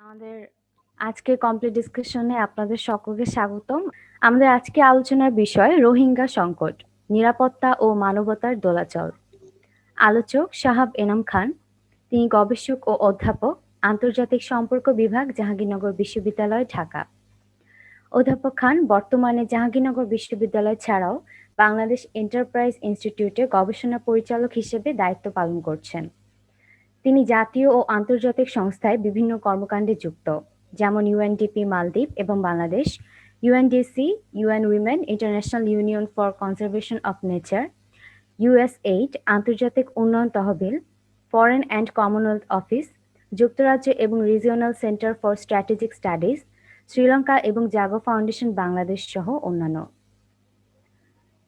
আমাদের আজকে কমপ্লিট ডিসকাশনে আপনাদের সকলকে স্বাগতম। আমাদের আজকে আলোচনার বিষয় রোহিঙ্গা সংকট, নিরাপত্তা ও মানবতার দোলাচল। আলোচক শাহাব এনাম খান, তিনি গবেষক ও অধ্যাপক, আন্তর্জাতিক সম্পর্ক বিভাগ, জাহাঙ্গীরনগর বিশ্ববিদ্যালয়, ঢাকা। অধ্যাপক খান বর্তমানে জাহাঙ্গীরনগর বিশ্ববিদ্যালয় ছাড়াও বাংলাদেশ এন্টারপ্রাইজ ইনস্টিটিউটে গবেষণা পরিচালক হিসেবে দায়িত্ব পালন করছেন। তিনি জাতীয় ও আন্তর্জাতিক সংস্থায় বিভিন্ন কর্মকাণ্ডে যুক্ত, যেমন ইউএনডিপি মালদ্বীপ এবং Bangladesh, UNDC, UN Women, international union for conservation of nature, USAID, আন্তর্জাতিক উন্নয়ন তহবিল, ফরেন অ্যান্ড কমনওয়েলথ অফিস, যুক্তরাজ্য এবং regional centre for strategic studies, Sri Lanka এবং জাগো ফাউন্ডেশন বাংলাদেশ সহ অন্যান্য।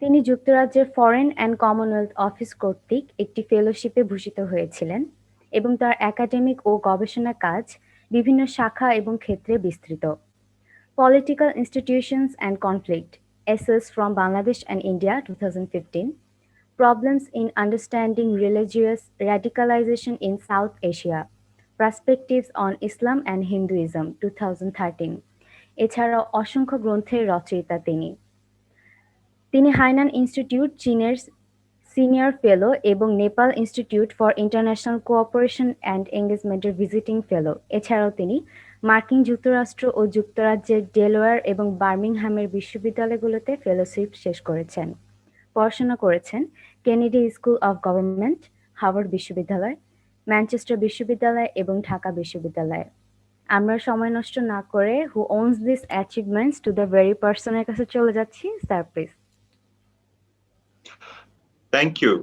তিনি যুক্তরাজ্যের ফরেন অ্যান্ড কমনওয়েলথ অফিস কর্তৃক একটি ফেলোশিপে ভূষিত হয়েছিলেন এবং তার একাডেমিক ও গবেষণা কাজ বিভিন্ন শাখা এবং ক্ষেত্রে বিস্তৃত। Political institutions and conflict, Essays from Bangladesh and India 2015, Problems in Understanding Religious Radicalization in South Asia, Perspectives on Islam and Hinduism 2013। এছাড়াও অসংখ্য গ্রন্থের রচয়িতা তিনি। তিনি হাইনান ইনস্টিটিউট চীনের সিনিয়র ফেলো এবং Nepal institute for international cooperation and এঙ্গেজমেন্টের visiting fellow. এছাড়াও তিনি মার্কিন যুক্তরাষ্ট্র ও যুক্তরাজ্যের ডেলওয়্যার এবং বার্মিংহামের বিশ্ববিদ্যালয়গুলোতে ফেলোশিপ শেষ করেছেন। পড়াশোনা করেছেন Kennedy school of government, Harvard বিশ্ববিদ্যালয়, ম্যানচেস্টার বিশ্ববিদ্যালয় এবং ঢাকা বিশ্ববিদ্যালয়। আমরা সময় নষ্ট না করে who owns this achievements to the very পার্সনের কাছে চলে যাচ্ছি। Sir please. Thank you.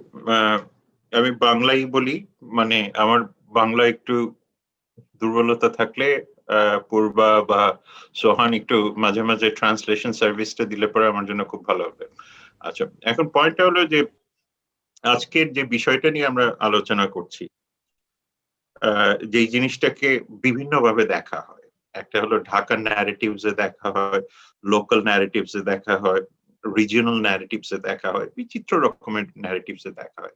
আমি বাংলাই বলি, মানে আমার বাংলা একটু দুর্বলতা থাকলে পূর্বা বা সোহান একটু মাঝে মাঝে ট্রান্সলেশন সার্ভিসটা দিলে পরে আমার জন্য খুব ভালো হবে। আচ্ছা, এখন পয়েন্টটা হলো যে আজকের যে বিষয়টা নিয়ে আমরা আলোচনা করছি, যে জিনিসটাকে বিভিন্নভাবে দেখা হয়। একটা হলো ঢাকা ন্যারেটিভসে দেখা হয়, লোকাল ন্যারেটিভসে দেখা হয়, রিজিওনাল ন্যারেটিভসে দেখা হয়, বিচিত্র রকমের ন্যারেটিভসে দেখা হয়।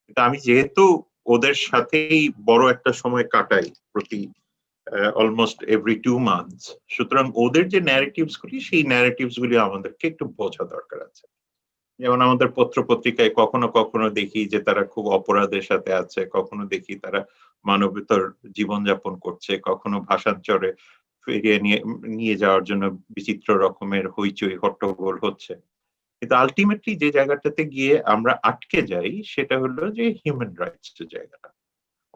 কিন্তু আমি যেহেতু ওদের সাথেই বড় একটা সময় কাটাই, প্রতি অলমোস্ট এভরি 2 মান্থস, সুতরাং ওদের যে ন্যারেটিভস গুলি, সেই ন্যারেটিভস গুলি আমাদেরকে একটু বোঝা দরকার আছে। যেমন আমাদের পত্র পত্রিকায় কখনো কখনো দেখি যে তারা খুব অপরাধের সাথে আছে, কখনো দেখি তারা মানবেতর জীবনযাপন করছে, কখনো ভাষান্তরে ফিরিয়ে নিয়ে যাওয়ার জন্য বিচিত্র রকমের হইচই হট্টগোল হচ্ছে। কিন্তু আলটিমেটলি যে জায়গাটাতে গিয়ে আমরা আটকে যাই সেটা হলো যে হিউম্যান রাইটস এর জায়গাটা।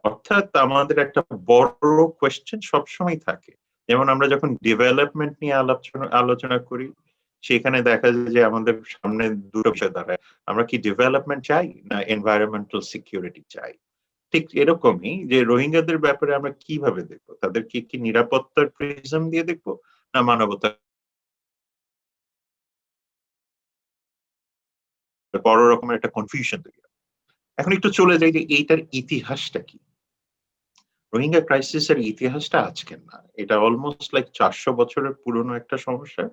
অর্থাৎ আমাদের একটা বড় কোয়েশ্চেন সবসময় থাকে। যেমন আমরা যখন ডেভেলপমেন্ট নিয়ে আলোচনা করি, সেখানে দেখা যায় যে আমাদের সামনে দুটো বিষয় দাঁড়ায়। আমরা কি ডেভেলপমেন্ট চাই না এনভায়রনমেন্টাল সিকিউরিটি চাই? ঠিক এরকমই যে রোহিঙ্গাদের ব্যাপারে আমরা কিভাবে দেখবো, তাদেরকে কি নিরাপত্তার প্রিজম দিয়ে দেখবো না মানবতা? বড় রকমের একটা কনফিউশন তৈরি হয়। এখন একটু চলে যাই যে এইটার ইতিহাসটা কি। রোহিঙ্গা ক্রাইসিসের ইতিহাসটা আজকের না, এটা অলমোস্ট লাইক 400 বছরের পুরনো একটা সমস্যা।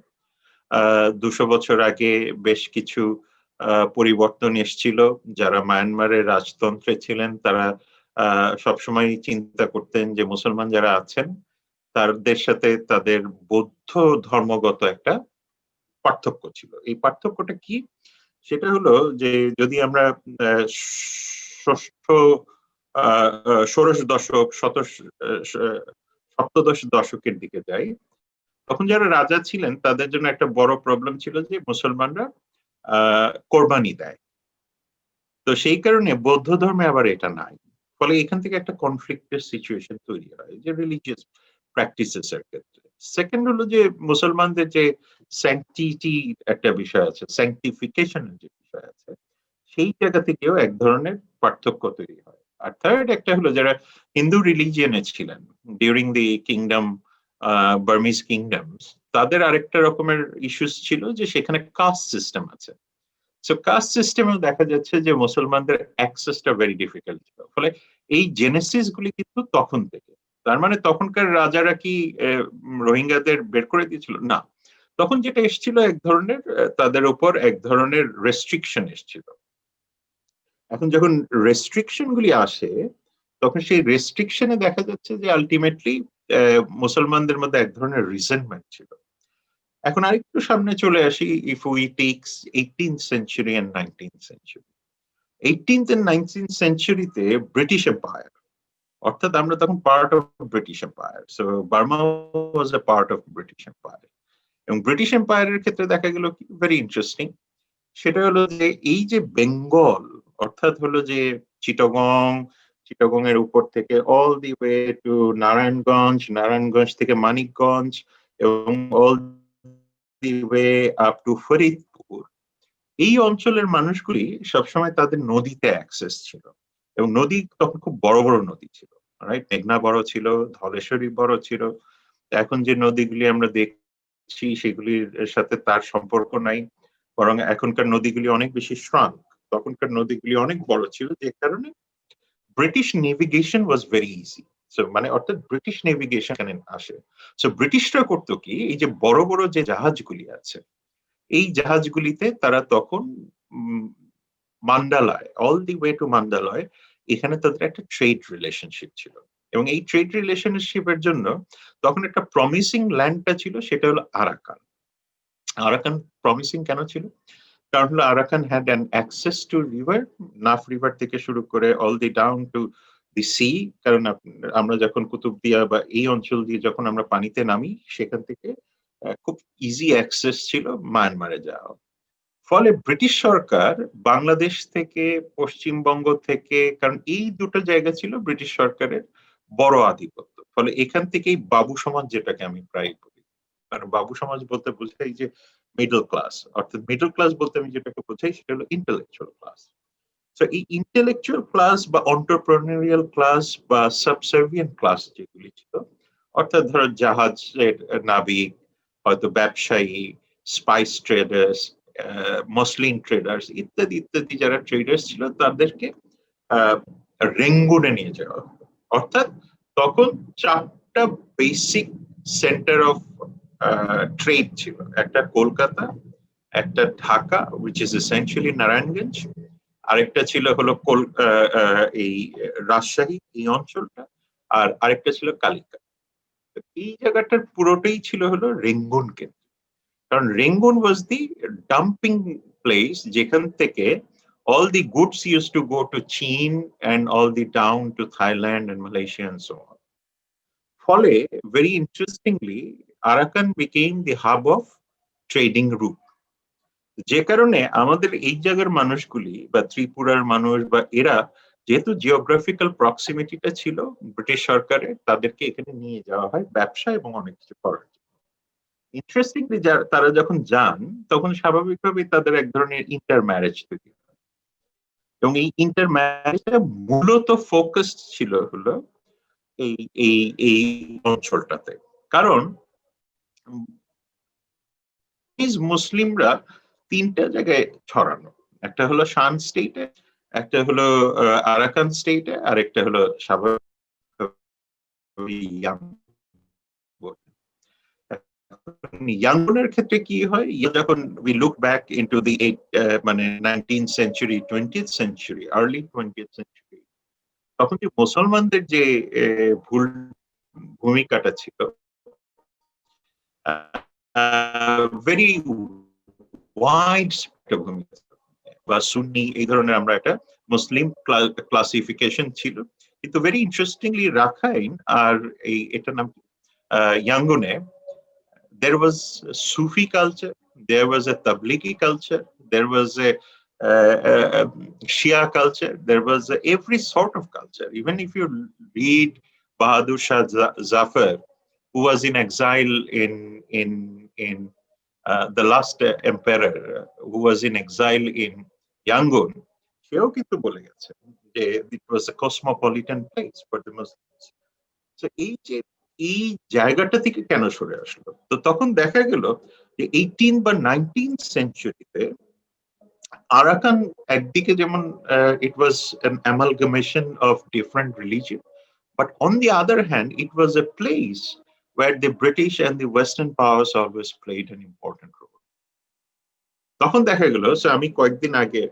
200 বছর আগে বেশ কিছু পরিবর্তন এসেছিল। যারা মায়ানমারের রাজতন্ত্রে ছিলেন তারা সবসময় চিন্তা করতেন যে মুসলমান যারা আছেন তাদের সাথে তাদের বৌদ্ধ ধর্মগত একটা পার্থক্য ছিল। এই পার্থক্যটা কি? সেটা হলো যে যদি আমরা ষোড়শ দশক, সপ্তদশ দশকের দিকে যাই, তখন যারা রাজা ছিলেন তাদের জন্য একটা বড় প্রবলেম ছিল যে মুসলমানরা কোরবানি দেয়। তো সেই কারণে বৌদ্ধ ধর্মে আবার এটা নাই। ফলে এখান থেকে একটা কনফ্লিক্টের সিচুয়েশন তৈরি হয় যে রিলিজিয়াস প্র্যাকটিসেস এর ক্ষেত্রে। সেকেন্ড হলো যে মুসলমানদের যে স্যাংটিটি একটা বিষয় আছে, স্যাংটিফিকেশনের যে বিষয় আছে, সেই জায়গা থেকেও এক ধরনের পার্থক্য তৈরি হয়। আর থার্ড একটা হলো যারা হিন্দু রিলিজিয়নে ছিলেন during the kingdom, Burmese kingdoms, তাদের আরেকটা রকমের ইস্যুস ছিল যে সেখানে কাস্ট সিস্টেম আছে। সো কাস্ট সিস্টেমেও দেখা যাচ্ছে যে মুসলমানদের অ্যাক্সেসটা ভেরি ডিফিকাল্ট ছিল। ফলে এই জেনেসিস গুলি কিন্তু তখন থেকে, তার মানে তখনকার রাজারা কি রোহিঙ্গাদের বের করে দিয়েছিল? না, তখন যেটা এসেছিল এক ধরনের তাদের উপর এক ধরনের রেস্ট্রিকশন এসেছিল। এখন যখন রেস্ট্রিকশন গুলি আসে তখন সেই রেস্ট্রিকশনে দেখা যাচ্ছে যে আলটিমেটলি মুসলমানদের মধ্যে এক ধরনের রিসেন্টমেন্ট ছিল। এখন আরেকটু সামনে চলে আসি, if we takes 18th century and 19th century. 18th and 19th সেঞ্চুরিতে ব্রিটিশ এম্পায়ার, অর্থাৎ আমরা তখন part of British empire, so Burma was a part of British empire. এবং ব্রিটিশ এম্পায়ারের ক্ষেত্রে দেখা গেল কি ভেরি ইন্টারেস্টিং, সেটা হলো যে এই যে বেঙ্গল, অর্থাৎ হলো যে চিটাগং এর উপর থেকে all the way to Narayanganj থেকে মানিকগঞ্জ, এবং all the way up to Faridpur, এই অঞ্চলের মানুষগুলি সবসময় তাদের নদীতে অ্যাক্সেস ছিল। এবং নদী তখন খুব বড় বড় নদী ছিল, রাইট? মেঘনা বড় ছিল, ধলেশ্বরী বড় ছিল। এখন যে নদীগুলি আমরা দেখছি সেগুলির সাথে তার সম্পর্ক নাই, বরং এখনকার নদীগুলি অনেক বেশি শ্রাঙ্ক। তখনকার নদীগুলি অনেক বড় ছিল, যে কারণে British navigation was very easy. So মানে অর্থাৎ ব্রিটিশ নেভিগেশন এখানে আসে। সো ব্রিটিশরা করতো কি, এই যে বড় বড় যে জাহাজগুলি আছে, এই জাহাজগুলিতে তারা তখন মান্ডালয়, অল দি ওয়ে টু মান্ডালয়, এখানে তাদের একটা ট্রেড রিলেশনশিপ ছিল। এবং এই ট্রেড রিলেশনশিপের জন্য তখন একটা প্রমিসিং ল্যান্ডটা ছিল, সেটা হলো আরাকান। আরাকান প্রমিসিং কেন ছিল? কারণ হলো Arakan had an access to river, Naf river থেকে শুরু করে all the down to the sea. কারণ আমরা যখন কুতুবদিয়া বা এই অঞ্চল দিয়ে যখন আমরা পানিতে নামি, সেখান থেকে খুব ইজি অ্যাক্সেস ছিল মায়ানমারে যাওয়া। ফলে ব্রিটিশ সরকার বাংলাদেশ থেকে, পশ্চিমবঙ্গ থেকে, কারণ এই দুটো জায়গা ছিল ব্রিটিশ সরকারের বড় আধিপত্য, ফলে এখান থেকেই বাবু সমাজ, যেটাকে আমি প্রায় বলি, কারণ বাবু সমাজ বলতে বোঝাই যে মিডল ক্লাস, অর্থাৎ মিডল ক্লাস বলতে আমি যেটাকে বোঝাই সেটা হলো ইন্টেলেকচুয়াল ক্লাস। তো এই ইন্টেলেকচুয়াল ক্লাস বা এন্টারপ্রেনিউরিয়াল ক্লাস বা সাবসার্ভিয়েন্ট ক্লাস যেগুলি ছিল, অর্থাৎ ধরো জাহাজের নাবিক, হয়তো ব্যবসায়ী, স্পাইস ট্রেডার্স, মসলিন ট্রেডার্স ইত্যাদি ইত্যাদি, যারা ট্রেডার্স ছিল তাদেরকে রেঙ্গুনে নিয়ে যাওয়া। অর্থাৎ তখন 4টা বেসিক সেন্টার অফ ট্রেড ছিল, একটা কলকাতা, একটা Dhaka which is essentially Narayanganj, আরেকটা ছিল হলো এই রাজশাহী এই অঞ্চলটা, আর আরেকটা ছিল কালিকা। এই জায়গাটার পুরোটাই ছিল হলো রেঙ্গুন কেন্দ্র। কারণ রেঙ্গুন ওয়াজ দি ডাম্পিং প্লেস, যেখান থেকে all the goods used to go to China and all the down to Thailand and Malaysia and so on. ফলে very interestingly, Arakan became the hub of trading route, যে কারণে আমাদের এই জায়গার মানুষগুলি বা ত্রিপুরার মানুষ বা এরা, যেহেতু জিওগ্রাফিক্যাল প্রক্সিমিটিটা ছিল ব্রিটিশ সরকারের, তাদেরকে এখানে নিয়ে যাওয়া হয় ব্যবসা এবং অনেক কিছু করার জন্য। ইন্টারেস্টিংলি তারা যখন যান, তখন স্বাভাবিকভাবেই তাদের এক ধরনের ইন্টার ম্যারেজ তৈরি হয়, এবং এই ইন্টার ম্যারেজটা মূলত ফোকাস ছিল হলো এই এই এই অঞ্চলটাতে। কারণ মুসলিমরা 3টা জায়গায় ছড়ানো, একটা হলো শান স্টেটে, একটা হলো আরাকান স্টেটে, আর একটা হলো ইয়াঙ্গুনের ক্ষেত্রে কি হয়, যখন we look back into the মানে 19th century, 20th century, early 20th century, তখন যে মুসলমানদের যে ভূমিকাটা ছিল ভেরি ওয়াইড ভূমিকা, বা সুন্নি এই ধরনের আমরা একটা মুসলিম ক্লাসিফিকেশন ছিল। কিন্তু ভেরি ইন্টারেস্টিংলি রাখাইন আর এই এটার নাম ইয়াঙ্গুনে, there was a Sufi culture, there was a Tablighi culture, there was a Shia culture, there was every sort of culture. Even if you read Bahadur Shah Zafar, who was in exile in the last emperor, who was in exile in Yangon, সেও কিন্তু বলে গেছে যে it was a cosmopolitan place for the Muslims. So এই জায়গাটা থেকে কেন সরে আসলো? তো তখন দেখা গেল যে 18 বা 19th সেঞ্চুরিতে আরাকান একদিকে যেমন it was an amalgamation of different religion, but on the other hand it was a place where the British and the Western powers always played an important role. তখন দেখা গেল, so আমি কয়েকদিন আগে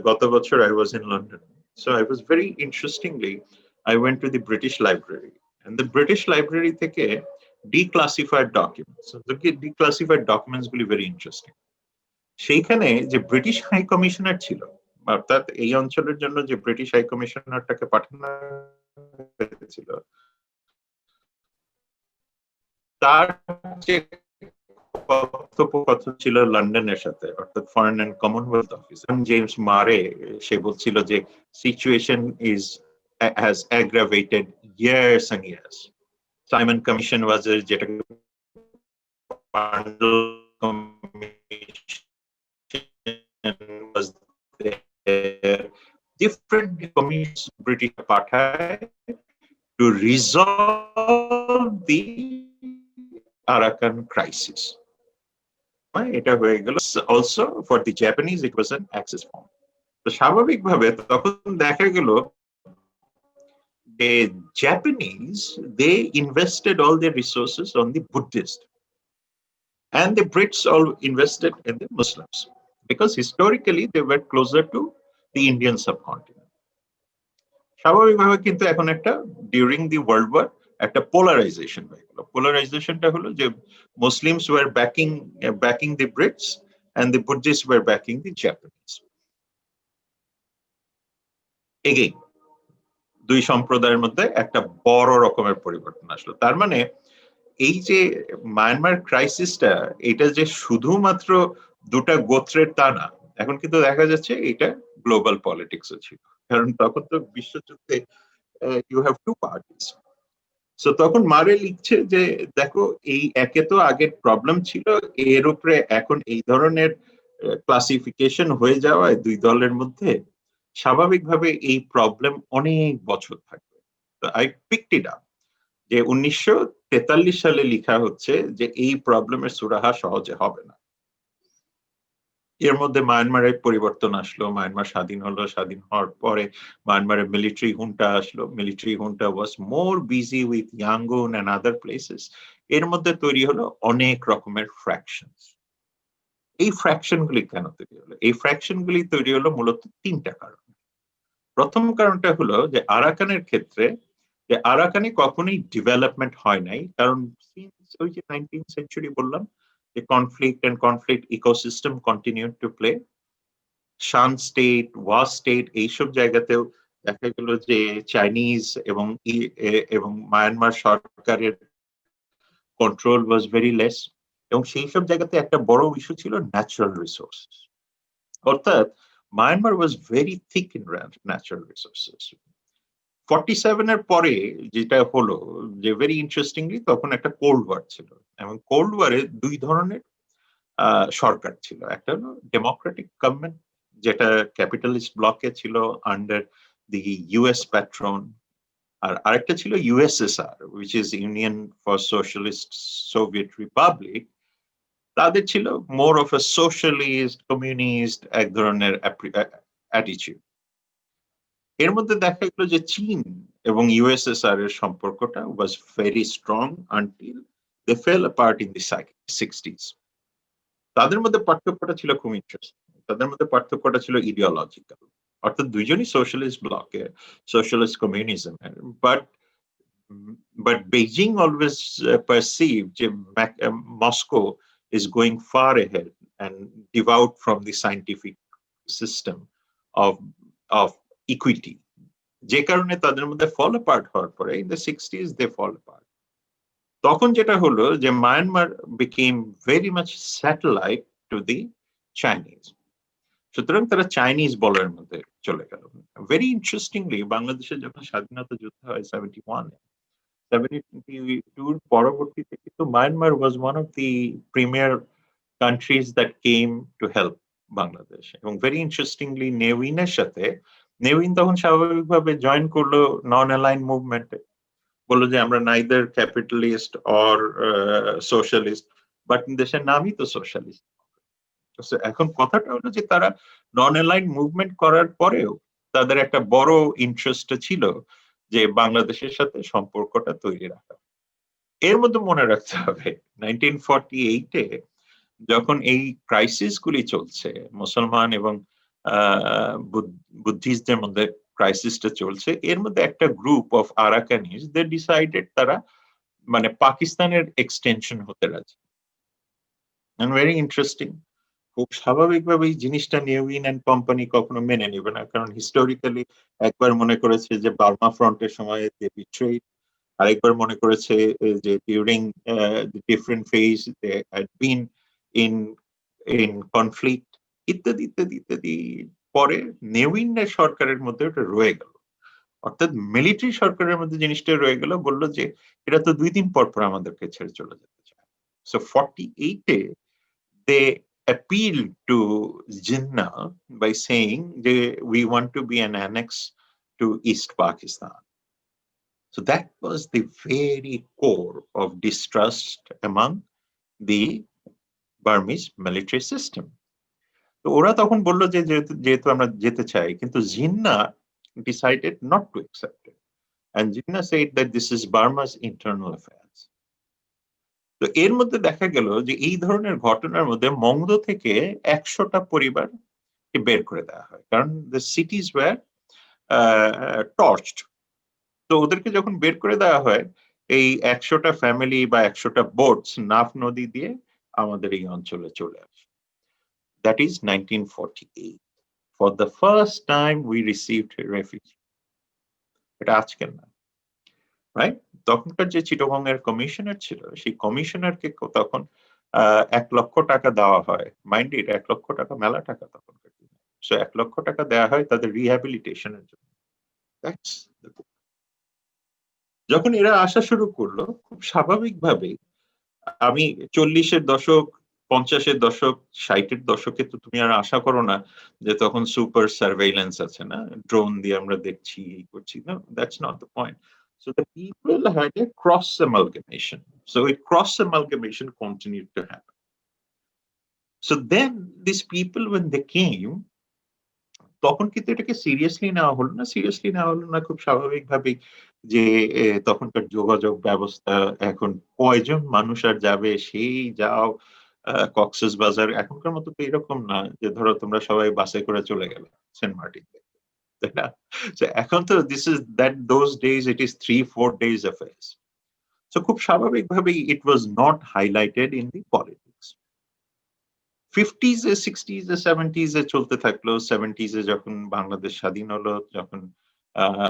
গত বছর I was in London, so I was very interestingly I went to the British Library. British library থেকে declassified documents, declassified documents গুলি ভেরি ইন্টারেস্টিং। সেইখানে যে ব্রিটিশ হাই কমিশনার ছিল, অর্থাৎ এই অঞ্চলের জন্য যে ব্রিটিশ হাই কমিশনারটাকে পাঠানো হয়েছিল, তার যে কথোপকথন ছিল লন্ডনের সাথে, অর্থাৎ foreign and commonwealth office, James মারে সে বলছিল যে situation has aggravated years and years. Simon Commission was যেটাকে was there. Different commissions British পাঠায় to resolve the Arakan crisis. এটা হয়ে গেল। Also for the Japanese it was an access form. তো স্বাভাবিকভাবে তখন দেখা গেল the Japanese, they invested all their resources on the Buddhist, and the Brits all invested in the Muslims, because historically they were closer to the Indian subcontinent. স্বাভাবিকভাবে কিন্তু এখন একটা during the World War একটা polarization হয়ে গেল। Polarizationটা হলো যে Muslims were backing the Brits and the Buddhists were backing the Japanese. Again, দুই সম্প্রদায়ের মধ্যে একটা বড় রকমের পরিবর্তন আসলো। তার মানে এই যে মায়ানমার ক্রাইসিসটা, এটা যে শুধুমাত্র দুটা গোত্রের তা না, এখন কিন্তু দেখা যাচ্ছে এটা গ্লোবাল পলিটিক্সও ছিল। কারণ তখন তো বিশ্বযুদ্ধে you have two parties. So তখন মারে লিখছে যে দেখো, এই একে তো আগের প্রবলেম ছিল, এর উপরে এখন এই ধরনের ক্লাসিফিকেশন হয়ে যাওয়ায় দুই দলের মধ্যে স্বাভাবিকভাবে এই প্রবলেম অনেক বছর থাকবে। তো আই পিকড ইট আপ যে 1943 সালে লেখা হচ্ছে যে এই প্রবলেমের সুরাহা সহজে হবে না। এর মধ্যে মায়ানমারের পরিবর্তন আসলো, মায়ানমার স্বাধীন হলো, স্বাধীন হওয়ার পরে মায়ানমারের মিলিটারি হুন্টা আসলো, military junta was more busy with Yangon and other places. এর মধ্যে তৈরি হলো অনেক রকমের ফ্র্যাকশনস। এই ফ্র্যাকশন গুলি কেন তৈরি হলো? এই ফ্র্যাকশন গুলি তৈরি হলো মূলত তিনটা কারণ। প্রথম কারণটা হলো যে আরাকানের ক্ষেত্রে, যে আরাকানে কখনোই ডেভেলপমেন্ট হয় নাই, কারণ ওই যে 19th সেঞ্চুরি বললাম যে conflict ecosystem continued to play. Shan state, Wa state, এইসব জায়গাতেও দেখা গেল যে চাইনিজ এবং মায়ানমার সরকারের কন্ট্রোল ওয়াজ ভেরি লেস, এবং সেই সব জায়গাতে একটা বড় ইস্যু ছিল ন্যাচারাল রিসোর্স। অর্থাৎ Myanmar was very thick in natural resources. 47 এর পরে যেটা হলো যে ভেরি ইন্টারেস্টিংলি, তখন একটা কোল্ড ওয়ার ছিল, এবং কোল্ড ওয়ারে দুই ধরনের সরকার ছিল। একটা হলো ডেমোক্রেটিক গভর্নমেন্ট, যেটা ক্যাপিটালিস্ট ব্লকে ছিল আন্ডার দি ইউএস প্যাট্রন, আর আরেকটা ছিল USSR, which is union for socialist Soviet Republic. তাদের ছিল more of A socialist communist এক ধরনের অ্যাটিটিউড। এর মধ্যে দেখা গেল যে চীন এবং ইউএসএসআর এর সম্পর্কটা was very strong until they fell apart in the 60s। তাদের মধ্যে পার্থক্যটা ছিল খুব ইন্টারেস্টিং। তাদের মধ্যে পার্থক্যটা ছিল ইডিওলজিক্যাল, অর্থাৎ দুইজনই সোশ্যালিস্ট ব্লকে, socialist communism. But Beijing always perceive যে Moscow is going far ahead and devout from the scientific system of equity, যে কারণে তাদের মধ্যে ফল অ্যাপার্ট হওয়ার পরে in the 60s they fall apart. তখন যেটা হলো যে Myanmar became very much satellite to the Chinese, সুতরাং তারা চাইনিজ বলের মধ্যে চলে গেল। ভেরি ইন্টারেস্টিংলি, বাংলাদেশে যখন স্বাধীনতা যুদ্ধ হয় 72 পরবর্তীতে কিন্তু Myanmar was one of the premier countries that came to help Bangladesh. এবং ভেরি ইন্টারেস্টিংলি নেউইনের সাথে, নেউইন তখন স্বাভাবিকভাবে জয়েন করলো নন অ্যালাইন মুভমেন্টে, বললো যে আমরা neither capitalist or socialist, but দেশের নামই তো সোশ্যালিস্ট। এখন কথাটা হলো যে তারা নন অ্যালাইন মুভমেন্ট করার পরেও তাদের একটা বড় ইন্টারেস্ট ছিল যে বাংলাদেশের সাথে সম্পর্কটা তৈরি রাখা। এর মধ্যে মনে রাখতে হবে 1948-এ যখন এই ক্রাইসিস গুলি চলছে, মুসলমান এবং বুদ্ধিস্টদের মধ্যে ক্রাইসিসটা চলছে, এর মধ্যে একটা গ্রুপ অফ আরাকানিজ দে ডিসাইডেড তারা মানে পাকিস্তানের এক্সটেনশন হতে রাজি। এন্ড ভেরি ইন্টারেস্টিং, খুব স্বাভাবিকভাবে এই জিনিসটা নিউইন অ্যান্ড কোম্পানি কখনো মেনে নেবে না, কারণ হিস্টোরিক্যালি একবার মনে করেছে যে বার্মা ফ্রন্টের সময় দে বিট্রেড, আরেকবার মনে করেছে যে during different phase they had been in in conflict ইত্যাদি ইত্যাদি ইত্যাদি। পরে নেউইনের সরকারের মধ্যে ওটা রয়ে গেল, অর্থাৎ মিলিটারি সরকারের মধ্যে জিনিসটা রয়ে গেল, বললো যে এরা তো 2 দিন পর পর আমাদেরকে ছেড়ে চলে যেতে চায়। সো 48-এ they appealed to Jinnah by saying we want to be an annex to East Pakistan. So that was the very core of distrust among the Burmese military system. তো ওরা তখন বললো যে যেহেতু আমরা যেতে চাই, কিন্তু Jinnah decided not to accept it. And Jinnah said that this is Burma's internal affairs. তো এর মধ্যে দেখা গেল যে এই ধরনের ঘটনার মধ্যে মংদো থেকে 100টা পরিবার বের করে দেওয়া হয়, কারণ দ্য সিটিজ ওয়্যার টর্চড। তো ওদেরকে যখন বের করে দেওয়া হয়, এই 100টা ফ্যামিলি বা 100টা বোটস নাফ নদী দিয়ে আমাদের এই অঞ্চলে চলে আসে। That is 1948, for the first time we received refugee. এটা আজকের না, রাইট? তখনকার যে চিটাগং এর কমিশনার ছিল, সেই কমিশনারকে তখন 1 লক্ষ টাকা দেওয়া হয়। মাইন্ড ইট, 1 লক্ষ টাকা মেলা টাকা তখনকার দিনে। সো 1 লক্ষ টাকা দেওয়া হয় তাদের রিহ্যাবিলিটেশনের জন্য। যখন এরা আসা শুরু করলো, খুব স্বাভাবিকভাবেই আমি 40-এর দশক, 50-এর দশক, 60-এর দশকে তো তুমি আর আশা করো না যে তখন সুপার সার্ভেইলেন্স আছে না, ড্রোন দিয়ে আমরা দেখছি, এই করছি না, that's not the point. So the people had a cross amalgamation. So a cross amalgamation continued to happen. So then these people, when they came, তখন কিন্তু এটাকে সিরিয়াসলি নেওয়া হলো না, সিরিয়াসলি নেওয়া হলো না খুব স্বাভাবিকভাবেই, যে তখনকার যোগাযোগ ব্যবস্থা, এখন কয়জন মানুষ আর যাবে, সেই যাও কক্সেস বাজার, এখনকার মতো তো এরকম না যে ধরো তোমরা সবাই বাসে করে চলে গেলে সেন্ট মার্টিন, তাই না? এখন তো this is that those days it is 3-4 days affairs. So খুব স্বাভাবিকভাবেই it was not highlighted in the politics. 50s, 60s, 70s চলতে থাকলো। 70s যখন বাংলাদেশ স্বাধীন হলো, যখন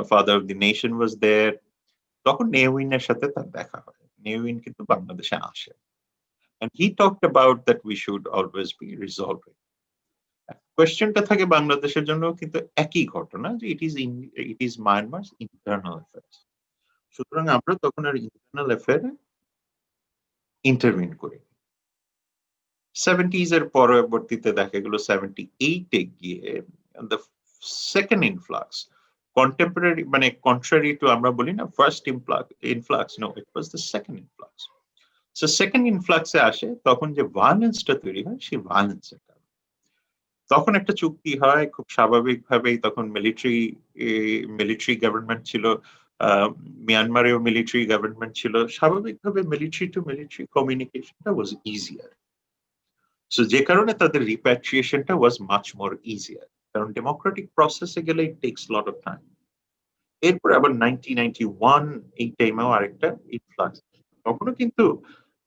ফাদার অফ দি নেশন ওয়াজ দেয়ার, তখন নেউইনের সাথে তার দেখা হয়। নেউইন কিন্তু বাংলাদেশে আসে, and he talked about that we should always be resolving. কোয়েশ্চেনটা থাকে বাংলাদেশের জন্য কিন্তু একই ঘটনা, যে it is Myanmar's internal affairs. সুতরাং আমরা তখন আর ইন্টারনাল অ্যাফেয়ারে ইন্টারভিন করি। 70s এর পরবর্তীতে দেখা গেল 78-এ গিয়ে the second influx, contemporary মানে contrary to আমরা বলি না first influx, no, it was the second influx. So second influx এ আসে, তখন যে ভায়োলেন্সটা তৈরি হয়, সেই ভায়োলেন্সের কারণে তখন একটা চুক্তি হয় খুব স্বাভাবিকভাবেই। তখন মিলিটারি গভর্নমেন্ট ছিল, মিয়ানমারেও মিলিটারি গভর্নমেন্ট ছিল, স্বাভাবিকভাবে মিলিটারি টু মিলিটারি কমিউনিকেশনটা ওয়াজ ইজিয়ার। সো যে কারণে তাদের রিপ্যাট্রিয়েশনটা ওয়াজ মাচ মোর ইজিয়ার, কারণ ডেমোক্রেটিক প্রসেসে গেলে it takes lot of time. এরপর আবার 1991 এই টাইমেও আরেকটা ইনফ্লাক্স, তখনও কিন্তু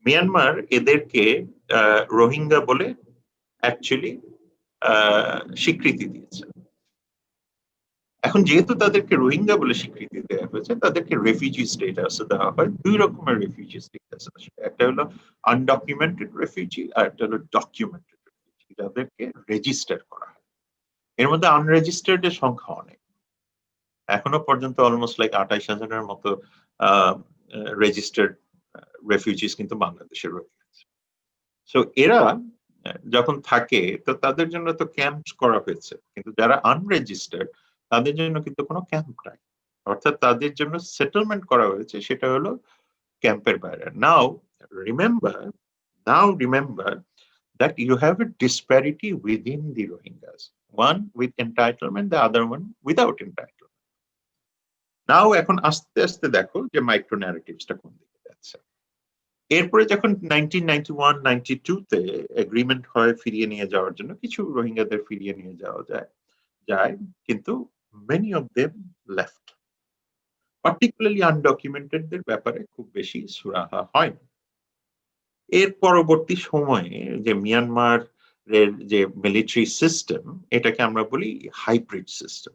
মিয়ানমার এদেরকে রোহিঙ্গা বলে অ্যাকচুয়ালি স্বীকৃতি দিয়েছে। এখন যেহেতু তাদেরকে রোহিঙ্গা বলে স্বীকৃতি দেওয়া হয়েছে, তাদেরকে রেফিউজি স্ট্যাটাস দেওয়া হয়। 2 রকমের রেফিউজি স্ট্যাটাস আছে, একটা হলো আনডকুমেন্টেড রেফিউজি, আর একটা হলো ডকুমেন্টেড রেফিউজি, যাদেরকে রেজিস্টার করা হয়। এর মধ্যে আনরেজিস্টার্ড এর সংখ্যা অনেক, এখনো পর্যন্ত অলমোস্ট লাইক 28,000-এর মতো রেজিস্টার্ড রেফিউজিস কিন্তু বাংলাদেশে রয়েছে। সো এরা যখন থাকে, তো তাদের জন্য তো ক্যাম্প করা হয়েছে, কিন্তু যারা আনরেজিস্টার্ড তাদের জন্য কিন্তু কোনো ক্যাম্প নাই, অর্থাৎ তাদের জন্য সেটেলমেন্ট করা হয়েছে, সেটা হলো ক্যাম্পের বাইরে। নাও remember that you have a disparity within the Rohingyas, one with entitlement, the other one without entitlement. Now এখন আস্তে আস্তে দেখো যে মাইক্রো ন্যারেটিভসটা কোন দিকে যাচ্ছে। এরপরে যখন 1991-92-তে এগ্রিমেন্ট হয় ফিরিয়ে নিয়ে যাওয়ার জন্য, কিছু রোহিঙ্গাদের ফিরিয়ে নিয়ে যাওয়া যায়, কিন্তু many of them left. Particularly undocumented দের ব্যাপারে খুব বেশি সুরাহা হয়। এর পরবর্তী সময়ে যে মিয়ানমার এর যে মিলিটারি সিস্টেম, এটাকে আমরা বলি হাইব্রিড সিস্টেম।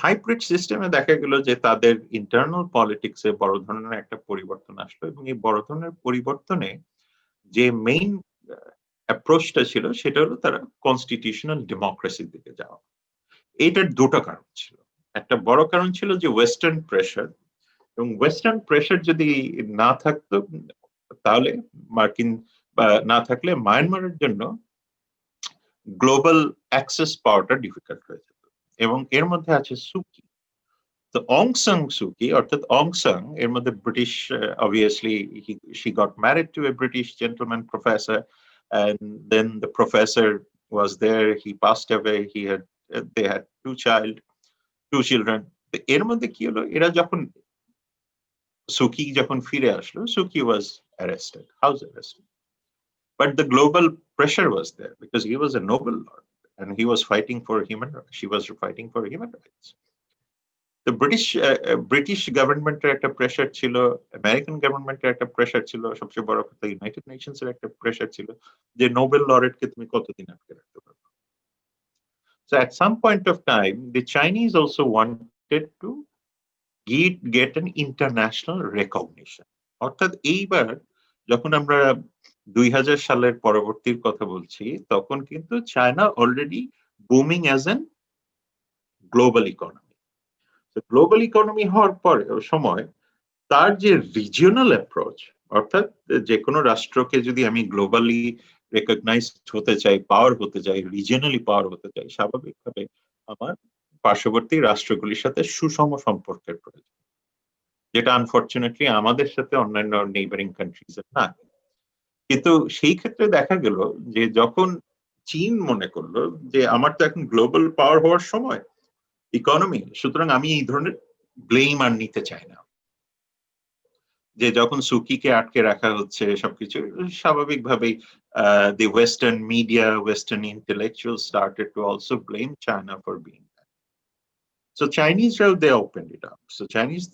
হাইব্রিড সিস্টেমে দেখা গেল যে তাদের ইন্টারনাল পলিটিক্সে বড় ধরনের একটা পরিবর্তন আসলো, এবং এই বড় ধরনের পরিবর্তনে যে মেইন অ্যাপ্রোচটা ছিল সেটা হলো তারা কনস্টিটিউশনাল ডেমোক্রেসির দিকে যাওয়া। এইটার দুটো কারণ ছিল। একটা বড় কারণ ছিল যে ওয়েস্টার্ন প্রেশার, এবং ওয়েস্টার্ন প্রেশার যদি না থাকতো তাহলে মার্কিন বা না থাকলে মায়ানমারের জন্য গ্লোবাল অ্যাক্সেস পাওয়াটা ডিফিকাল্ট হয়ে যেত। এবং এর মধ্যে আছে সুকি। তো অং সান সুকি অর্থাৎ অং সান এর মধ্যে British, obviously she got married to a British gentleman professor, and then the professor was there, he passed away, they had two children. এর মধ্যে কি হলো, এরা যখন সুকি যখন ফিরে আসলো, সুকি was arrested, house arrested, but the global pressure was there because he was a noble lord and he was fighting for human rights. She was fighting for human rights. The British গভর্নমেন্টের একটা pressure ছিল, American গভর্নমেন্টের একটা pressure ছিল, সবচেয়ে বড় কথা United Nations এর একটা প্রেশার ছিল যে নোবেল লরেটকে তুমি কতদিন আটকে রাখতে পারবে। So at some point of time, the Chinese also wanted to get an international recognition. অর্থাৎ এইবার যখন আমরা 2000 সালের পরবর্তীর কথা বলছি, তখন কিন্তু China already booming as an global economy. Global economy হওয়ার পর সময় তার যে রিজিওনাল অ্যাপ্রোচ, অর্থাৎ যে কোনো রাষ্ট্রকে যদি আমি গ্লোবালি রেকগনাইজড হতে চাই, পাওয়ার হতে চাই, রিজিওনালি পাওয়ার হতে চাই, স্বাভাবিকভাবে আমার পার্শ্ববর্তী রাষ্ট্রগুলির সাথে সুষম সম্পর্কের প্রয়োজন, যেটা আনফরচুনেটলি আমাদের সাথে অন্যান্য নেইবারিং কান্ট্রিজ এর না। কিন্তু সেই ক্ষেত্রে দেখা গেল যে যখন চীন মনে করলো যে আমার তো এখন গ্লোবাল পাওয়ার হওয়ার সময় ইকোনমি, সুতরাং আমি এই ধরনের ব্লেম আর নিতে চাই না, যে যখন সুকিকে আটকে রাখা হচ্ছে সবকিছু, স্বাভাবিকভাবেই the Western media, Western intellectuals started to also blame China for being that. So Chinese, they opened it up. So Chinese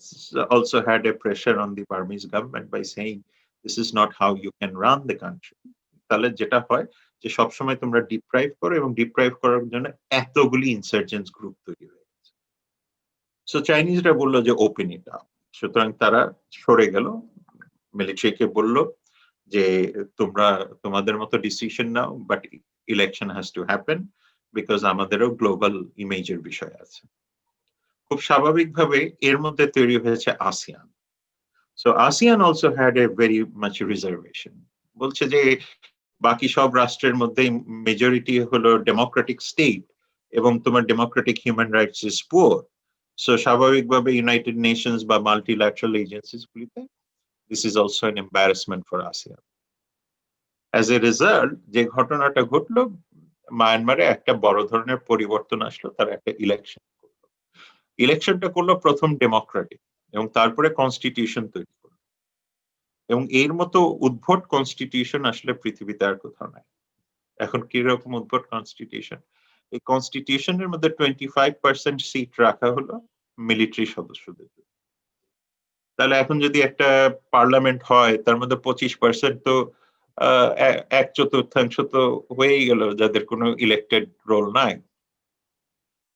also had a pressure on the Burmese government by saying this is not how you can run the country. তাহলে যেটা হয় যে সবসময় তোমরা deprive করো, এবং deprive করার জন্য এতগুলি ইনসার্জেন্টস গ্রুপ তৈরি হয়ে গেছে। সো চাইনিজরা বললো যে ওপেন ইট আপ। সুতরাং তারা সরে গেল, মিলিটারিকে বলল যে তোমরা তোমাদের মতো decision now, but election has to happen because আমাদেরও গ্লোবাল ইমেজের বিষয় আছে। খুব স্বাভাবিকভাবে এর মধ্যে তৈরি হয়েছে ASEAN. So ASEAN also had a very much reservation, বলছে যে বাকি সব রাষ্ট্রের মধ্যে মেজরিটি হলো ডেমোক্রেটিক স্টেট এবং তোমার Democratic human rights is poor. So স্বাভাবিকভাবে ইউনাইটেড নেশনস বা মাল্টিল্যাটারাল এজেন্সিস গুলিতে this is also an embarrassment for ASEAN. As a result, যে ঘটনাটা ঘটলো, মায়ানমারে একটা বড় ধরনের পরিবর্তন আসলো, তারা একটা ইলেকশন করলো। ইলেকশনটা করলো প্রথম ডেমোক্রেটিক, এবং তারপরে কনস্টিটিউশন তৈরি করলো। এবং এর মতো উদ্ভট কনস্টিটিউশন আসলে পৃথিবীতে আর কোথাও নাই। এখন কিরকম উদ্ভট কনস্টিটিউশন? এই কনস্টিটিউশনের মধ্যে 25% সিট রাখা হলো মিলিটারি সদস্যদের। তাহলে এখন যদি একটা পার্লামেন্ট হয়, তার মধ্যে 25% তো 1/4 তো হয়েই গেল যাদের কোনো ইলেক্টেড রোল নাই,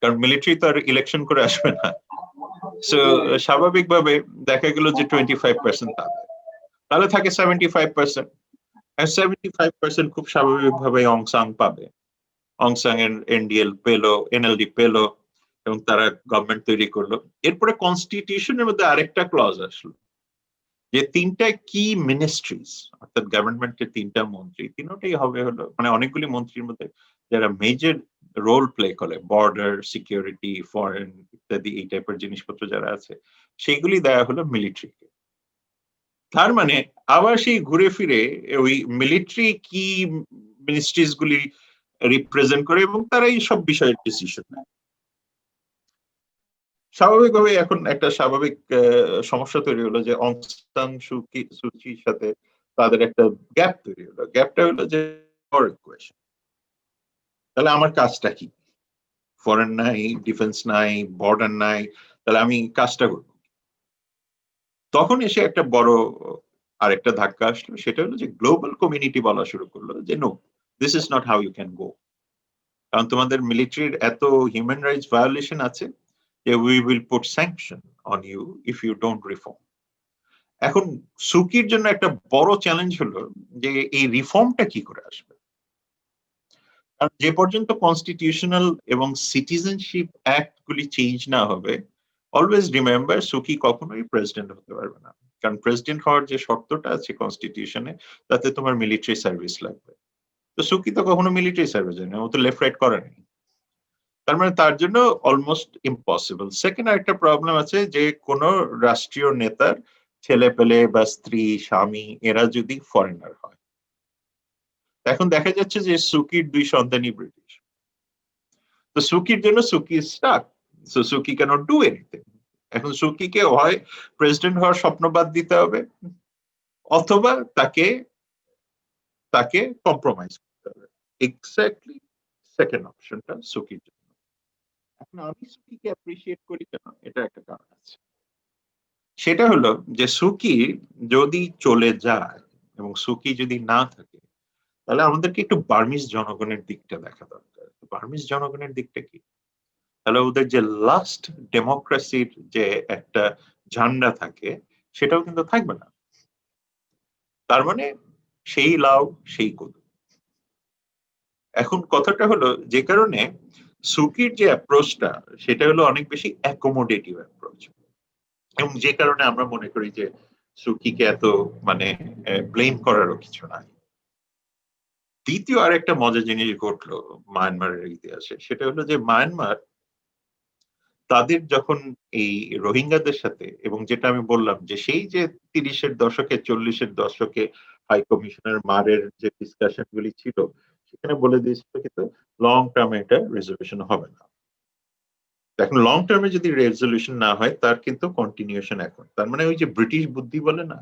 কারণ মিলিটারি তো আর ইলেকশন করে আসবে না। সো স্বাভাবিকভাবে দেখা গেল যে 25% তাদের, তাহলে থাকে 75%। 75% খুব স্বাভাবিকভাবে অং সান পাবে। অং সান এনএলডি পেলো, এবং তারা গভর্নমেন্ট তৈরি করলো। এরপরে কনস্টিটিউশনের মধ্যে আরেকটা ক্লজ আসলো যে 3টা কি মিনিস্ট্রিজ, অর্থাৎ গভর্নমেন্টের 3টা মন্ত্রী, তিনটাই হবে হলো মানে অনেকগুলি মন্ত্রীর মধ্যে যারা মেজর রোল প্লে করে, বর্ডার সিকিউরিটি, ফরেন ইত্যাদি এই টাইপের জিনিসপত্র যারা আছে, সেগুলি দেয়া হলো মিলিটারিকে। তার মানে আবার সেই ঘুরে ফিরে ওই মিলিটারি কি মিনিস্ট্রিজ গুলি রিপ্রেজেন্ট করে, এবং তারা এই সব বিষয়ের ডিসিশন নেয়। স্বাভাবিকভাবে এখন একটা স্বাভাবিক সমস্যা তৈরি হলো যে অং সান সুচির সাথে তাদের একটা গ্যাপ তৈরি হলো। গ্যাপটা হলো যে তাহলে আমার কাজটা কি? ফরেন নাই, ডিফেন্স নাই, বর্ডার নাই, তাহলে আমি কাজটা করব। তখন এসে একটা বড় আরেকটা ধাক্কা আসলো, সেটা হলো যে গ্লোবাল কমিউনিটি বলা শুরু করলো যে no, this is not how you can go. কারণ তোমাদের মিলিটারির এত হিউম্যান রাইটস ভায়োলেশন আছে যে we will put sanction on you if you don't reform. এখন সুকির জন্য একটা বড় চ্যালেঞ্জ হলো যে এই রিফর্মটা কি করে আসবে। কারণ যে পর্যন্ত কনস্টিটিউশনাল এবং সিটিজেনশিপ অ্যাক্ট গুলি চেঞ্জ না হবে, অলওয়েজ রিমেম্বার সুকি কখনোই প্রেসিডেন্ট হতে পারবে না। কারণ প্রেসিডেন্ট হওয়ার যে শর্তটা আছে কনস্টিটিউশনে, তাতে তোমার মিলিটারি সার্ভিস লাগবে। তো সুকি তো কখনো মিলিটারি সার্ভিস হয় না, ও তো লেফট রাইট করে নাই। তার মানে তার জন্য অলমোস্ট ইম্পসিবল। সেকেন্ড আরেকটা প্রবলেম আছে যে কোন রাষ্ট্রীয় নেতার ছেলে পেলে বা স্ত্রী স্বামী এরা যদি ফরেনার হয়। এখন দেখা যাচ্ছে যে সুকির 2 সন্তানই ব্রিটিশ। তো সুকির জন্য Suu Kyi stuck, so Suu Kyi can't do anything. এখন সুকিকে হয় প্রেসিডেন্ট হওয়ার স্বপ্ন বাদ দিতে হবে, অথবা তাকে তাকে কম্প্রোমাইজ করতে হবে। এক্স্যাক্টলি সেকেন্ড অপশনটা সুকির জন্য। এখন আমি সুকিকে অ্যাপ্রিসিয়েট করি কেন, এটা একটা কারণ আছে। সেটা হলো যে সুকি যদি চলে যায় এবং সুকি যদি না থাকে, তাহলে আমাদেরকে একটু বার্মিজ জনগণের দিকটা দেখা দরকার। বার্মিজ জনগণের দিকটা কি? তাহলে ওদের যে লাস্ট ডেমোক্রেসির যে একটা ঝান্ডা থাকে, সেটাও কিন্তু থাকবে না। তার মানে সেই লাউ সেই কদু। এখন কথাটা হলো যে কারণে সুকির যে অ্যাপ্রোচটা, সেটা হলো অনেক বেশি অ্যাকোমোডেটিভ অ্যাপ্রোচ, এবং যে কারণে আমরা মনে করি যে সুকিকে এত মানে ব্লেম করারও কিছু নাই। দ্বিতীয় আর একটা মজার জিনিস ঘটলো মায়ানমারের ইতিহাসে, সেটা হলো যে মায়ানমার তাদের যখন এই রোহিঙ্গাদের সাথে, এবং যেটা আমি বললাম যে সেই যে 30-এর দশকে 40-এর দশকে হাই কমিশনার মারের যে ডিসকাশন গুলি ছিল, সেখানে বলে দিয়েছিল কিন্তু লং টার্মে এটা রেজলিউশন হবে না। এখন লং টার্মে যদি রেজলিউশন না হয়, তার কিন্তু কন্টিনিউশন এখন। তার মানে ওই যে ব্রিটিশ বুদ্ধি বলে না,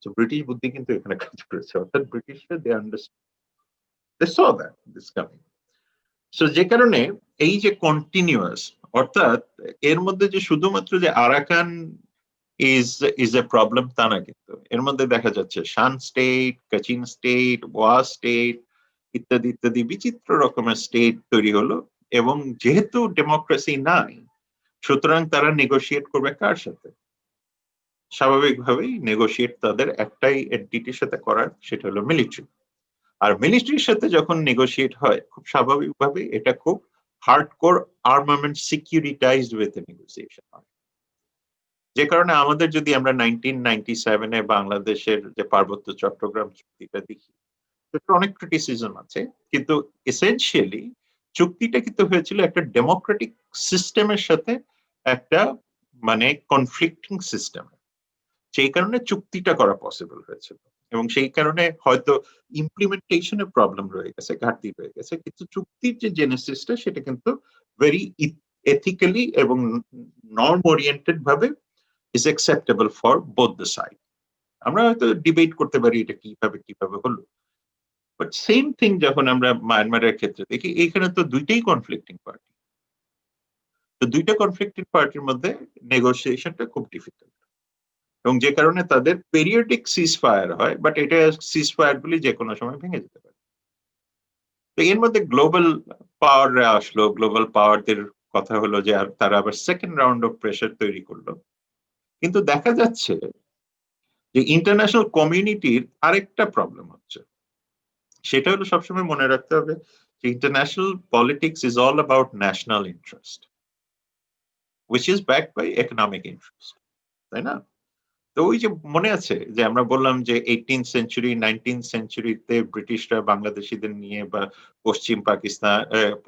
তো ব্রিটিশ বুদ্ধি কিন্তু এখানে কাজ করেছে। অর্থাৎ ব্রিটিশরা they understand, they saw that this coming. So যে কারণে এই যে কন্টিনিউয়াস, অর্থাৎ এর মধ্যে যে শুধুমাত্র যে আরাকান ইজ এ প্রবলেম তা না, কিন্তু এর মধ্যে দেখা যাচ্ছে শান state, Kachin state, Wa state ইত্যাদি ইত্যাদি বিচিত্র রকমের স্টেট তৈরি হলো। এবং যেহেতু ডেমোক্রেসি নাই, সুতরাং তারা নেগোশিয়েট করবে কার সাথে? স্বাভাবিকভাবেই নেগোশিয়েট তাদের একটাই এন্টিটির সাথে করার, সেটা হলো মিলিটারি। আর মিলিটারির সাথে যখন নেগোশিয়েট হয়, খুব স্বাভাবিকভাবে এটা খুব হার্ডকোর আর্মামেন্ট সিকিউরিটাইজড ওয়েতে নেগোসিয়েশন হয়। যে কারণে আমাদের যদি আমরা 1997-এ বাংলাদেশের যে পার্বত্য চট্টগ্রাম চুক্তিটা দেখি, সেটা অনেক ক্রিটিসিজম আছে, কিন্তু এসেনশিয়ালি চুক্তিটা কিন্তু হয়েছিল একটা ডেমোক্রেটিক সিস্টেমের সাথে একটা মানে কনফ্লিক্টিং সিস্টেম। সেই কারণে চুক্তিটা করা পসিবল হয়েছিল, এবং সেই কারণে হয়তো ইমপ্লিমেন্টেশনের প্রবলেম রয়ে গেছে, ঘাটতি রয়ে গেছে, কিন্তু চুক্তির যে জেনেসিসটা সেটা কিন্তু ভেরি এথিক্যালি এবং নর্ম ওরিয়েন্টেড ভাবে is acceptable for both the side. আমরা হয়তো ডিবেট করতে পারি এটা কিভাবে কিভাবে হলো, বাট সেম থিং যখন আমরা মায়ানমারের ক্ষেত্রে দেখি, এখানে তো দুইটাই কনফ্লিক্টিং পার্টি। তো দুইটা কনফ্লিক্টিং পার্টির মধ্যে নেগোসিয়েশনটা খুব ডিফিকাল্ট, এবং যে কারণে তাদের পেরিয়ডিক সিজ ফায়ার হয়, বাট এটা সিজ ফায়ার গুলি যে কোনো সময় ভেঙে যেতে পারে। তো এর মধ্যে গ্লোবাল পাওয়াররা আসলো, গ্লোবাল পাওয়ারদের কথা হলো যে তারা আবার সেকেন্ড রাউন্ড অফ প্রেশার তৈরি করলো। কিন্তু দেখা যাচ্ছে যে ইন্টারন্যাশনাল কমিউনিটির আরেকটা প্রবলেম হচ্ছে, সেটা হলো সবসময় মনে রাখতে হবে যে international politics is all about national interest, which is backed by economic interest, তাই না? তো ওই যে মনে আছে যে আমরা বললাম যে 18th সেঞ্চুরি 19th সেঞ্চুরিতে ব্রিটিশরা বাংলাদেশিদের নিয়ে বা পশ্চিম পাকিস্তান,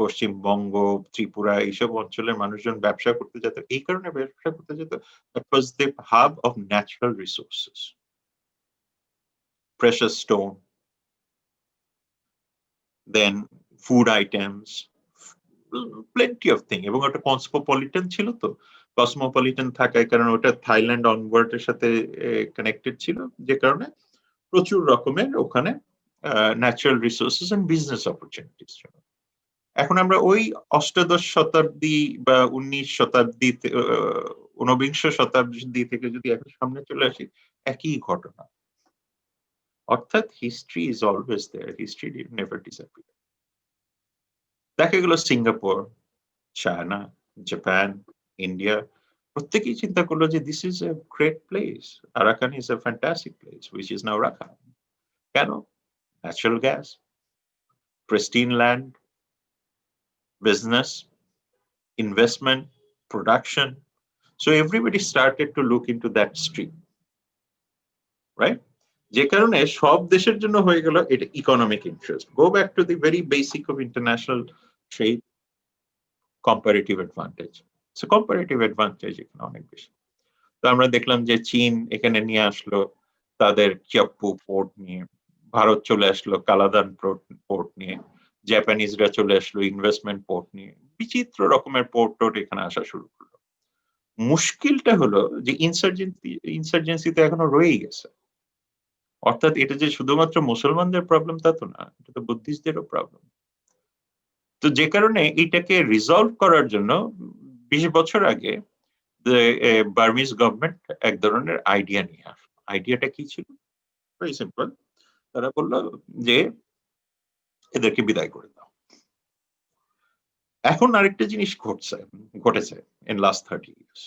পশ্চিমবঙ্গ, ত্রিপুরা এইসব অঞ্চলের মানুষজন ব্যবসা করতে যেত, এই কারণে ব্যবসা করতে যেত, that was the hub of natural resources, precious stone, then food items, plenty of thing. এবং ওটা কসমোপলিটন ছিল, তো কসমোপলিটন থাকার কারণে ওটা থাইল্যান্ড অনওয়ার্ডের সাথে কানেক্টেড ছিল, যে কারণে প্রচুর রকমের ওখানে natural resources and business opportunities ছিল। এখন আমরা ওই অষ্টাদশ শতাব্দী বা 19 শতাব্দী, ঊনবিংশ শতাব্দী থেকে যদি এখন সামনে চলে আসি, একই ঘটনা। অর্থাৎ history is always there, history never disappear. দেখা গেল সিঙ্গাপুর, চায়না, জাপান, ইন্ডিয়া প্রত্যেকেই চিন্তা করলো যে this is a great place, Arakan is a fantastic place which is now Rakhine. কেন? Natural gas, pristine land, business, investment, production. So everybody started to look into that stream, right? যে কারণে সব দেশের জন্য হয়ে গেল এটা economic interest. Go back to the very basic of international trade, comparative advantage. So comparative advantage এখানে অনেক বেশি। তো আমরা দেখলাম যে চীন এখানে নিয়ে আসলো তাদের চিয়াপ্পু পোর্ট নিয়ে, ভারত চলে আসলো কালাদান পোর্ট নিয়ে, জাপানিজরা চলে আসলো ইনভেস্টমেন্ট পোর্ট নিয়ে, বিচিত্র রকমের পোর্ট টোট এখানে আসা শুরু করলো। মুশকিলটা হলো যে ইনসার্জেন্সি তো এখনো রয়েই গেছে। অর্থাৎ এটা যে শুধুমাত্র মুসলমানদের প্রবলেম তা তো না, এটা তো বুদ্ধিস্টদেরও প্রবলেম। তো যে কারণে এটাকে রিজলভ করার জন্য 20 বছর আগে বার্মিজ গভর্নমেন্ট এক ধরনের আইডিয়া নিয়ে আসলো। আইডিয়াটা কি ছিল? Very simple. তারা বললো যে এদেরকে বিদায় করে দাও। এখন আরেকটা জিনিস ঘটেছে ইন লাস্ট 30 ইয়ার্স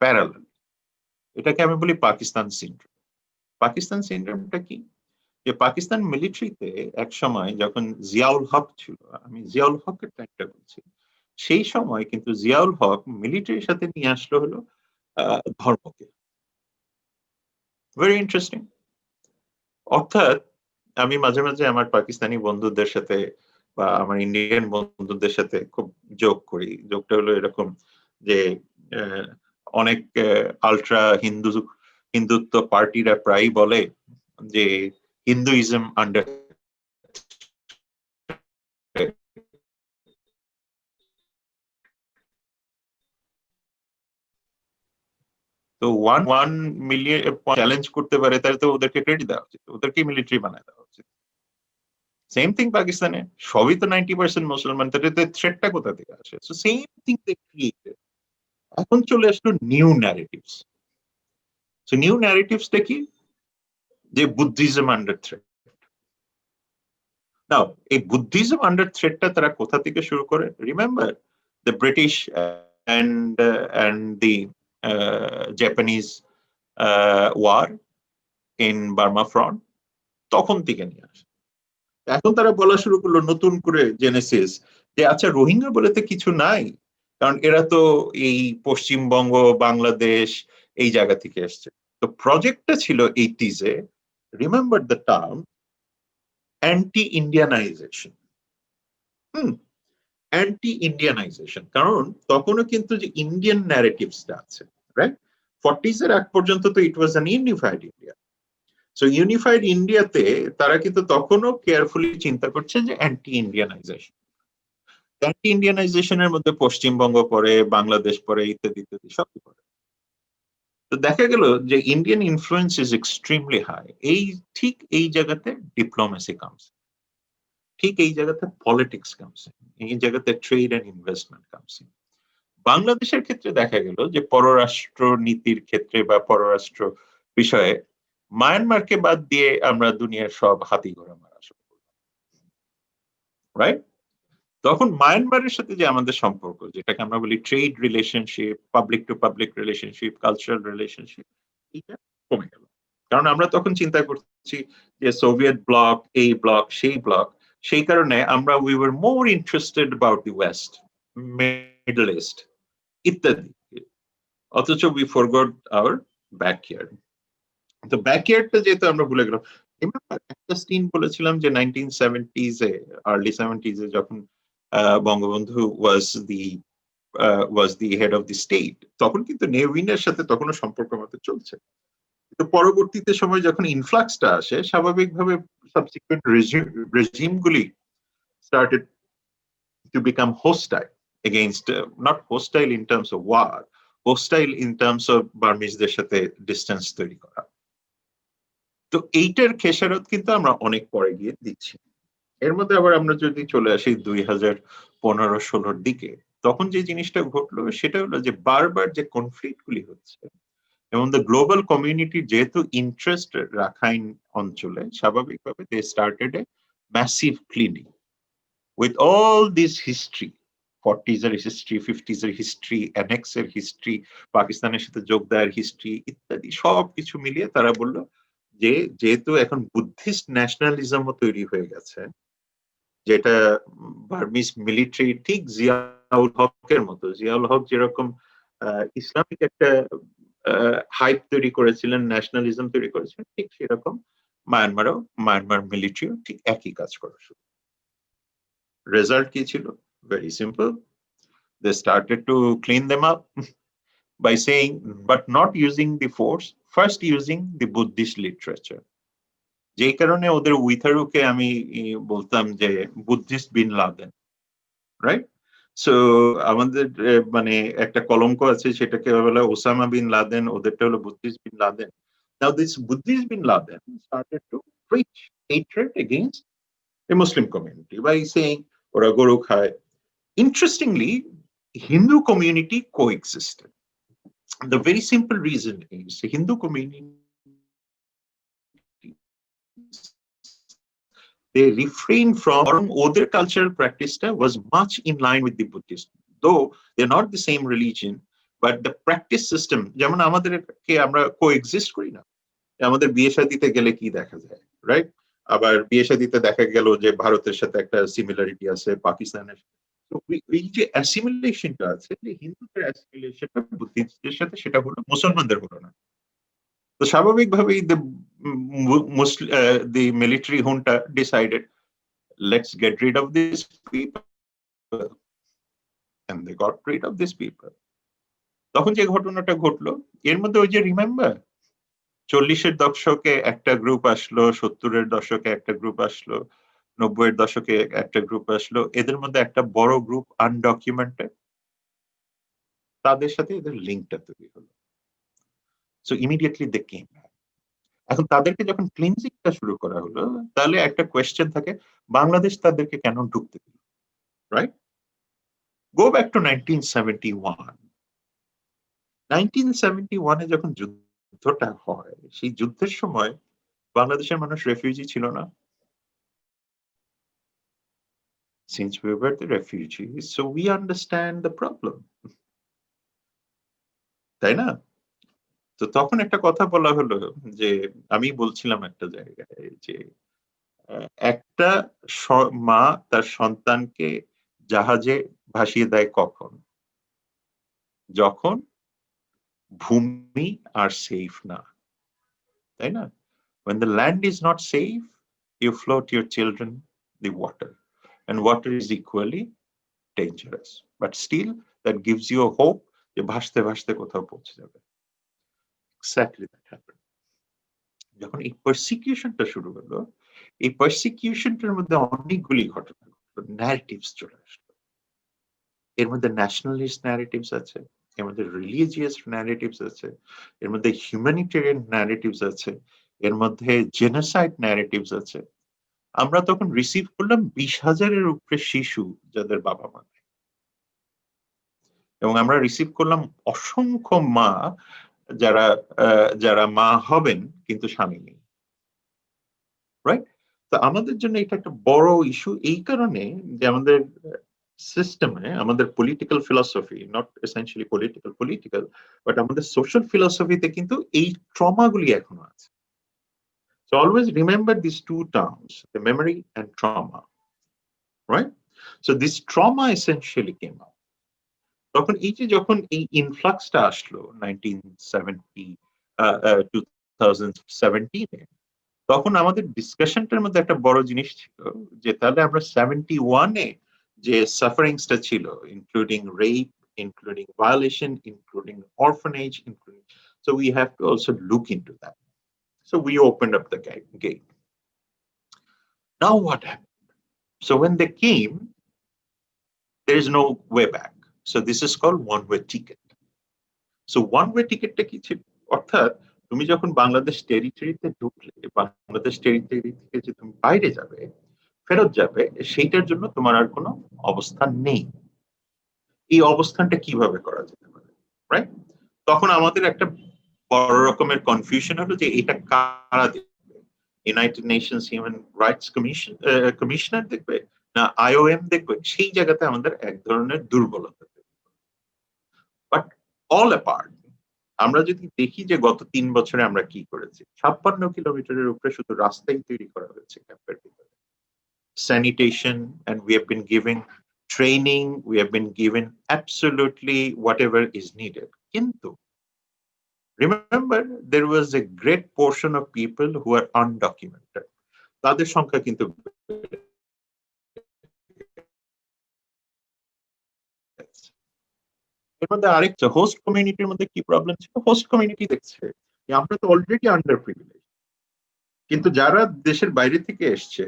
প্যারালাল। এটাকে আমি বলি পাকিস্তান সিন্ড্রোম। পাকিস্তান সিন্ড্রোমটা কি? যে পাকিস্তান মিলিটারিতে এক সময় যখন জিয়াউল হক ছিল, আমি জিয়াউল হকের টাইমটা বলছি, সেই সময় কিন্তু জিয়াউল হক মিলিটারির সাথে নিয়ে আসলো হলো ধর্মকে। Very interesting. অর্থাৎ আমি মাঝে মাঝে আমার পাকিস্তানি বন্ধুদের সাথে বা আমার ইন্ডিয়ান বন্ধুদের সাথে খুব জোক করি। জোকটা হলো এরকম যে অনেক আলট্রা হিন্দুত্ব পার্টিরা প্রায় বলে যে হিন্দুইজম আন্ডার তো 1 মিলিয়ন চ্যালেঞ্জ করতে পারে, তাহলে তো ওদেরকে ক্রেডিট দেওয়া উচিত, ওদেরকে মিলিটারি বানায় দেওয়া উচিত। সেম থিং পাকিস্তানে, সবই তো 90% মুসলমান, তাহলে থ্রেটটা কোথা থেকে আসে? So same thing they created. এখন চলে আসলো নিউ ন্যারেটিভস। সো নিউ ন্যারেটিভসটা কি? যে বুদ্ধিজম আন্ডার থ্রেট। নাও এই বুদ্ধিজম আন্ডার থ্রেটটা তারা কোথা থেকে শুরু করে? Remember the British and the Japanese war in Burma front, তখন থেকে নিয়ে আসে। এখন তারা বলা শুরু করলো নতুন করে জেনেসিস যে আচ্ছা রোহিঙ্গা বলে তো কিছু নাই, কারণ এরা তো এই পশ্চিমবঙ্গ, বাংলাদেশ এই জায়গা থেকে এসছে। তো প্রজেক্টটা ছিল 80s এ, remember the term anti Indianization. Anti Indianization, কারণ তখনও কিন্তু যে ইন্ডিয়ান ন্যারেটিভসটা আছে, রাইট? 40s এর আগ পর্যন্ত তো it was an unified India. So unified ইন্ডিয়াতে তারা কিন্তু তখনও কেয়ারফুলি চিন্তা করছে যে অ্যান্টি ইন্ডিয়ানাইজেশন। অ্যান্টি ইন্ডিয়ানাইজেশনের মধ্যে পশ্চিমবঙ্গ পড়ে, বাংলাদেশ পড়ে, ইত্যাদি ইত্যাদি সবই পড়ে। তো দেখা গেল যে Indian influence is extremely high. ঠিক এই জায়গাতে ডিপ্লোমেসি কামস, ঠিক এই জায়গাতে পলিটিক্স কামস, এই জায়গাতে ট্রেড অ্যান্ড ইনভেস্টমেন্ট কামস। বাংলাদেশের ক্ষেত্রে দেখা গেল যে পররাষ্ট্র নীতির ক্ষেত্রে বা পররাষ্ট্র বিষয়ে মায়ানমারকে বাদ দিয়ে আমরা দুনিয়ার সব হাতি ঘোড়া মারা শুরু করলাম, রাইট? তখন মায়ানমারের সাথে যে আমাদের সম্পর্ক, যেটাকে আমরা বলি trade relationship, public to public relationship, cultural relationship, এটা কমে গেল। কারণ আমরা তখন চিন্তা করছি যে সোভিয়েত ব্লক, এই ব্লক, সেই ব্লক, সেই কারণে আমরা we were more interested about the West, middle east ইত্যাদি। অথচ উই ফরগট আওয়ার ব্যাকইয়ার্ড। তো ব্যাকইয়ার্ডটা যেহেতু আমরা ভুলে গেলাম। একটা সিন বলেছিলাম যে 1970s এ, আর্লি 70s এ যখন Bangabandhu was the head of the state, তখন কিন্তু নেভিনের সাথে তখনও সম্পর্ক আমাদের চলছে। কিন্তু পরবর্তীতে সময় যখন ইনফ্লাক্সটা আসে, স্বাভাবিকভাবে subsequent রেজিমগুলি started to become hostile against, not hostile in terms of war, hostile in terms of বার্মিজদের সাথে ডিস্টেন্স তৈরি করা। তো এইটার খেসারত কিন্তু আমরা অনেক পরে গিয়ে দিচ্ছি। এর মধ্যে আবার আমরা যদি চলে আসি 1500-16 দিকে, তখন যে জিনিসটা ঘটলো সেটা হলো যে বারবার যে কনফ্লিক্ট গুলি হচ্ছে এবং দ্য গ্লোবাল কমিউনিটি যেহেতু ইন্টারেস্ট রাখাইন অঞ্চলে, স্বাভাবিকভাবে they started a massive cleaning with all this history, 40s এর হিস্ট্রি, 50s এর হিস্ট্রি, অ্যানেক্সের হিস্ট্রি, পাকিস্তানের সাথে যোগ দেওয়ার হিস্ট্রি ইত্যাদি সবকিছু মিলিয়ে তারা বলল যে যেহেতু এখন বুদ্ধিস্ট ন্যাশনালিজমও তৈরি হয়ে গেছে, যেটা বার্মিজ মিলিটারি ঠিক জিয়াউল হকের মতো, জিয়াউল হক যেরকম ইসলামিক একটা হাইপ তৈরি করেছিলেন, ন্যাশনালিজম তৈরি করেছিলেন, ঠিক সেরকম মায়ানমার মিলিটারিও ঠিক একই কাজ করা শুরু। রেজাল্ট কি ছিল? Very simple. They started to clean them up by saying, but not using the force, first using the Buddhist literature. যেই কারণে ওদের উইথারুকে আমি বলতাম যে Buddhist bin Laden, right? So আমাদের মানে একটা কলঙ্ক আছে, সেটাকে বলা ওসামা বিন লাদেন, ওদেরটা হলো Buddhist bin Laden. Now this Buddhist bin Laden started to preach hatred against the Muslim community by saying ওরা গরু খায়। Interestingly, Hindu community coexisted. The very simple reason is the Hindu community, they refrain from, other cultural practice was much in line with the Buddhist. Though they're not the same religion, but the practice system, যেমন আমাদেরকে আমরা coexist করি না, আমাদের বিয়ে শাদিতে গেলে কি দেখা যায়, রাইট? আবার বিয়ে শাদিতে দেখা গেল যে ভারতের সাথে একটা সিমিলারিটি আছে, পাকিস্তানের। এই যে অ্যাসিমিলেশনটা আছে, যে হিন্দুদের অ্যাসিমিলেশনটা বুদ্ধিস্টদের সাথে, সেটা হলো মুসলমানদের হলো না। তো স্বাভাবিকভাবেই the military junta decided, let's get rid of these people, and they got rid of these people. তখন যে ঘটনাটা ঘটলো, এর মধ্যে ওই যে রিমেম্বার 40-এর দশকে একটা গ্রুপ আসলো, 70-এর দশকে একটা গ্রুপ আসলো, 90-এর দশকে একটা গ্রুপ আসলো, এদের মধ্যে একটা বড় গ্রুপ আনডকুমেন্টেড, তাদের সাথে এদের লিঙ্কটা তৈরি হলো। সো ইমিডিয়েটলি দে কেম ব্যাক। এখন তাদেরকে যখন ক্লিনজিংটা শুরু করা হলো, তাহলে একটা কোয়েশ্চেন থাকে, বাংলাদেশ তাদেরকে কেন ঢুকতে দিল, রাইট? Go back to 1971। 1971-এ যখন যুদ্ধটা হয়, সেই যুদ্ধের সময় বাংলাদেশের মানুষ রেফিউজি ছিল না? Since we were the refugees, so we understand the problem. তাই না? তো তখন একটা কথা বলা হলো যে, আমি বলছিলাম একটা জায়গায় যে একটা মা তার সন্তানকে জাহাজে ভাসিয়ে দেয় কখন? যখন ভূমি আর সেফ না, তাই না? When the land is not safe, you float your children the water, and water is equally dangerous, but still that gives you a hope যে ভাসতে ভাসতে কোথাও পৌঁছে যাবে। Exactly that happened. যখন এই পারসিকিউশনটা শুরু হলো, এই পারসিকিউশনটার মধ্যে অনেকগুলি ঘটনা ঘটলো, ন্যারেটিভস চলে আসলো। এর মধ্যে ন্যাশনালিস্ট ন্যারেটিভস আছে, এর মধ্যে রিলিজিয়াস ন্যারেটিভস আছে, এর মধ্যে হিউম্যানিটেরিয়ান ন্যারেটিভস আছে, এর মধ্যে জেনোসাইড ন্যারেটিভস আছে। আমরা তখন রিসিভ করলাম 20,000-এর উপরে শিশু যাদের বাবা মা নেই, এবং আমরা রিসিভ করলাম অসংখ্য মা যারা মা হবেন কিন্তু স্বামী নেই, রাইট? তো আমাদের জন্য এটা একটা বড় ইস্যু, এই কারণে যে আমাদের সিস্টেমে, আমাদের political philosophy, not essentially political, but আমাদের সোশ্যাল ফিলসফিতে কিন্তু এই ট্রমাগুলি এখনো আছে। So always remember these two terms, the memory and trauma, right? So this trauma essentially came up. তখন এই যে যখন এই ইনফ্লাক্সটা আসলো 2017-এ, তখন আমাদের ডিসকাশনটার মধ্যে একটা বড় জিনিস ছিল যে তাহলে আমরা 71-এ যে সাফারিংসটা ছিল, including rape, including violation, including orphanage, including, so we have to also look into that. So we opened up the gate. Now what happened? So when they came, there is no way back. So this is called one-way ticket. So one-way ticketটা কি ছিল? অর্থাৎ তুমি যখন বাংলাদেশ টেরিটরিতে ঢুকলে, Bangladesh territory থেকে যে তুমি বাইরে যাবে, ফেরত যাবে, সেইটার জন্য তোমার আর কোনো অবস্থান নেই। এই অবস্থানটা কিভাবে করা যেতে পারে, রাইট? তখন আমাদের একটা বড় রকমের কনফিউশন হলো যে এটা কারা দেখবে, United Nations human rights commissioner দেখবে না আইওএম দেখবে? সেই জায়গাতে আমাদের এক ধরনের দুর্বলতা। বাট অল অ্যাপার্ট, আমরা যদি দেখি যে গত 3 বছরে আমরা কি করেছি, 56 কিলোমিটারের উপরে শুধু রাস্তাই তৈরি করা হয়েছে ক্যাম্পের ভিতরে। Sanitation, and we have been giving training, we have been given absolutely whatever is needed. Kintu, remember, there was a great portion of people who are undocumented. তাদের সংখ্যা কিন্তু এর মধ্যে আরেকটা হোস্ট কমিউনিটির মধ্যে কি প্রবলেম ছিল, হোস্ট কমিউনিটি দেখছে যে আমরা তো অলরেডি আন্ডার প্রিভিলেজ, কিন্তু যারা দেশের বাইরে থেকে এসছে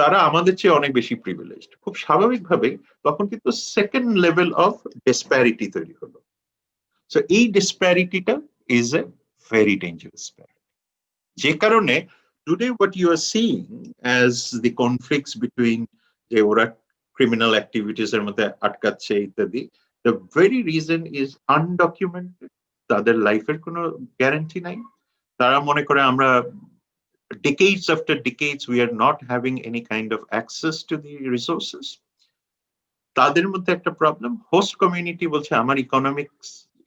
তারা আমাদের চেয়ে অনেক বেশি প্রিভিলেজড। খুব স্বাভাবিকভাবেই তখন কিন্তু সেকেন্ড লেভেল অফ ডিসপ্যারিটি তৈরি হলো। সো এই ডিসপ্যারিটিটা is a very dangerous parity, যে কারণে today what you are seeing as the conflicts between যে ওরা ক্রিমিনাল অ্যাক্টিভিটিস এর মধ্যে আটকাচ্ছে ইত্যাদি, the very reason is undocumented. তাদের লাইফের কোনো গ্যারান্টি নাই। তারা মনে করে আমরা decades after decades we are not having any kind of access to the resources. তাদের মধ্যে একটা প্রবলেম। হোস্ট কমিউনিটি বলছে আমার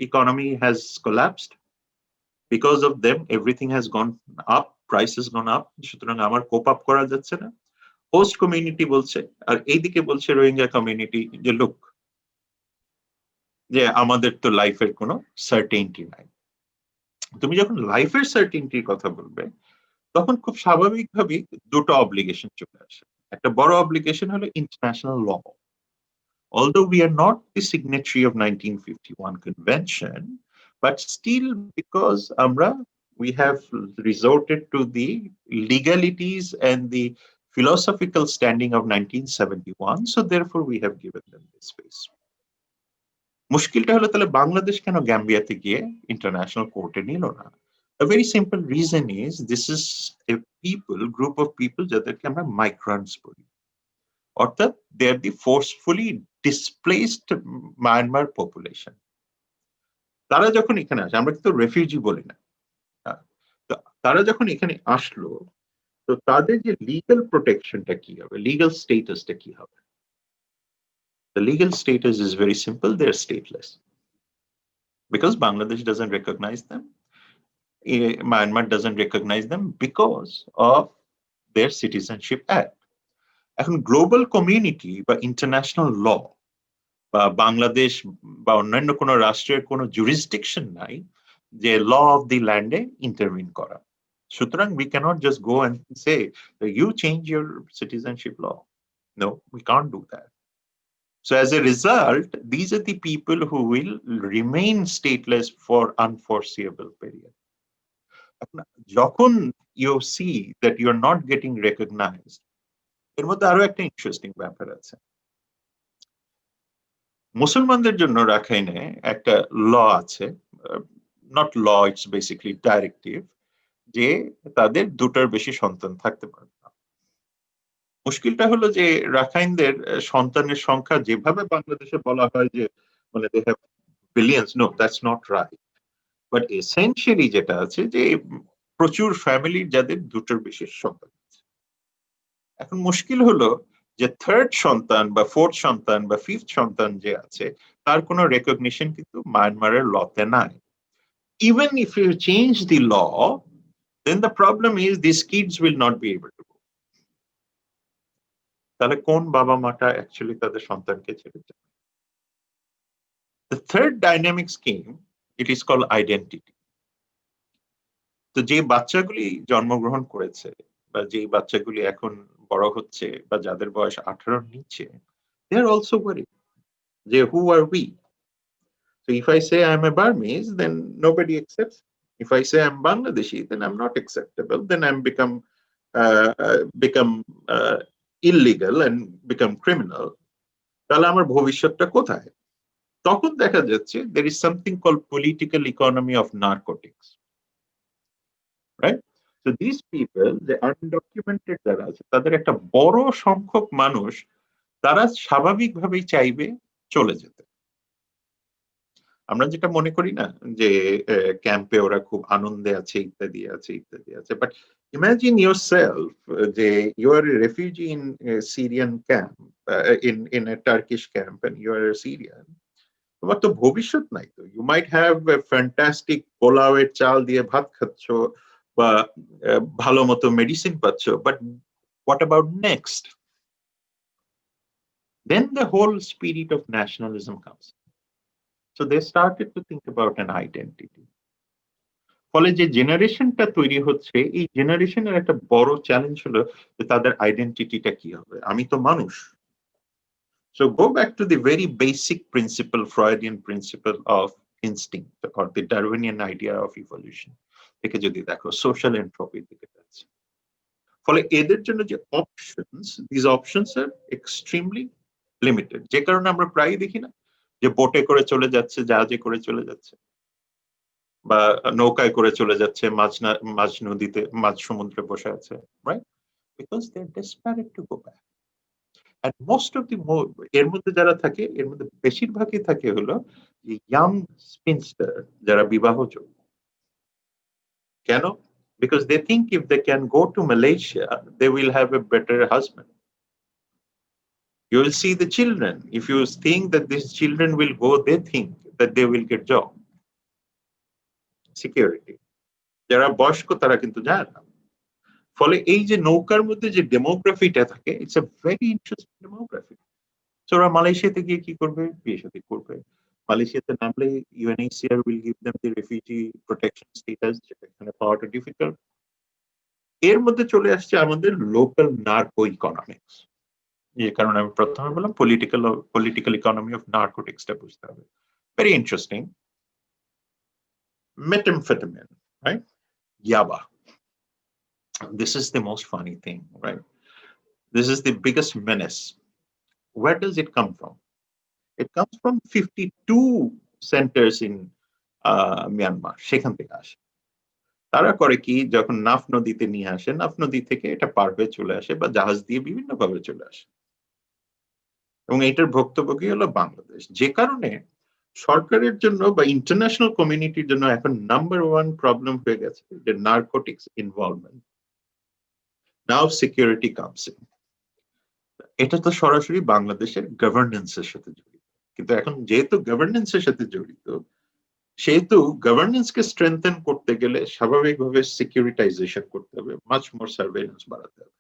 economy has collapsed because of them, everything has gone up, price has gone up, সুতরাং আমার cope up করা যাচ্ছে না। হোস্ট কমিউনিটি বলছে, আর এইদিকে বলছে রোহিঙ্গা কমিউনিটি যে লোক যে আমাদের তো লাইফের কোনো সার্টেইনটি নাই। তুমি যখন লাইফের সার্টেইনটির কথা বলবে তখন খুব স্বাভাবিকভাবেই দুটো অব্লিগেশন চলে আসে। একটা বড় অব্লিগেশন হলো international law. Although we are not the signatory of 1951 convention, but still because we have resorted to the legalities and the philosophical standing of 1971, so therefore we have given them this space. মুশকিলটা হলো তাহলে বাংলাদেশ কেন গ্যাম্বিয়াতে গিয়ে international কোর্টে নিল না? A very simple reason is this is a group of people যাদেরকে আমরা migrants বলি, অর্থাৎ they are the forcefully displaced Myanmar population. তারা যখন এখানে আসে, আমরা কিন্তু রেফিউজি বলি না, তারা যখন এখানে আসলো তো তাদের যে লিগ্যাল প্রোটেকশনটা কি হবে, লিগ্যাল স্টেটাসটা কি হবে? The legal status is very simple, they are stateless because Bangladesh doesn't recognize them. Myanmar doesn't recognize them because of their Citizenship Act. এখন গ্লোবাল কমিউনিটি বা ইন্টারন্যাশনাল ল বা বাংলাদেশ বা অন্যান্য কোনো রাষ্ট্রের কোনো জুরিসডিকশন নাই যে ল অফ দি ল্যান্ডে ইন্টারভিন করা। সুতরাং we cannot just go and say you change your citizenship law. No, we can't do that. So as a result, these are the people who will remain stateless for unforeseeable period. যখন you see that you are not getting recognized, এর মধ্যে আরো একটা interesting ব্যাপার আছে। মুসলমানদের জন্য রাখাইনে একটা ল আছে, not law, it's basically directive, যে তাদের দুটার বেশি সন্তান থাকতে পারবে না। মুশকিলটা হলো যে রাখাইনদের সন্তানের সংখ্যা যেভাবে বাংলাদেশে বলা হয় যে মানে they have billions, no, that's not right. But essentially যেটা আছে যে প্রচুর ফ্যামিলি যাদের দুটোর বেশি সন্তান আছে। এখন মুশকিল হলো যে থার্ড সন্তান বা ফোর্থ সন্তান বা ফিফথ সন্তান যে আছে তার কোনো রেকগনিশন কিন্তু মায়ানমারের লতে নাই। Even if you change the law, then the problem is these kids will not be able to go. তাহলে কোন বাবা মাটা অ্যাকচুয়ালি তাদের সন্তানকে ছেড়ে যাবে? The third dynamic scheme, it is called identity. তো যে বাচ্চাগুলি জন্মগ্রহণ করেছে বা যে বাচ্চাগুলি এখন বড় হচ্ছে বা যাদের বয়স 18 নিচে, they are also worried যে who are we? So if I say I'm a Burmese, then nobody accepts. If I say I'm Bangladeshi, then I'm not acceptable. Then I'm become illegal and become criminal. তাহলে আমার ভবিষ্যৎটা কোথায়? তখন দেখা যাচ্ছে there is something called political economy of narcotics, right? So these people, the undocumented যারা আছে তাদের একটা বড় সংখ্যক মানুষ তারা স্বাভাবিকভাবেই চাইবে চলে যেতে। আমরা যেটা মনে করি না যে ক্যাম্পে ওরা খুব আনন্দে আছে ইত্যাদি আছে ইত্যাদি আছে, বাট ইমাজিন yourself যে you are a refugee in a Syrian camp, in a Turkish camp, and you are a Syrian. তোমার তো ভবিষ্যৎ নাই তো। You might have a fantastic পোলাওয়ের চাল দিয়ে ভাত খাচ্ছ বা ভালো মতো মেডিসিন পাচ্ছ, but what about next? Then the whole spirit of nationalism comes. So they started to think about an identity. ফলে যে জেনারেশনটা তৈরি হচ্ছে, এই জেনারেশনের একটা বড় চ্যালেঞ্জ হলো যে তাদের আইডেন্টিটিটা কি হবে। আমি তো মানুষ। So go back to the very basic principle, Freudian principle of instinct or the Darwinian idea of evolution. থেকে যদি দেখো social entropy দিকে যাচ্ছে। ফলে এদের জন্য যে options, these options are extremely limited. যে কারণে আমরা প্রায়ই দেখি না যে বোটে করে চলে যাচ্ছে, জাহাজে করে চলে যাচ্ছে বা নৌকায় করে চলে যাচ্ছে, মাঝ নদীতে, মাঝ সমুদ্রে বসে আছে, right? Because they're desperate to go back. And most of the এর মধ্যে যারা থাকে, এর মধ্যে বেশিরভাগই থাকে হলো ইয়াং স্পিনস্টার যারা বিবাহযোগ্য। কেন? Because they think if they can go to Malaysia, they will have a better husband. You will see the children. If you think that these children will go, they think that they will get job, security. যারা বয়স্ক তারা কিন্তু যায় না। ফলে এই যে নৌকার মধ্যে যে ডেমোগ্রাফিটা থাকে, it's a very interesting demography. So ওরা মালয়েশিয়াতে গিয়ে কি করবে? বিয়ে শাদী করবে। মালয়েশিয়াতে নামলে UNHCR will give them the refugee protection status, যেটা এখানে পাওয়াটা ডিফিকাল্ট। এর মধ্যে চলে আসছে আমাদের লোকাল নার্কো ইকোনমিক্স। যে কারণে আমি প্রথমে বললাম পলিটিক্যাল ইকোনমি অফ নার্কোটিক্সটা বুঝতে হবে। Very interesting. Methamphetamine, right? Yaba. This is the most funny thing, right? This is the biggest menace. Where does it come from? It comes from 52 centers in Myanmar. সেখান থেকে আসে। তারা করে কি, যখন নাফ নদীতে নিয়ে আসে, নাফ নদী থেকে এটা পার হয়ে চলে আসে বা জাহাজ দিয়ে বিভিন্ন ভাবে চলে আসে, এবং এটার ভুক্তভোগী হলো বাংলাদেশ। যে কারণে সরকারের জন্য বা ইন্টারন্যাশনাল কমিউনিটির জন্য এখন নাম্বার ওয়ান প্রবলেম হয়ে গেছে যে narcotics involvement. Now security comes in. এটা তো সরাসরি বাংলাদেশের গভর্নেন্সের সাথে জড়িত, কিন্তু এখন যেহেতু গভর্নেন্সের সাথে জড়িত, সেহেতু গভর্নেন্সকে স্ট্রেংথেন করতে গেলে স্বাভাবিকভাবে সিকিউরিটাইজেশন করতে হবে, মাচ মোর সার্ভেইলেন্স বাড়াতে হবে।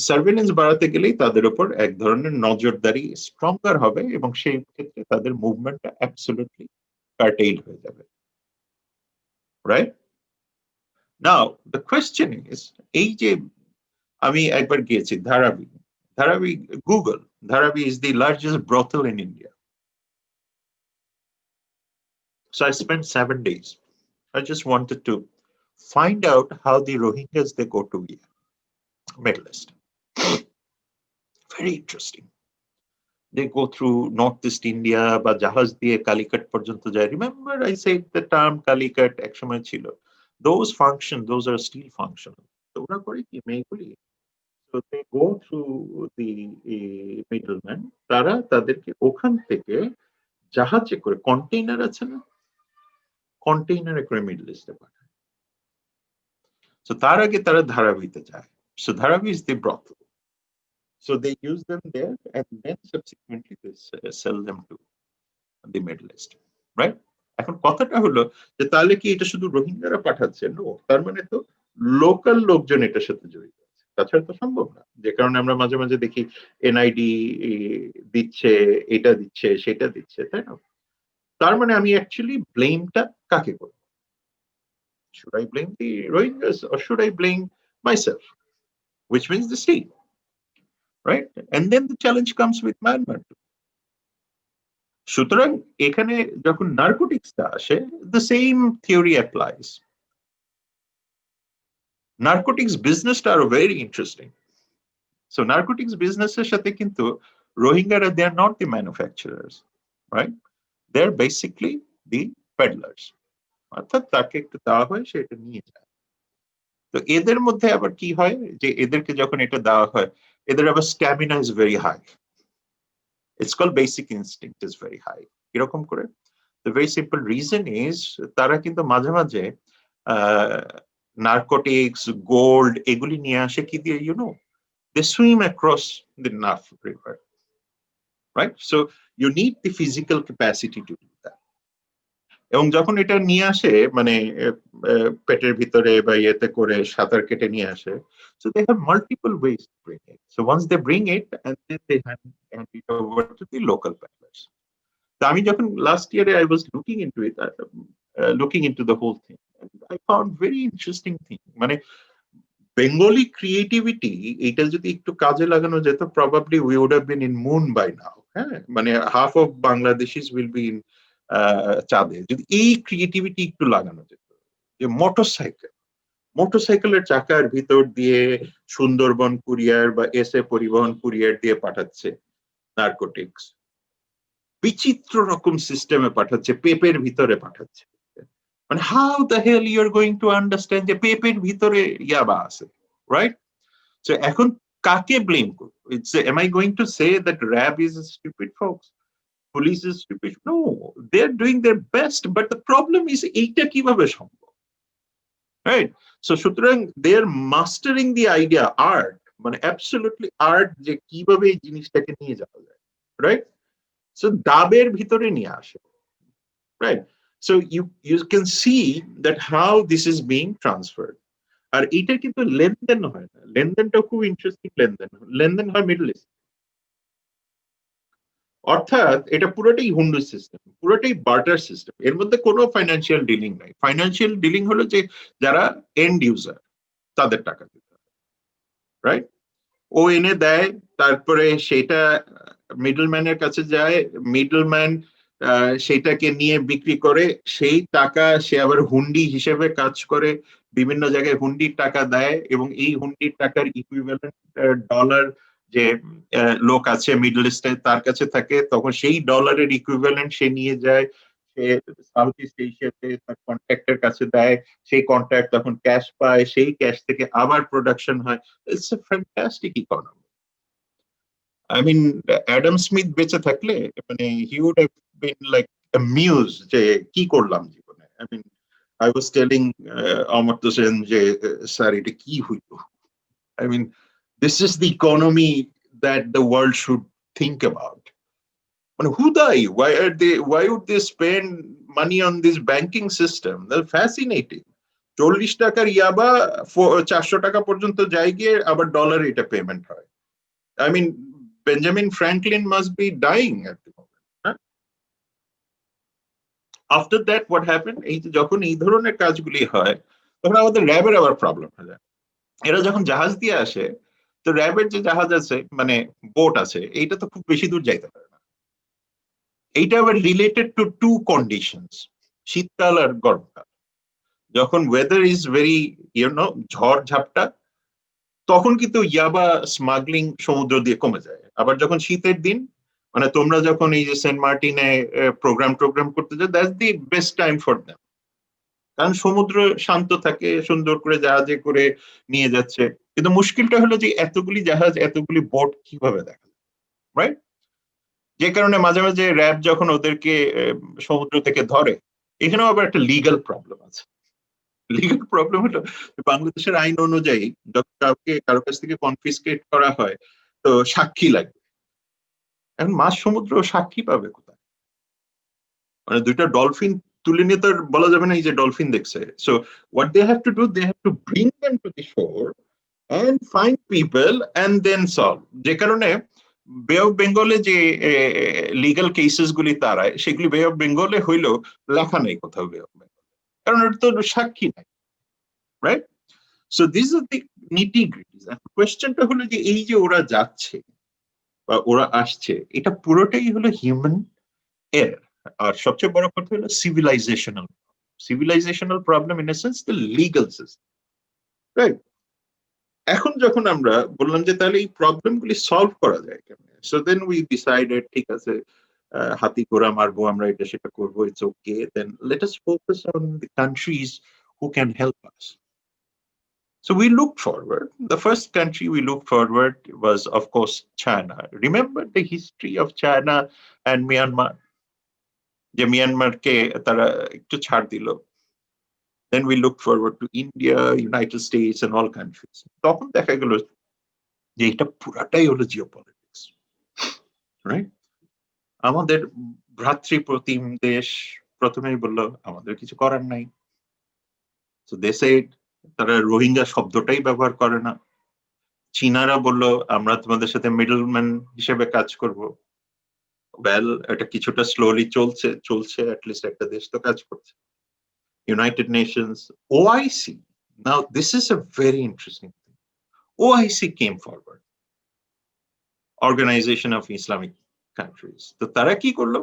সার্ভেইলেন্স বাড়াতে গেলেই তাদের উপর এক ধরনের নজরদারি স্ট্রঙ্গার হবে, এবং সেই ক্ষেত্রে তাদের মুভমেন্টটা অ্যাবসলিউটলি কার্টেইল হয়ে যাবে, right? Now the question is, এই যে আমি একবার গিয়েছি ধারাবি, Google, ধারাবি is the largest brothel in India. So I spent 7 days. I just wanted to find out how the Rohingyas, they go to Middle East. Very interesting. They go through Northeast India, বা জাহাজ দিয়ে কালিকাট পর্যন্ত যায়। Remember I said the term Calicut এক সময় ছিল। Those function, those are still functional. তো ওরা করে কি মেয়েগুলি, so they go through the middleman, তারা তাদেরকে ওখান থেকে জাহাজে করে, কন্টেইনার আছে না, কন্টেইনারে করে মিডল ইস্টে পাঠায়। So তার আগে তারা ধারাবিতে যায়। So ধারাবি is the brothel. So they use them there, and then subsequently they sell them to the Middle East, right? এখন কথাটা হলো যে তাহলে কি এটা শুধু রোহিঙ্গারা পাঠাচ্ছে? নো, তার মানে তো লোকাল লোকজন এটার সাথে জড়িত আছে, তাছাড়া তো সম্ভব না। যে কারণে আমরা মাঝে মাঝে দেখি এনআইডি দিচ্ছে, এটা দিচ্ছে, সেটা দিচ্ছে, তাই না? তার মানে আমি অ্যাকচুয়ালি ব্লেমটা কাকে করব? Should I blame the Rohingyas or should I blame myself? Which means the state, right? And then the challenge comes with Myanmar. সুতরাং এখানে যখন নার্কোটিক্সটা আসে, the same theory applies. Narcotics business are very interesting. So narcotics business এর সাথে কিন্তু রোহিঙ্গারা, they are not the manufacturers, right? They are basically the peddlers. অর্থাৎ তাকে একটু দেওয়া হয়, সে এটা নিয়ে যায়। তো এদের মধ্যে আবার কি হয় যে এদেরকে যখন এটা দেওয়া হয়, এদের আবার stamina is very high. It's call basic instinct is very high. এরকম করে the very simple reason is তারা কিন্তু মাঝে মাঝে নার্কোটিক্স, গোল্ড এগুলি নিয়ে আসে কি দিয়ে, they swim across the Naf river, right? So you need the physical capacity to do that. এবং যখন এটা নিয়ে আসে মানে পেটের ভিতরে বা ইয়েতে করে সাঁতার কেটে নিয়ে আসে, so they have multiple ways to bring it. So once they bring it and then they hand it over to the local peddlers. So আমি যখন last year I was looking into it, looking into the whole thing, and I found very interesting thing. মানে Bengali creativity এটা যদি একটু কাজে লাগানো যেত, probably we would have been in moon by now. হ্যাঁ, মানে half of Bangladeshis will be in চাঁদে, যদি এই ক্রিয়েটিভিটি একটু লাগানো যেত। যে মোটরসাইকেলের চাকার ভিতর দিয়ে সুন্দরবন কুরিয়ার বা এসএ পরিবহন কুরিয়ার দিয়ে পাঠাচ্ছে নার্কোটিক্স, বিচিত্র রকম সিস্টেমে পাঠাচ্ছে, পেপের ভিতরে পাঠাচ্ছে। মানে how the hell you are going to understand যে পেপের ভিতরে ইয়াবা আছে, রাইট? সো এখন কাকে ব্লেম করব? It's am I going to say that RAB is stupid folks, police is stupid? No, they are doing their best, but the problem is এইটা কিভাবে সম্ভব, রাইট? সো সুতরাং they are mastering the idea, art, মানে absolutely art, যে কিভাবে এই জিনিসটাকে নিয়ে যাওয়া যায়, রাইট? So ডাবের ভিতরে নিয়ে আসে, right? So you can see that how this is being transferred. আর এটা কিন্তু লেনদেন হয় না, লেনদেনটা খুব ইন্টারেস্টিং। লেনদেন হয় মিডল ইস্ট। অর্থাৎ এটা পুরোটাই হুন্ডু সিস্টেম, পুরোটাই বার্টার সিস্টেম, এর মধ্যে কোনো ফাইন্যান্সিয়াল ডিলিং নাই। ফাইন্যান্সিয়াল ডিলিং হলো যে যারা এন্ড ইউজার তাদের টাকা দিতে হবে, রাইট? ও এনে দেয়, তারপরে সেটা মিডলম্যানের কাছে যায়, মিডলম্যান সেটাকে নিয়ে বিক্রি করে, সেই টাকা সে আবার হুন্ডি হিসেবে কাজ করে, বিভিন্ন জায়গায় হুন্ডির টাকা দেয়, এবং এই হুন্ডির টাকার ইকুইভ্যালেন্ট ডলার যে লোক আছে মিডল ইস্টে তার কাছে থাকে, তখন সেই ডলারের ইকুইভ্যালেন্ট সে নিয়ে যায়, সে সাউথ ইস্ট এশিয়াতে তার কন্ট্রাক্টের কাছে দেয়, সেই কন্ট্রাক্ট তখন ক্যাশ পায়, সেই ক্যাশ থেকে আবার প্রোডাকশন হয়। It's a fantastic economy. I mean, Adam Smith বেঁচে থাকলে মানে he would have been like amused যে কি করলাম জীবনে। I mean, I was telling Amartya Sen যে স্যার এটা কি হইলো। I mean, this is the economy that the world should think about. And who die? Why would they spend money on this banking system? They're fascinating. 40 টাকার ইয়াবা 400 টাকা পর্যন্ত যায় গিয়ে আবার ডলারে এটা পেমেন্ট হয়। I mean, Benjamin Franklin must be dying at the moment. Huh? After that, what happened? এই যখন এই ধরনের কাজগুলি হয়, তখন আমাদের র্যাবের আবার প্রবলেম হয়ে যায়। এরা যখন জাহাজ দিয়ে আসে, তো র্যাবের যে জাহাজ আছে মানে বোট আছে, এইটা তো খুব বেশি দূর যাইতে পারে না। এইটা আবার রিলেটেড টু টু কন্ডিশনস, শীতকাল আর গরমকাল। যখন ওয়েদার ইজ ভেরি ঝড় ঝাপটা, তখন কিন্তু ইয়াবা স্মাগলিং সমুদ্র দিয়ে কমে যায়। আবার যখন শীতের দিন, মানে তোমরা যখন এই যে সেন্ট মার্টিনে প্রোগ্রাম করতে যাও, that's the best time for them, কারণ সমুদ্র শান্ত থাকে, সুন্দর করে জাহাজে করে নিয়ে যাচ্ছে। কিন্তু মুশকিলটা হলো যে এতগুলি জাহাজ, এতগুলি বোট কিভাবে দেখা যায়, রাইট? যে কারণে মাঝে মাঝে র্যাব যখন ওদেরকে সমুদ্র থেকে ধরে, এখানেও আবার একটা লিগ্যাল প্রবলেম আছে। লিগ্যাল প্রবলেম হলো বাংলাদেশের আইন অনুযায়ী যখন কারো কাছ থেকে কনফিসকেট করা হয়, তো সাক্ষী লাগবে। এখন মাঝ সমুদ্র সাক্ষী পাবে কোথায়? মানে দুইটা ডলফিন তুলে নিয়ে তো বলা যাবে না এই যে ডলফিন দেখছে। So what they have to do, they have to bring them to the shore and find people and then solve. যে কারণে বে অফ বেঙ্গলে যে লিগ্যাল কেসেস গুলি তারায়, সেগুলি বে অফ বেঙ্গলে হইলেও লেখা নেই কোথাও বে অফ বেঙ্গল, কারণ এটা তো সাক্ষী নাই, right? So these are the nitty-gritties. কোয়েশ্চেনটা হলো যে এই যে ওরা যাচ্ছে বা ওরা আসছে, এটা পুরোটাই হলো হিউম্যান এর। আর সবচেয়ে বড় কথা হলো civilisational problem in a sense the legal system, right? এখন যখন আমরা বললাম যে তাহলে এই প্রবলেমগুলি সলভ করা যায় কেমনে, সো দেন উই ডিসাইডেড ঠিক আছে, হাতি ঘোড়া মারবো আমরা, এটা সেটা করবো, it's okay, then let us focus on the countries who can help us. So we looked forward. The first country we looked forward was, of course, China. Remember the history of China and Myanmar? যে মিয়ানমারকে তারা একটু ছাড় দিল। Then we looked forward to India, United States and all countries. তখন দেখা গেল যে এটা পুরাটাই হলো জিওপলিটিক্স, রাইট? আমাদের ভ্রাতৃপ্রতিম দেশ প্রথমেই বললো আমাদের কিছু করার নাই। So they said তারা রোহিঙ্গা শব্দটাই ব্যবহার করে না। চীনারা বললো আমরা তোমাদের সাথে মিডলম্যান হিসেবে কাজ করব। ওয়েল, এটা কিছুটা স্লোলি চলছে অ্যাটলিস্ট একটা দেশ তো কাজ করছে। United Nations, OIC. Now this is a very interesting thing. OIC came forward, Organization of Islamic Countries. তো তারা কি করলো?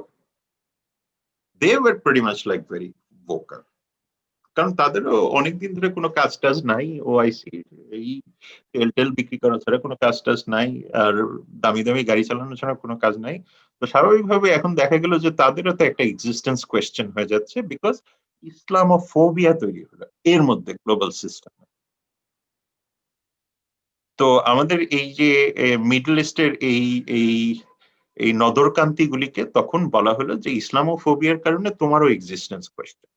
They were pretty much like very vocal. কারণ তাদেরও অনেকদিন ধরে কোনো কাজ টাজ নাই, ওআইসি এই তেল বিক্রি করা ছাড়া কোনো কাজ টাজ নাই, আর দামি দামি গাড়ি চালানো ছাড়া কোনো কাজ নাই। তো স্বাভাবিকভাবে এখন দেখা গেল যে তাদেরও তো একটা এক্সিস্টেন্স কোয়েশ্চেন হয়ে যাচ্ছে, বিকজ ইসলামোফোবিয়া তৈরি হলো এর মধ্যে গ্লোবাল সিস্টেমে। তো আমাদের এই যে মিডল ইস্টের এই নদরকান্তি গুলিকে তখন বলা হলো যে ইসলামোফোবিয়ার কারণে তোমারও existence question.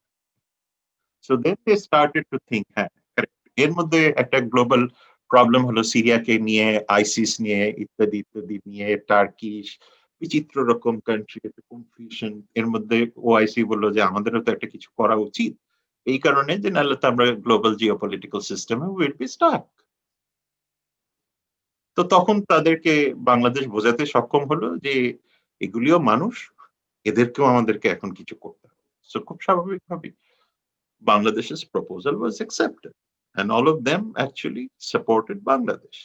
So then they started to think, হ্যাঁ correct, এর মধ্যে একটা গ্লোবাল প্রবলেম হলো সিরিয়াকে নিয়ে, আইসিস নিয়ে, ইত্যাদি ইত্যাদি নিয়ে, টার্কিশ বিচিত্র রকম কান্ট্রি, কনফিউশন। এর মধ্যে ওআইসি বললো যে আমাদেরও তো একটা কিছু করা উচিত, এই কারণে যে নাহলে তো আমরা গ্লোবাল জিওপলিটিক্যাল সিস্টেমে উইল বি স্টাক। তো তখন তাদেরকে বাংলাদেশ বোঝাতে সক্ষম হলো যে এগুলিও মানুষ, এদেরকেও আমাদেরকে এখন কিছু করতে হবে। সো খুব স্বাভাবিকভাবে Bangladesh's proposal was accepted, and all of them actually supported Bangladesh.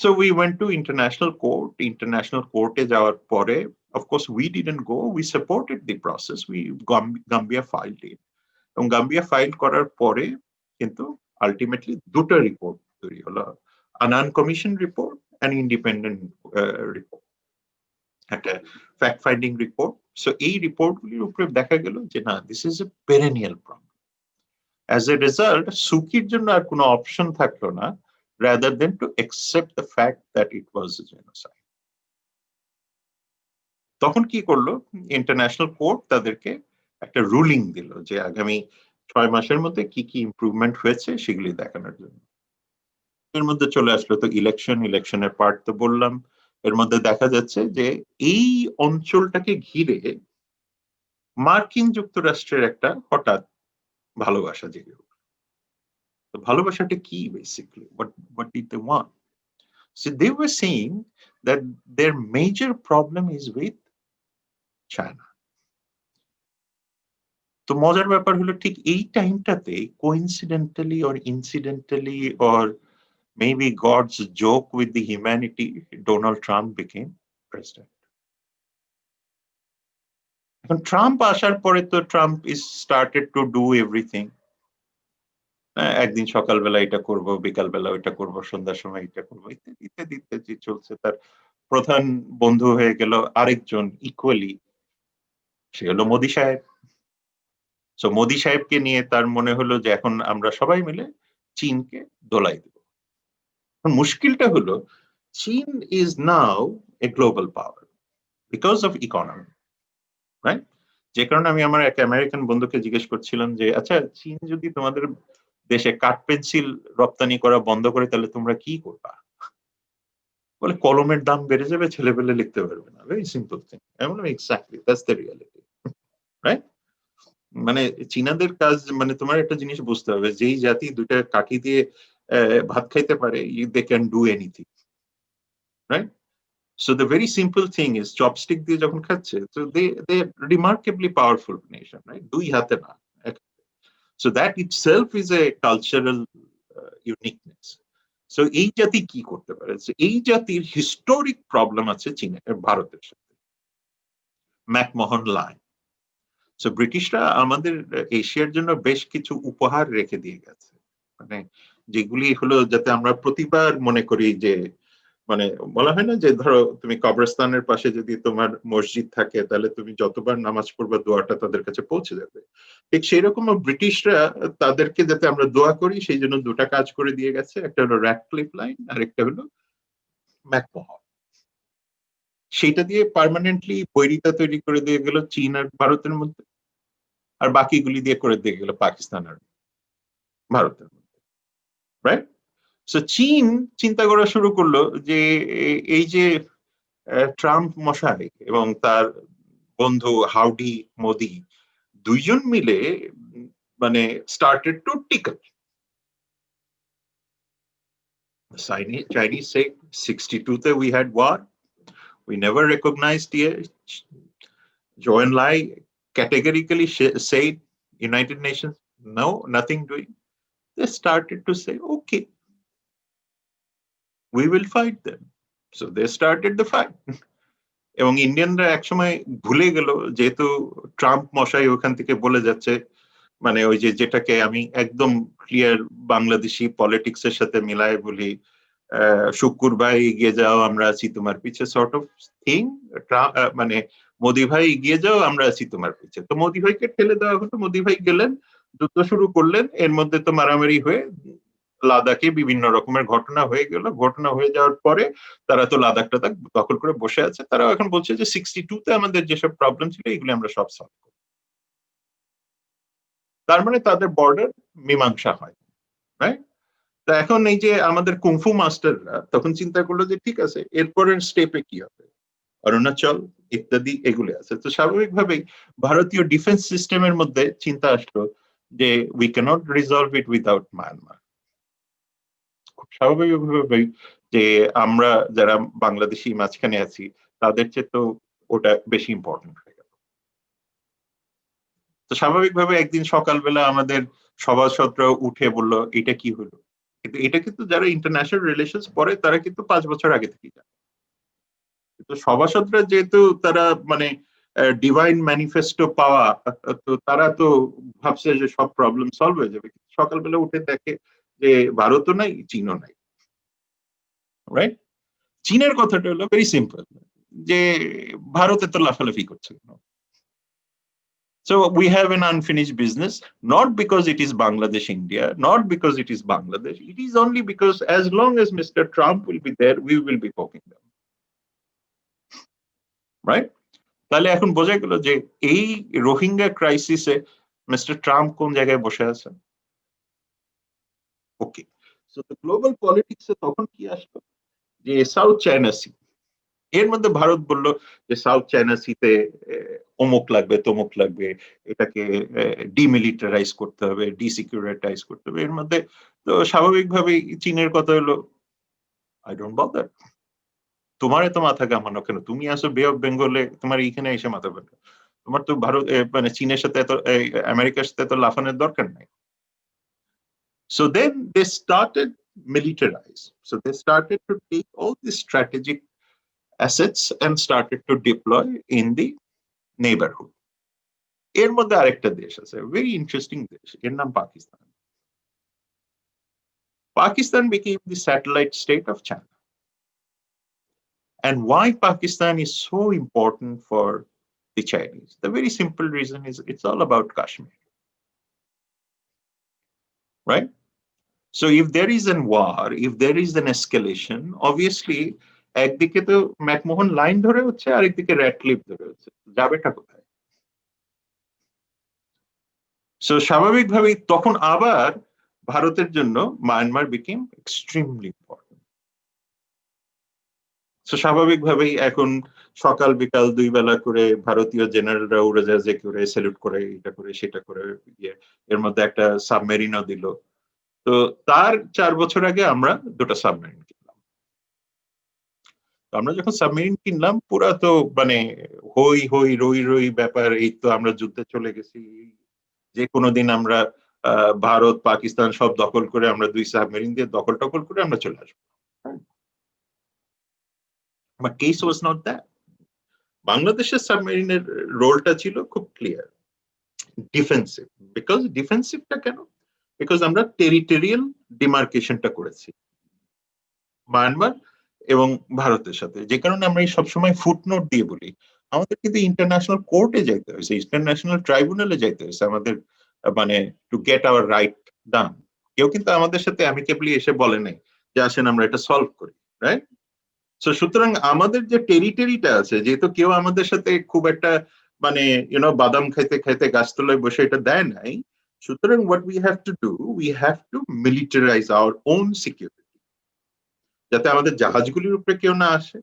So we went to international court. International court e jawar pore, of course, we didn't go. We supported the process. Gambia filed it. এবং Gambia filed করার পরে কিন্তু ultimately দুটো report তৈরি হলো, Annan commission report and independent report, একটা fact finding report. So এই রিপোর্টগুলির উপরে দেখা গেল যে না, this is a perennial problem. As a result সুকির জন্য আর কোনো অপশন থাকলো না rather than to accept the fact that it was a genocide. তখন কি করলো ইন্টারন্যাশনাল কোর্ট? তাদেরকে একটা রুলিং দিল যে আগামী 6 মাসের মধ্যে কি কি ইমপ্রুভমেন্ট হয়েছে সেগুলি দেখানোর জন্য। এর মধ্যে চলে আসলো তো ইলেকশনের পার্ট তো বললাম। এর মধ্যে দেখা যাচ্ছে যে এই অঞ্চলটাকে ঘিরে মার্কিন যুক্তরাষ্ট্রের একটা হঠাৎ ভালোবাসা জেগে উঠল। তো ভালোবাসাটা কি basically? what did they want? So they were saying that their major problem is with China. তো মজার ব্যাপার হলো ঠিক এই টাইমটাতে coincidentally or incidentally or maybe God's joke with the humanity, Donald Trump became president. এখন ট্রাম্প আসার পরে তো Trump is started to do everything. একদিন সকালবেলা এটা করব, বিকালবেলা ওইটা করব, সন্ধ্যার সময় এটা করব, ইত্যাদি ইত্যাদি ইত্যাদি চলছে। তার প্রধান বন্ধু হয়ে গেল আরেকজন ইকুয়ালি, সে হলো মোদি সাহেব। সো মোদি সাহেবকে নিয়ে তার মনে হলো যে এখন আমরা সবাই মিলে চীনকে দোলাই দেব। মুশকিলটা হলো চীন is now A global power because of economy, right? যে কারণে আমি আমার এক আমেরিকান বন্ধুকে জিজ্ঞেস করছিলাম যে আচ্ছা, চীন যদি তোমাদের দেশে কাঠ পেন্সিল রপ্তানি করা বন্ধ করে তাহলে তোমরা কি করবা? বলে কলমের দাম বেড়ে যাবে, ছেলেপেলে লিখতে পারবে না। Very simple thing. আমি বললাম exactly that's the reality, right? মানে চীনাদের কাজ, মানে তোমার একটা জিনিস বুঝতে হবে, যেই জাতি দুইটা কাঠি দিয়ে ভাত খাইতে পারে, they can do anything, right? So the very simple thing is chopstick দিয়ে যখন খাচ্ছে, so they remarkably powerful nation, right? দুই হাতে না। So that itself is a cultural uniqueness. So এই জাতি কি করতে পারে? এই জাতির হিস্টোরিক প্রবলেম আছে চীনের, ভারতের সাথে, ম্যাকমোহন লাইন। সো ব্রিটিশরা আমাদের এশিয়ার জন্য বেশ কিছু উপহার রেখে দিয়ে গেছে, মানে যেগুলি হলো যাতে আমরা প্রতিবার মনে করি যে মানে বলা হয় না যে ধরো তুমি কবরস্থানের পাশে যদি তোমার মসজিদ থাকে তাহলে তুমি যতবার নামাজ পড়বা দোয়াটা তাদের কাছে পৌঁছে যাবে, ঠিক সেই রকম ব্রিটিশরা তাদেরকে যাতে আমরা দোয়া করি সেই জন্য দুটা কাজ করে দিয়ে গেছে, একটা হলো র্যাডক্লিফ লাইন আর একটা হলো ম্যাকমোহন। সেইটা দিয়ে পার্মানেন্টলি বৈরিতা তৈরি করে দিয়ে গেল চীন আর ভারতের মধ্যে, আর বাকিগুলি দিয়ে করে দিয়ে গেল পাকিস্তান আর ভারতের মধ্যে, রাইট? সো চীন চিন্তা করা শুরু করলো যে এই যে ট্রাম্প মশাই এবং তার বন্ধু হাউডি মোদি দুইজন মিলে মানে started to tickle. Chinese say 62 we had war. We never recognized the Zhou Enlai categorically said United Nations, no, nothing doing. They started to say, okay, we will fight them. So they started the fight. এবং ইন্ডিয়ানরা একসময় ভুলে গেল, যেহেতু Trump মশাই ওখান থেকে বলে যাচ্ছে, মানে ওই যে যেটাকে আমি একদম ক্লিয়ার বাংলাদেশি পলিটিক্স এর সাথে মিলায় বলি, শুক্কুর ভাই এগিয়ে যাও আমরা আছি তোমার পিছে সর্ট অফ থিং, মানে মোদি ভাই এগিয়ে যাও আমরা আছি তোমার পিছে। তো মোদি ভাইকে ঠেলে দেওয়া হতো, মোদি ভাই গেলেন, যুদ্ধ শুরু করলেন, এর মধ্যে তো মারামারি হয়ে লাদাখে বিভিন্ন রকমের ঘটনা হয়ে গেল। ঘটনা হয়ে যাওয়ার পরে তারা তো লাদাখ টাদাখ দখল করে বসে আছে, তারাও এখন বলছে যে 62-তে আমাদের যেসব প্রবলেম ছিল এগুলি আমরা সব সলভ করব। তার মানে তাদের বর্ডার মীমাংসা হয়, রাইট? তা এখন এই যে আমাদের কুংফু মাস্টাররা তখন চিন্তা করলো যে ঠিক আছে এরপরের স্টেপে কি হবে, অরুণাচল ইত্যাদি এগুলি আছে। তো স্বাভাবিকভাবেই ভারতীয় ডিফেন্স সিস্টেমের মধ্যে চিন্তা আসলো যে we cannot resolve it without Myanmar. খুব স্বাভাবিকভাবেই যে আমরা যারা বাংলাদেশি মাঝখানে আছি তাদের চেয়ে তো ওটা বেশি ইম্পর্টেন্ট হয়ে গেল। তো স্বাভাবিকভাবে একদিন সকালবেলা আমাদের সভাসদরা উঠে বলল এটা কি হলো, কিন্তু এটা কিন্তু যারা ইন্টারন্যাশনাল রিলেশনস পড়ে তারা কিন্তু 5 বছর আগে থেকেই জানে। কিন্তু সভাসদরা যেহেতু তারা মানে ডিভাইন ম্যানিফেস্টো পাওয়া, তো তারা তো ভাবছে যে সব প্রবলেম সলভ হয়ে যাবে। সকালবেলা উঠে দেখে যে ভারতও নাই চীনও নাই, রাইট? চীনের কথাটা হলো ভেরি সিম্পল, যে ভারতে তো লাফালাফি করছে কেন। So we have an unfinished business, not because it is Bangladesh, India, not because it is Bangladesh. It is only because as long as Mr. Trump will be there, we will be poking them. Right? তাহলে এখন বোঝা গেল যে এই Rohingya ক্রাইসিসে mister Trump কোন জায়গায় বসে আছেন। ওকে, সো দ্য গ্লোবাল পলিটিক্সে তখন কি আসলো, যে সাউথ চায়না সি, এর মধ্যে ভারত বলল যে সাউথ চায়না সিতে অমুক লাগবে তমুক লাগবে, এটাকে ডিমিলিটারাইজ করতে হবে, ডিসিকিউরিটাইজ করতে হবে। এর মধ্যে তো স্বাভাবিকভাবেই চীনের কথা হলো আই ডোন্ট বদার, তোমার এত মাথা কামানো কেন, তুমি আসো বে অফ বেঙ্গলে, তোমার এইখানে এসে মাথা কামানো, তোমার তো ভারত মানে চীনের সাথে এত আমেরিকার সাথে এত লাফানোর দরকার নাই। So then they started militarize. So they started to take all these strategic assets and started to deploy in the neighborhood. এর মধ্যে আরেকটা দেশ আছে, ভেরি ইন্টারেস্টিং দেশ, এর নাম Pakistan. Pakistan became the satellite state of China. And why Pakistan is so important for the Chinese? The very simple reason is it's all about Kashmir. Right? So if there is a war, if there is an escalation, obviously একদিকে তো McMahon line ধরে হচ্ছে, আরেকদিকে Radcliffe ধরে হচ্ছে, যাবেটা কোথায়? So স্বাভাবিকভাবেই তখন আবার ভারতের জন্য Myanmar became extremely important. So স্বাভাবিকভাবেই এখন সকাল বিকাল 2 বেলা করে ভারতীয় জেনারেলরা উড়োজাহাজে করে স্যালুট করে, এটা করে সেটা করে, এর মধ্যে একটা সাবমেরিনও দিল। তো তার 4 বছর আগে আমরা 2টা সাবমেরিন কিনলাম। আমরা যখন সাবমেরিন কিনলাম পুরা তো মানে হই হই রই রই ব্যাপার, এই তো আমরা যুদ্ধে চলে গেছি, যে কোনো দিন আমরা ভারত পাকিস্তান সব দখল করে আমরা 2 সাবমেরিন দিয়ে দখল টকল করে আমরা চলে আসবো। But case was not that. বাংলাদেশের সাবমেরিনের রোলটা ছিল খুব ক্লিয়ার, ডিফেন্সিভ। বিকজ ডিফেন্সিভটা কেন? বিকজ আমরা টেরিটোরিয়াল ডিমার্কেশনটা করেছি। মায়ানমার এবং ভারতের সাথে, যে কারণে আমরা এই সবসময় ফুটনোট দিয়ে বলি আমাদের কিন্তু ইন্টারন্যাশনাল কোর্টে যাইতে হয়েছে, ইন্টারন্যাশনাল ট্রাইব্যুনালে যাইতে হয়েছে আমাদের মানে টু গেট আওয়ার রাইট ডান। কেউ কিন্তু আমাদের সাথে অ্যামিকেবলি এসে বলে নাই যে আসেন আমরা এটা সলভ করি, রাইট? সো সুতরাং আমাদের যে টেরিটরিটা আছে, যেহেতু কেউ আমাদের সাথে খুব একটা মানে বাদাম খাইতে খাইতে গাছতলায় বসে এটা দেয় নাই, সুতরাং what we have to do, we have to militarize our own security, যাতে আমাদের জাহাজগুলির উপরে কেউ না আসে,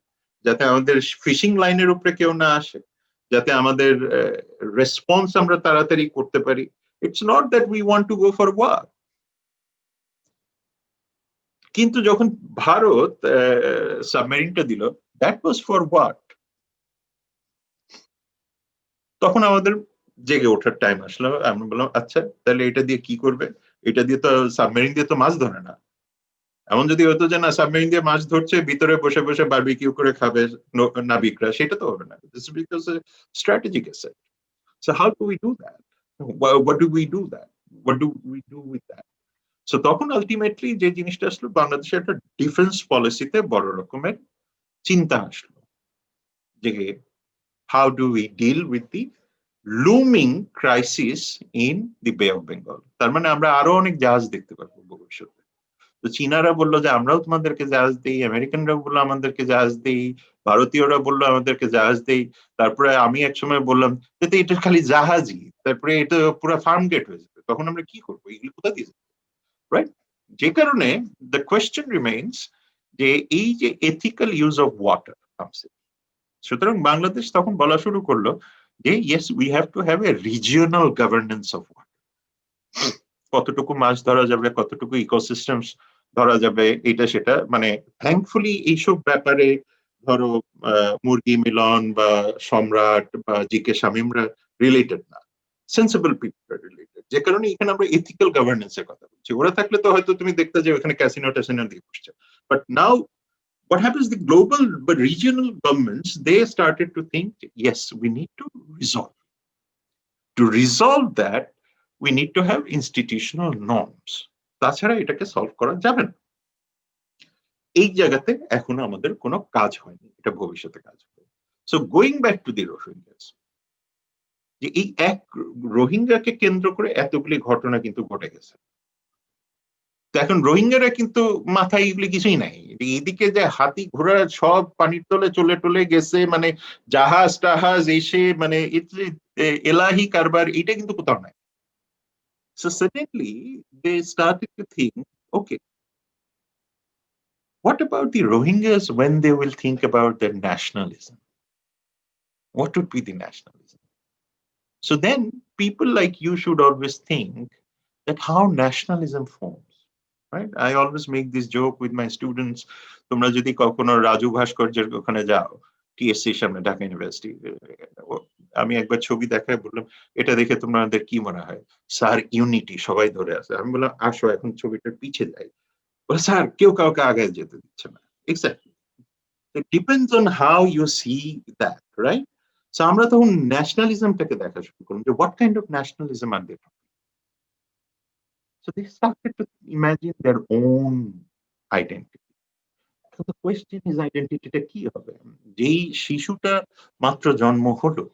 যাতে আমাদের ফিশিং লাইনের উপরে কেউ না আসে, যাতে আমাদের রেসপন্স আমরা তাড়াতাড়ি করতে পারি। It's not that we want to go for war. কিন্তু যখন ভারত সাবমেরিনটা দিল, দ্যাট ওয়াজ ফর হোয়াট? তখন আমাদের জেগে ওঠার টাইম আসলো। আমরা বললাম আচ্ছা তাহলে এটা দিয়ে কি করবে? এটা দিয়ে তো সাবমেরিন দিয়ে তো মাছ ধরে না। এমন যদি হতো যে না সাবমেরিন দিয়ে মাছ ধরছে, ভিতরে বসে বসে বারবিকিউ করে খাবে নাবিকরা, সেটা তো হবে না। This is because strategic asset. So how do we do that? What do we do that? What do we do with that? So তখন আলটিমেটলি যে জিনিসটা আসলো, বাংলাদেশের একটা ডিফেন্স পলিসিতে বড় রকমের চিন্তা আসলো যে how do we deal with the looming crisis in the Bay of Bengal? তার মানে আমরা আরো অনেক জাহাজ দেখতে পারবো ভবিষ্যতে। তো চীনারা বললো যে আমরাও তোমাদেরকে জাহাজ দিই, আমেরিকানরাও বললো আমাদেরকে জাহাজ দিই, ভারতীয়রা বললো আমাদেরকে জাহাজ দিই। তারপরে আমি একসময় বললাম যে এটা খালি জাহাজই, তারপরে এটা পুরো ফার্ম গেট হয়ে যাবে, তখন আমরা কি করবো? এগুলো কোথা দিয়ে যাবে, রাইট? যে কারণে দ্য কোয়েশ্চেন রিমেইনস যে এই যে ethical use of water comes. সুতরাং বাংলাদেশ তখন বলা শুরু করলো যে yes we have to have a regional governance of water. কতটুকু মাছ ধরা যাবে, কতটুকু ইকোসিস্টেমস ধরা যাবে, এটা সেটা মানে থ্যাঙ্কফুলি এইসব ব্যাপারে ধরো মুরগি মিলন বা সম্রাট বা জিকে শামীমরা রিলেটেড না, সেন্সিবল পিপল রিলেটেড, যে কারণে এখানে আমরা এথিক্যাল গভর্নেন্সের কথা বলছি। ওরা থাকলে তো হয়তো তুমি দেখতে যে ওখানে ক্যাসিনো ট্যাসিনো দিয়ে বসছে। But now what happens, the global but regional governments, they started to think, yes, we need to resolve that, we need to have institutional norms. তাছাড়া এটাকে সলভ করা যাবে না। এই জায়গাতে এখনো আমাদের কোনো কাজ হয়নি, এটা ভবিষ্যতে কাজ হবে। So going back to the Rohingyas, যে এই এক রোহিঙ্গাকে কেন্দ্র করে এতগুলি ঘটনা কিন্তু ঘটে গেছে। এখন রোহিঙ্গারা কিন্তু মাথায় এগুলি কিছুই নাই, এইদিকে যে হাতি ঘোড়া সব পানির তলে চলে টলে গেছে, মানে জাহাজ টাহাজ এসে মানে এলাহি কারবার, এটা কিন্তু কোথাও নাই। So suddenly they started to think, okay, what about the Rohingyas when they will think about their nationalism? What would be the nationalism? So then people like you should always think that how nationalism forms. Right? I always make this joke with my students. তোমরা যদি কখনো রাজু ভাস্কর্যের ওখানে যাও, TSC সামনে, Dhaka university, আমি একবার ছবি দেখায় বললাম এটা দেখে তোমাদের কি মনে হয়? স্যার ইউনিটি, সবাই ধরে আছে। আমি বললাম আসো এখন ছবিটার পিছে যাই। বলে স্যার কেউ কাউকে আগে যেতে দিচ্ছে না। Exactly, it depends on how you see that, right? So আমরা তখন ন্যাশনালিজমটাকে দেখা শুরু করলাম যে what kind of nationalism are they? So they started to imagine their own identity. So the question is, identityটা কি হবে? যেই শিশুটা মাত্র জন্ম হলো,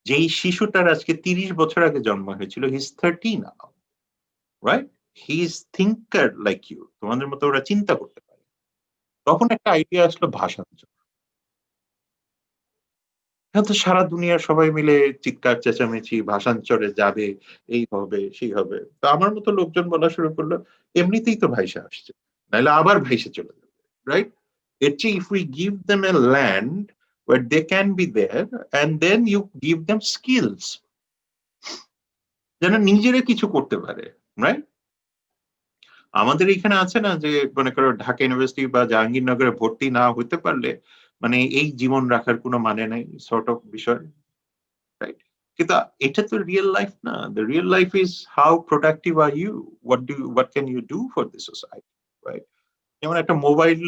যেই শিশুটার আজকে 30 বছর আগে জন্ম হয়েছিল, he is 30 now, right? He is thinker like you. তোমাদের মতো ওরা চিন্তা করতে পারে। তখন একটা আইডিয়া আসলো ভাষান্তর। এখন তো সারা দুনিয়ার সবাই মিলে চিৎকার চেঁচামেচি, ভাষান্তরে যাবে, এই হবে সেই হবে। তো আমার মতো লোকজন বলা শুরু করলো এমনিতেই তো ভাইসা আসছে, নাহলে আবার ভাইসে চলে যাবে, রাইট? এর চেয়ে if we give them a land where they can be there and then you give them skills, যেন নিজেরা কিছু করতে পারে, রাইট? আমাদের এখানে আছে না যে মনে করো ঢাকা ইউনিভার্সিটি বা জাহাঙ্গীরনগরে ভর্তি না হতে পারলে মানে এই জীবন রাখার কোনো মানে নাই, সর্ট অফ বিষয়, রাইট? কিন্তু এটা তো রিয়েল লাইফ না। The real life is how productive are you, what can you do for this society, right? যেমন একটা mobile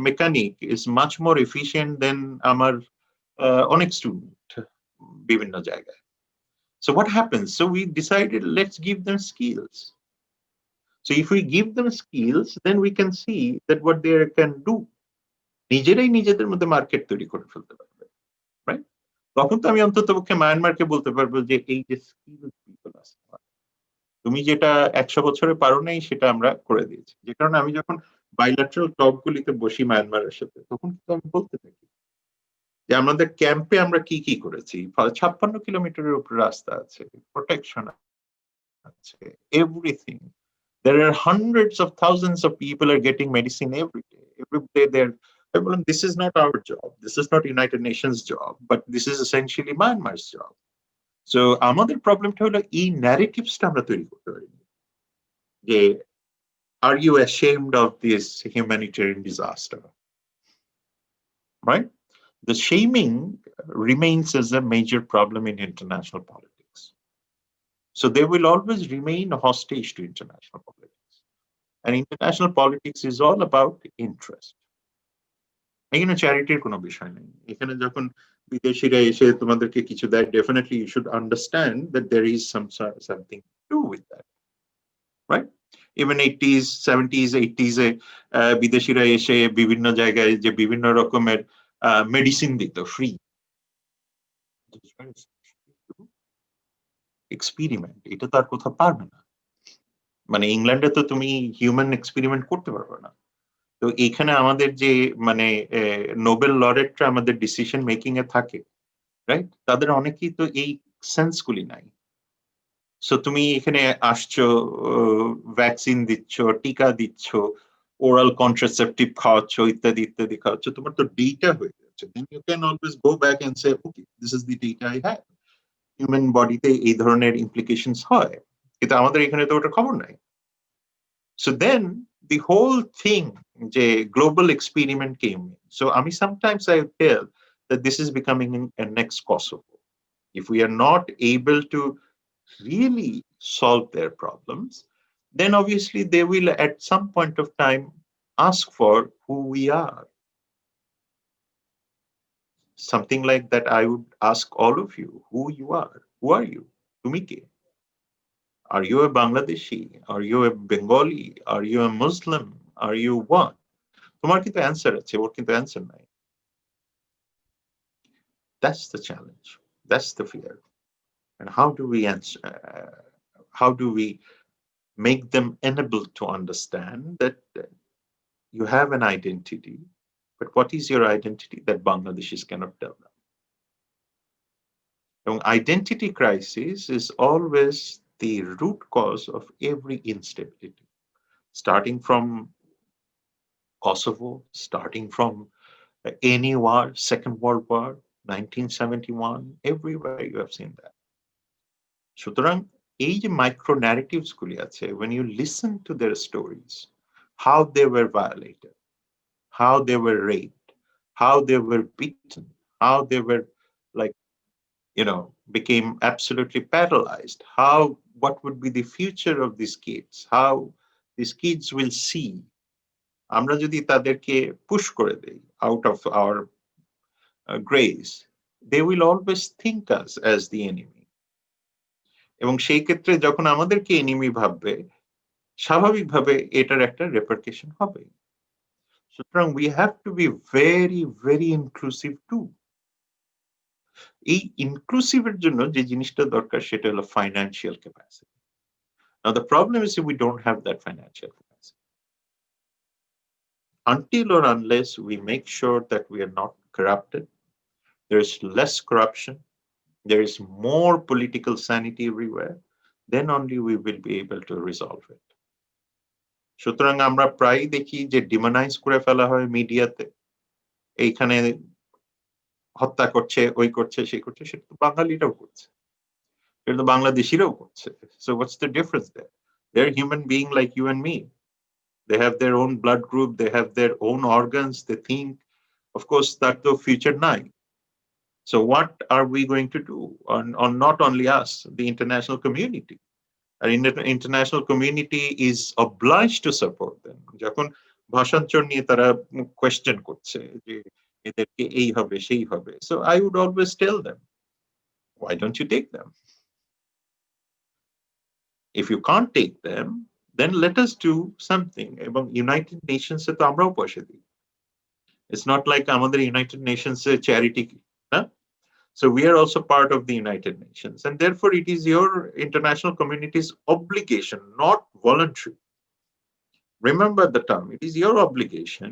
mechanic is much more efficient than আমার অনেক স্টুডেন্ট বিভিন্ন জায়গায়। So what happens? So we decided let's give them skills. So if we give them skills, then we can see that what they can do. নিজেরাই নিজেদের মধ্যে market তৈরি করে ফেলতে পারবে, রাইট? তখন তো আমি অন্ততপক্ষে মায়ানমারকে বলতে পারবো যে এই যে স্কিল পিপল আছে, তুমি যেটা 100 বছরে পারো নাই সেটা আমরা করে দিয়েছি। যে কারণে আমি যখন বাইল্যাটারাল টক গুলিতে বসি মায়ানমারের সাথে, তখন কিন্তু আমি বলতে থাকি যে আমাদের ক্যাম্পে আমরা কি কি করেছি। 56 কিলোমিটারের উপর রাস্তা আছে, প্রোটেকশন আছে, everything. There are hundreds of thousands of people are getting medicine every day. Every day this is not our job. This is not United Nations job, but this is essentially Myanmar's job. So আমাদের প্রবলেমটা হলো এই ন্যারেটিভসটা আমরা তৈরি করতে পারি যে are you ashamed of this humanitarian disaster? Right? The shaming remains as a major problem in international politics. So they will always remain hostage to international politics. And international politics is all about interest. এখানে চ্যারিটির কোনো বিষয় নেই। এখানে যখন বিদেশিরা এসে তোমাদেরকে কিছু দেয়, definitely you should understand that there is something to with that, right? Even 80s 70s 80s এ বিদেশিরা এসে বিভিন্ন জায়গায় যে বিভিন্ন রকমের মেডিসিন দিত ফ্রি, এক্সপেরিমেন্ট, এটা তো আর কোথাও পারবে না। মানে ইংল্যান্ডে তো তুমি হিউম্যান এক্সপেরিমেন্ট করতে পারবে না। তো এখানে আমাদের যে মানে নোবেল লরেটরা আমাদের ডিসিশন মেকিং এ থাকে, রাইট? তাদের অনেকেই তো এই সেন্স গুলি নাই। সো তুমি এখানে আসছো, ভ্যাকসিন দিচ্ছ, টিকা দিচ্ছ, ওরাল কন্ট্রাসেপটিভ খাওয়াচ্ছ, ইত্যাদি ইত্যাদি খাওয়াচ্ছ, তোমার তো ডেটা হয়ে যাচ্ছে। Then you can always go back and say okay this is the data I have. Human বডিতে এই ধরনের ইমপ্লিকেশনস হয়, কিন্তু আমাদের এখানে তো ওটা খবর নাই। So then the whole thing, the global experiment came in. So I mean, sometimes I feel that this is becoming a next Kosovo. If we are not able to really solve their problems, then obviously they will at some point of time ask for who we are. Something like that I would ask all of you, who you are. Who are you? Tumike. Are you a Bangladeshi? Are you a Bengali? Are you a Muslim? Are you what? তোমার কিন্তু answer আছে, ওর কিন্তু answer নাই। That's the challenge. That's the fear. And how do we answer? How do we make them enabled to understand that you have an identity, but what is your identity that Bangladeshis cannot tell them? And identity crisis is always the root cause of every instability, starting from Kosovo, starting from any war, Second World War, 1971, everywhere you have seen that. সুতরাং এই যে micro narratives গুলি আছে, when you listen to their stories, how they were violated, how they were raped, how they were beaten, how they were like, became absolutely paralyzed, what would be the future of these kids, how these kids will see, আমরা যদি তাদেরকে push করে দেই out of our grace, they will always think us as the enemy. এবং সেই ক্ষেত্রে যখন আমাদেরকে এনিমি ভাববে, স্বাভাবিকভাবে এটার একটা রেপারকেশন হবে। সুতরাং we have to be very very inclusive too. এই ইনক্লুসিভের জন্য যে জিনিসটা দরকার সেটা হলো financial capacity. Now the problem is that we don't have that financial capacity. Until or unless we make sure that we are not corrupted, there is less corruption, there is more political sanity everywhere, then only we will be able to resolve it. সুতরাং আমরা প্রায়ই দেখি যে demonize করে ফেলা হয় মিডিয়াতে, এইখানে হত্যা করছে, ওই করছে, সেই করছে, সেটা তো বাঙালিরাও করছে, সেটা তো বাংলাদেশিরাও করছে। So what's the difference there? They're human being like you and me. They have their own blood group, they have their own organs, they think. Of course, that the future নাই. So what are we going to do? On not only us, the international community. And international community is obliged to support them. যখন ভাষান্তর নিয়ে তারা question করছে যে এদেরকে এই হবে সেই হবে, so I would always tell them, why don't you take them? If you can't take them, then let us do something. এবং ইউনাইটেড নেশনসে তো আমরাও পয়সা দিই, It's not like আমাদের United Nations charity. Huh? So we are also part of the United Nations. And therefore, it is your international community's obligation, not voluntary. Remember the term. It is your obligation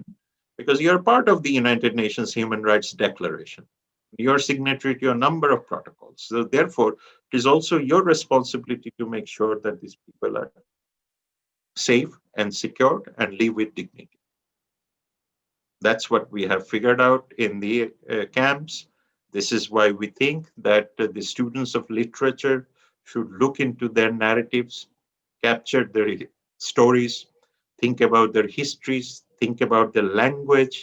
because you are part of the United Nations Human Rights Declaration. You are signatory to a number of protocols. So therefore, it is also your responsibility to make sure that these people are safe and secured and live with dignity. That's what we have figured out in the camps. This is why we think that the students of literature should look into their narratives, capture their stories, think about their histories, think about their language,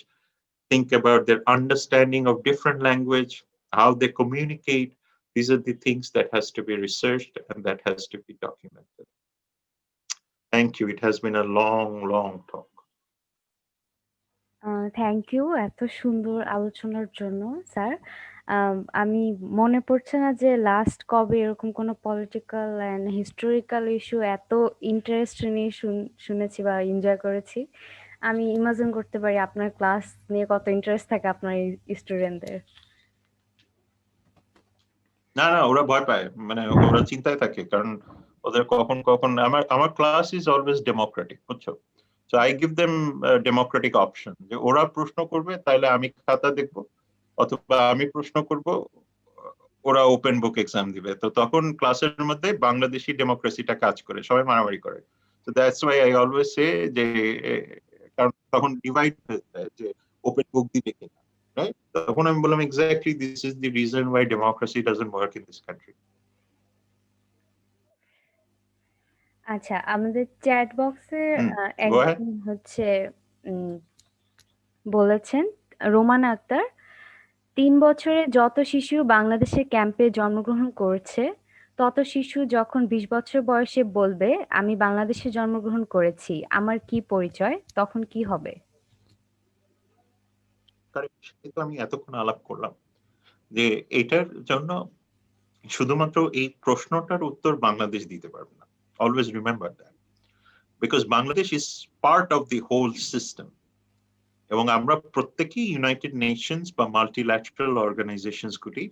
think about their understanding of different language, how they communicate. These are the things that has to be researched and that has to be documented. Thank you. It has been a long, long talk. Thank you এত সুন্দর আলোচনার জন্য sir. আমি মনে পড়ছে না যে last কবে এরকম কোনো পলিটিক্যাল অ্যান্ড হিস্টোরিক্যাল ইস্যু এত ইন্টারেস্ট নিয়ে শুনেছি বা এনজয় করেছি। আমি ইমাজিন করতে পারি আপনার ক্লাস নিয়ে কত ইন্টারেস্ট থাকে আপনার স্টুডেন্টদের। না না, ওরা ভয় পায়, মানে ওরা চিন্তায় থাকে, কারণ ওদের কখন কখন আমার ক্লাস ইজ অলওয়েজ ডেমোক্রেটিক, বুঝছো? So I give them a democratic option. যে ওরা প্রশ্ন করবে তাহলে আমি খাতা দেখব, অথবা আমি প্রশ্ন করব, ওরা ওপেন বুক এক্সাম দিবে। তো তখন ক্লাসের মধ্যে বাংলাদেশি ডেমোক্রেসিটা কাজ করে, সবাই মারামারি করে। So that's why I always say যে কারণ তখন ডিভাইড হয়ে যায় যে ওপেন বুক দিবে কিনা, রাইট? তখন আমি বললাম exactly this is the reason why democracy doesn't work in this country. আচ্ছা, আমাদের চ্যাট বক্সে একজন হচ্ছে বলেছেন, রোমানা আক্তার, ৩ বছরে যত শিশু বাংলাদেশের ক্যাম্পে জন্মগ্রহণ করেছে, তত শিশু যখন ২০ বছর বয়সে বলবে আমি বাংলাদেশে জন্মগ্রহণ করেছি, আমার কি পরিচয়, তখন কি হবে? আমি এতক্ষণ আলাপ করলাম যে এটার জন্য শুধুমাত্র এই প্রশ্নটার উত্তর বাংলাদেশ দিতে পারবে না। Always remember that, because Bangladesh is part of the whole system, এবং আমরা প্রত্যেকেই ইউনাইটেড নেশনস বা মাল্টিল্যাটারাল অর্গানাইজেশনস গুলির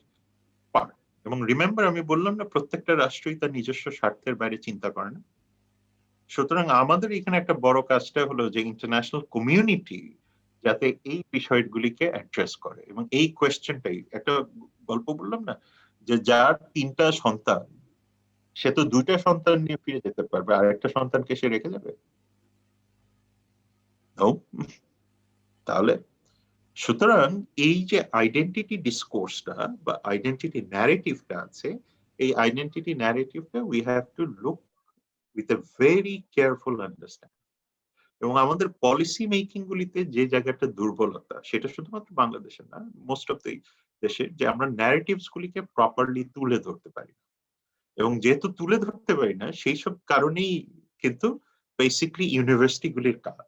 পার্ট। এবং রিমেম্বার, আমি বললাম না প্রত্যেকটা রাষ্ট্রই তার নিজস্ব স্বার্থের বাইরে চিন্তা করে না। সুতরাং আমাদের এখানে একটা বড় কাজটা হলো যে ইন্টারন্যাশনাল কমিউনিটি যাতে এই বিষয়গুলিকে অ্যাড্রেস করে, এবং এই কোয়েশ্চেনটাই, একটা গল্প বললাম না যে যার ৩টা সন্তান, সে তো 2টা সন্তান নিয়ে ফিরে যেতে পারবে, আর একটা সন্তানকে সে রেখে যাবে? তাহলে সুতরাং এই যে আইডেন্টিটি ডিসকোর্সটা বা আইডেন্টিটি ন্যারেটিভটা আছে, এই আইডেন্টিটি ন্যারেটিভটা we have to look with a very careful understanding. এবং আমাদের পলিসি মেকিং গুলিতে যে জায়গাটা দুর্বলতা, সেটা শুধুমাত্র বাংলাদেশে না, মোস্ট অফ দি দেশে, যে আমরা ন্যারেটিভস গুলিকে প্রপারলি তুলে ধরতে পারি না। এবং যেহেতু তুলে ধরতে পারি না, সেই সব কারণেই কিন্তু বেসিক্যালি ইউনিভার্সিটি গুলির কাজ,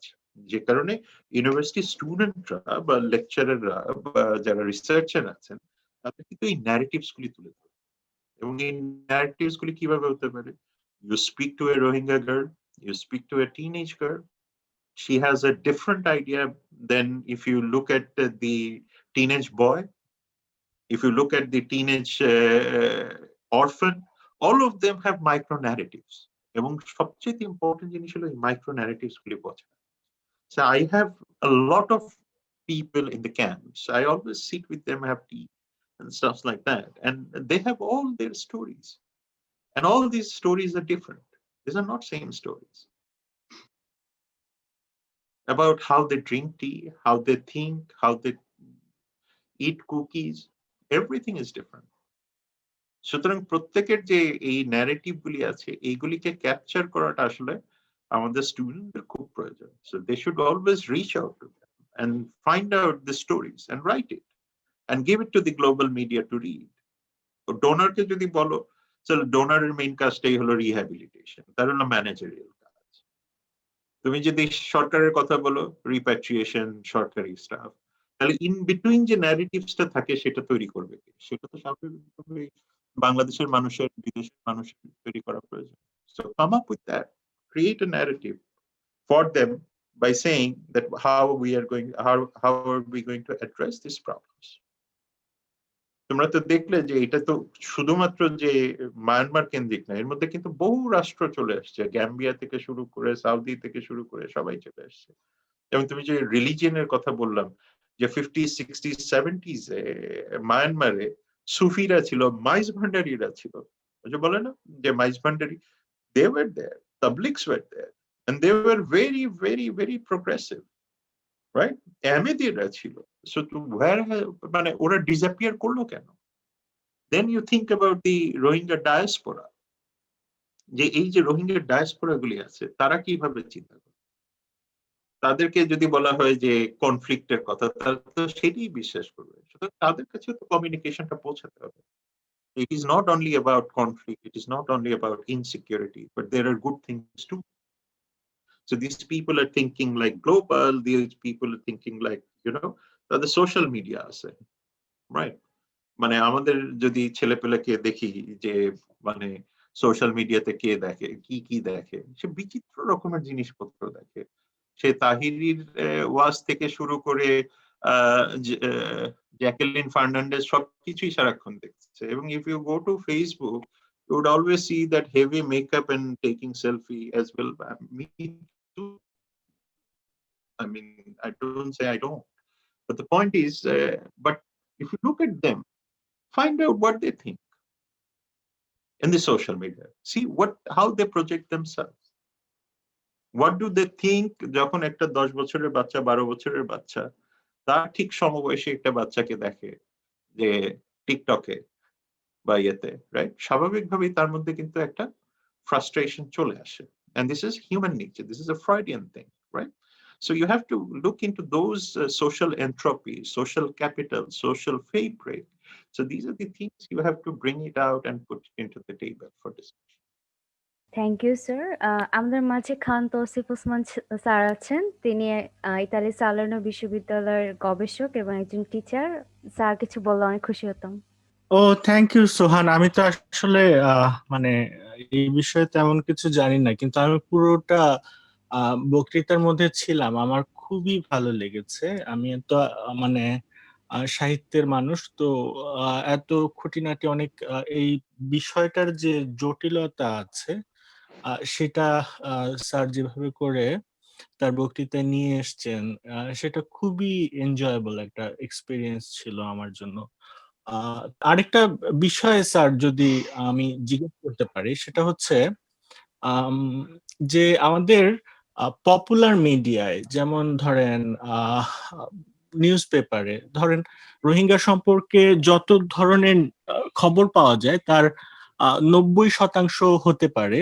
যে কারণে ইউনিভার্সিটি স্টুডেন্টরা বা লেকচারাররা বা যারা রিসার্চার আছেন, তাদের কিন্তু এই ন্যারেটিভস গুলি তুলে ধরে। এবং এই ন্যারেটিভস গুলি কিভাবে হতে পারে? You speak to a Rohingya girl, you speak to a teenage girl, she has a different idea than if you look at the teenage boy, if you look at the teenage orphan. All of them have micro narratives, এবং সবচেয়ে important জিনিস হলো এই micro narratives গুলি বোঝা। So I have a lot of people in the camps. I always sit with them, have tea and stuff like that, and they have all their stories, and all these stories are different. These are not same stories about how they drink tea, how they think, how they eat cookies. Everything is different. সুতরাং প্রত্যেকের যে এই narrative গুলি আছে, এইগুলিকে capture করাটা আসলে আমাদের স্টুডেন্টদের খুব প্রয়োজন। So they should always reach out to them and find out the stories and write it and give it to the global media to read. ডোনারকে যদি বলো, ডোনারের মেইন কাজটাই হলো রিহ্যাবিলিটেশন, তার হলো ম্যানেজারিয়াল কাজ। তুমি যদি সরকারের কথা বলো, রিপ্যাট্রিয়েশন, সরকারি স্টাফ, তাহলে ইন বিটুইন যে ন্যারেটিভসটা থাকে সেটা তৈরি করবে কে? সেটা তো স্বাভাবিকভাবে বাংলাদেশের মানুষের, বিদেশের মানুষের তৈরি করা প্রয়োজন। So come up with that, create a narrative for them, by saying that how are we going to address these problems. তোমরা তো দেখলে যে এটা তো শুধুমাত্র যে মায়ানমার কেন্দ্রিক না, এর মধ্যে কিন্তু বহু রাষ্ট্র চলে আসছে, গ্যাম্বিয়া থেকে শুরু করে সাউদি থেকে শুরু করে সবাই চলে আসছে। এবং তুমি যে রিলিজিয়নের কথা বললাম, যে 50s 60s 70s মায়ানমারে সুফিরা ছিল, মাইজ ভান্ডারিরা ছিল, ওই যে বলে না যে মাইজ ভান্ডারি, they were there, tablighs were there, and they were very very very progressive, right? আহমেদিরা ছিল। So to where মানে ওরা ডিসঅ্যাপিয়ার করলো কেন? Then you think about the Rohingya diaspora, যে এই যে রোহিঙ্গা ডায়াসপোরা গুলি আছে তারা কিভাবে চিন্তা করে? তাদেরকে যদি বলা হয় যে কনফ্লিক্টের কথা, তারা তো সেটাই বিশ্বাস করবে। সুতরাং তাদের কাছে তো কমিউনিকেশনটা পৌঁছাতে হবে। It is not only about conflict, it is not only about insecurity, but there are good things too. So these people are thinking like global, these people are thinking like, the social media আছে, right? মানে আমাদের যদি ছেলেপেলেকে দেখি যে মানে social মিডিয়াতে কে দেখে কি দেখে, সে বিচিত্র রকমের জিনিসপত্র দেখে। সে তাহিরির ওয়াজ থেকে শুরু করে জ্যাকেলিন ফার্নান্ডেজ সবকিছুই সারাক্ষণ দেখছে। এবং if you go to Facebook, you would always see that heavy makeup and taking selfie as well. Me too. I mean, I don't say I don't. But the point is, but if you look at them, find out what they think in the social media. See how they project themselves. What do they think যখন একটা 10 বছরের বাচ্চা 12 বছরের বাচ্চা তার ঠিক সমবয়সী একটা বাচ্চাকে দেখে যে টিকটকে বা ইয়েতে, রাইট? স্বাভাবিকভাবেই তার মধ্যে কিন্তু একটা frustration চলে আসে। And this is human nature. This is a Freudian thing, right? So you have to look into those social entropy, social capital, social fabric. So these are the things you have to bring it out and put into the table for discussion. Thank you sir. আমাদের মাঝে খান Tausif Osman sir আছেন। তিনি Italy সালার্নো বিশ্ববিদ্যালয়ের গবেষক এবং একজন teacher. Sir কিছু বললে অনেক খুশি হতাম। ও থ্যাংক ইউ সোহান। আমি তো আসলে মানে এই বিষয়ে তেমন কিছু জানি না, কিন্তু আমি পুরোটা বক্তৃতার মধ্যে ছিলাম, আমার খুবই ভালো লেগেছে। আমি তো মানে সাহিত্যের মানুষ, তো এত খুঁটিনাটি অনেক এই বিষয়টার যে জটিলতা আছে সেটা স্যার যেভাবে করে তার বক্তৃতায় নিয়ে এসছেন, সেটা খুবই এনজয়েবল একটা এক্সপিরিয়েন্স ছিল আমার জন্য। আরেকটা বিষয় স্যার যদি আমি জিজ্ঞেস করতে পারি, সেটা হচ্ছে যে আমাদের পপুলার মিডিয়ায়, যেমন ধরেন নিউজ পেপারে ধরেন রোহিঙ্গা সম্পর্কে যত ধরনের খবর পাওয়া যায় তার 90% হতে পারে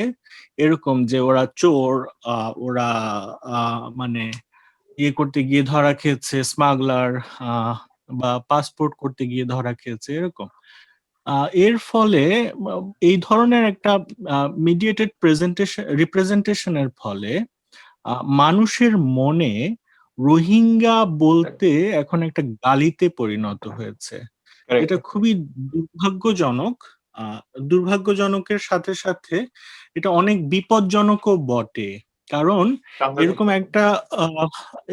এরকম যে ওরা চোর, ওরা মানে ইয়ে করতে গিয়ে ধরা খেয়েছে, স্মাগলার বা পাসপোর্ট করতে গিয়ে ধরা খেয়েছে, এরকম। এর ফলে এই ধরনের একটা মিডিয়েটেড রিপ্রেজেন্টেশনের ফলে মানুষের মনে রোহিঙ্গা বলতে এখন একটা গালিতে পরিণত হয়েছে। এটা খুবই দুর্ভাগ্যজনক। দুর্ভাগ্যজনকের সাথে সাথে এটা অনেক বিপজ্জনকও বটে, কারণ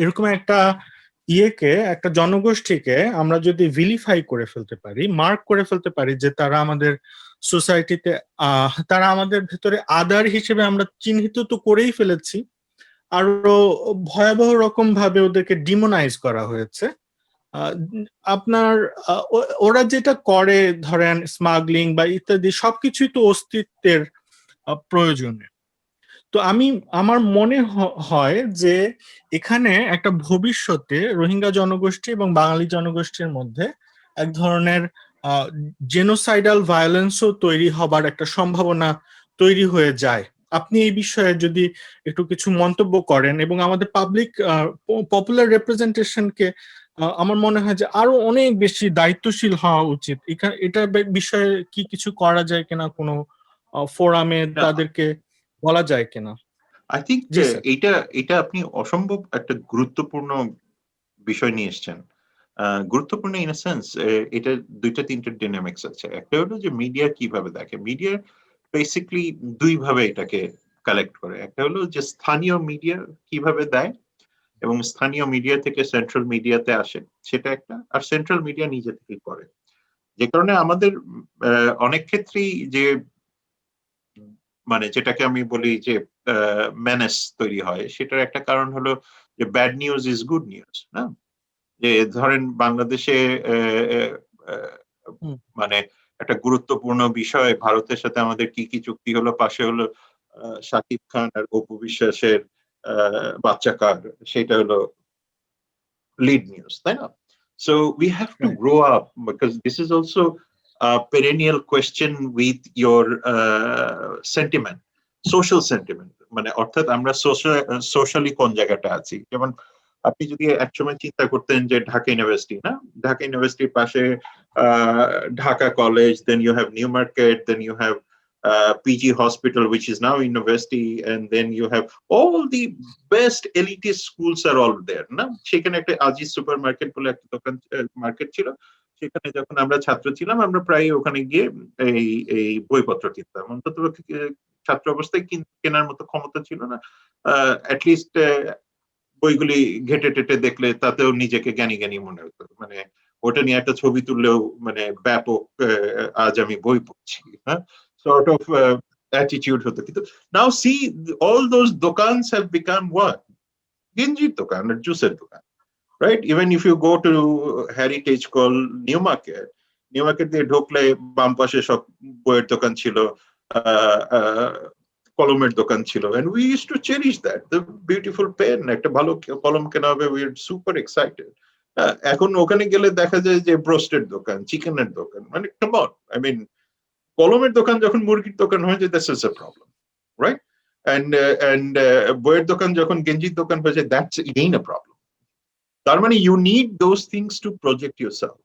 এরকম একটা ইয়েকে, একটা জনগোষ্ঠীকে আমরা যদি ভিলিফাই করে ফেলতে পারি, মার্ক করে ফেলতে পারি যে তারা আমাদের সোসাইটিতে, তারা আমাদের ভেতরে আদার হিসেবে আমরা চিহ্নিত তো করেই ফেলেছি, আরো ভয়াবহ রকম ভাবে ওদেরকে ডিমোনাইজ করা হয়েছে। আপনার ওরা যেটা করে, ধরেন স্মাগলিং বা ইত্যাদি, সবকিছুই তো অস্তিত্বের প্রয়োজনে। তো আমার মনে হয় যে এখানে একটা ভবিষ্যতে রোহিঙ্গা জনগোষ্ঠী এবং বাঙালি জনগোষ্ঠীর মধ্যে এক ধরনের জেনোসাইডাল ভায়োলেন্সও তৈরি হবার একটা সম্ভাবনা তৈরি হয়ে যায়। আপনি এই বিষয়ে যদি একটু কিছু মন্তব্য করেন, এবং আমাদের পপুলার রিপ্রেজেন্টেশনকে আমার মনে হয় যে আরো অনেক বেশি দায়িত্বশীল হওয়া উচিত। এটা বিষয়ে কি কিছু করা যায় কিনা, কোনো ফোরামে তাদেরকে বলা যায় কিনা? আই থিঙ্ক এটা আপনি অসম্ভব একটা গুরুত্বপূর্ণ বিষয় নিয়ে এসেছেন। গুরুত্বপূর্ণ ইন এ সেন্স, এটা দুইটা তিনটা ডাইনামিক্স আছে। একটা হলো যে মিডিয়া কিভাবে দেখে। মিডিয়া বেসিক্যালি দুই ভাবে এটাকে কালেক্ট করে। একটা হলো যে স্থানীয় মিডিয়া কিভাবে দেয়, এবং স্থানীয় মিডিয়া থেকে সেন্ট্রাল মিডিয়াতে আসে, সেটা একটা। আর সেন্ট্রাল মিডিয়া নিজে থেকেই করে, যে কারণে আমাদের অনেক ক্ষেত্রেই যে মানে যেটাকে আমি বলি যে ম্যানেস তৈরি হয়, সেটার একটা কারণ হলো যে bad news is good news না। যে ধরেন বাংলাদেশে মানে একটা গুরুত্বপূর্ণ বিষয়, ভারতের সাথে আমাদের কি কি চুক্তি হলো, পাশে হলো শাকিব খান আর অপু বিশ্বাসের বাচ্চা কার, সেটা হলো লিড নিউজ, তাই না? So we have to grow up, because this is also a perennial question with your sentiment, social sentiment, মানে অর্থাৎ আমরা সোশ্যালি কোন জায়গাটা আছি। যেমন আপনি যদি একসময় চিন্তা করতেন যে ঢাকা ইউনিভার্সিটি না, ঢাকা ইউনিভার্সিটির পাশে Dhaka college, then you have new market, then you have PG hospital, which is now university, and then you have all the best elitist schools are all there না। সেখানে একটা আজিজ সুপার মার্কেট বলে একটা দোকান মার্কেট ছিল, সেখানে যখন আমরা ছাত্র ছিলাম আমরা প্রায় ওখানে গিয়ে এই বইপত্র কিনতাম। অন্তত ছাত্র অবস্থায় কেনার মতো ক্ষমতা ছিল না, অ্যাটলিস্ট বইগুলি ঘেটে টেটে দেখলে তাতেও নিজেকে জ্ঞানী জ্ঞানী মনে হতো, মানে ওটা নিয়ে একটা ছবি তুললেও মানে ব্যাপক আজ আমি বই পড়ছি, হ্যাঁ, sort of attitude হতো। কিন্তু now see, all those dokans have become what? Ginjit dokan or juicer dokan, right? Even if you go to heritage called New Market দিয়ে ঢুকলে বাম পাশে সব বইয়ের দোকান ছিল, কলমের দোকান ছিল, and we used to cherish that, the beautiful pen, একটা ভালো কলম কেনা হবে, we are super excited. এখন ওখানে গেলে দেখা যায় যে ব্রোস্টেড দোকান, চিকেনের দোকান, মানে come on, I mean কলমের দোকান যখন মুরগির দোকান হয়ে যায়, this is a problem, right? And বইয়ের দোকান যখন গেঞ্জির দোকান হয়ে যায়, that's again a problem. তার মানে you need those things to project yourself,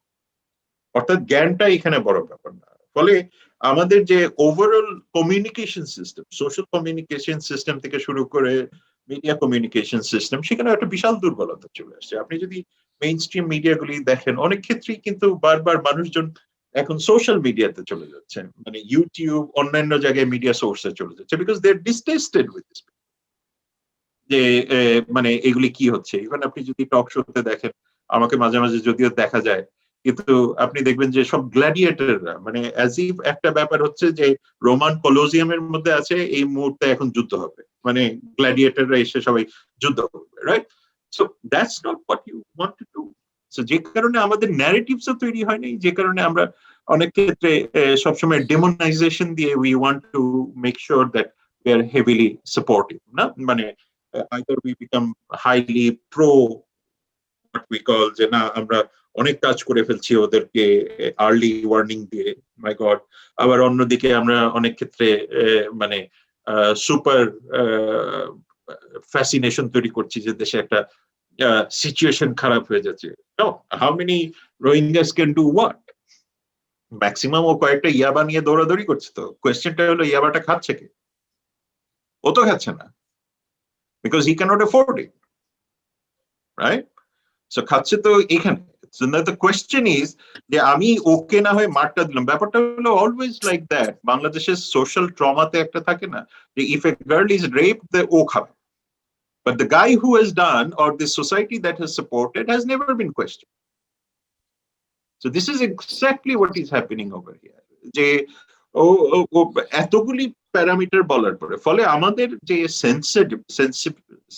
অর্থাৎ জ্ঞানটা এখানে বড় ব্যাপার না। ফলে আমাদের যে overall communication system, social communication system থেকে শুরু করে মিডিয়া কমিউনিকেশন সিস্টেম, সেখানে একটা বিশাল দুর্বলতা চলে আসছে। আপনি যদি মেইন স্ট্রিম মিডিয়াগুলি দেখেন, অনেক ক্ষেত্রেই কিন্তু বারবার মানুষজন এখন সোশ্যাল মিডিয়াতে চলে যাচ্ছে, মানে ইউটিউব অন্যান্য জায়গায় মিডিয়া সোর্সে চলে যাচ্ছে, because they are distasted with this, যে মানে এগুলি কি হচ্ছে। ইভেন আপনি যদি টক শোতে দেখেন, আমাকে মাঝে মাঝে যদিও দেখা যায়, কিন্তু আপনি দেখবেন যে সব গ্ল্যাডিয়েটররা, মানে অ্যাজ ইফ একটা ব্যাপার হচ্ছে যে রোমান কলোজিয়ামের মধ্যে আছে, এই মুহূর্তে এখন যুদ্ধ হবে, মানে গ্ল্যাডিয়েটররা এসে সবাই যুদ্ধ করবে, right? So that's not what you want to do. So যে কারণে আমাদের ন্যারেটিভসও তৈরি হয়নি, যে কারণে আমরা অনেক ক্ষেত্রে সবসময় ডেমোনাইজেশন দিয়ে we want to make sure that we are heavily supportive না, মানে either we become highly pro what we call যে না আমরা অনেক কাজ করে ফেলছি ওদেরকে আর্লি ওয়ার্নিং দিয়ে, মাই গড। আবার অন্যদিকে আমরা অনেক ক্ষেত্রে মানে সুপার ফ্যাসিনেশন তৈরি করছি যে দেশে একটা সিচুয়েশন খারাপ হয়ে যাচ্ছে। How many Rohingyas can do what? Maximum ও কয়েকটা ইয়াবা নিয়ে দৌড়াদৌড়ি করছে। তো কোয়েশ্চেনটা হলো ইয়াবাটা খাচ্ছে কে? ও তো খাচ্ছে না, because he cannot afford it, right? So খাচ্ছে তো এখানে। So now the question is যে আমি ওকে না হয়ে মারটা দিলাম, ব্যাপারটা হলো অলওয়েজ লাইক দ্যাট। বাংলাদেশের সোশ্যাল ট্রমাতে একটা থাকে না যে if a girl is raped, ও খাবে, but the guy who has done or the society that has supported has never been questioned. So this is exactly what is happening over here, যে ও এতগুলি parameter বলার পরে ফলে আমাদের যে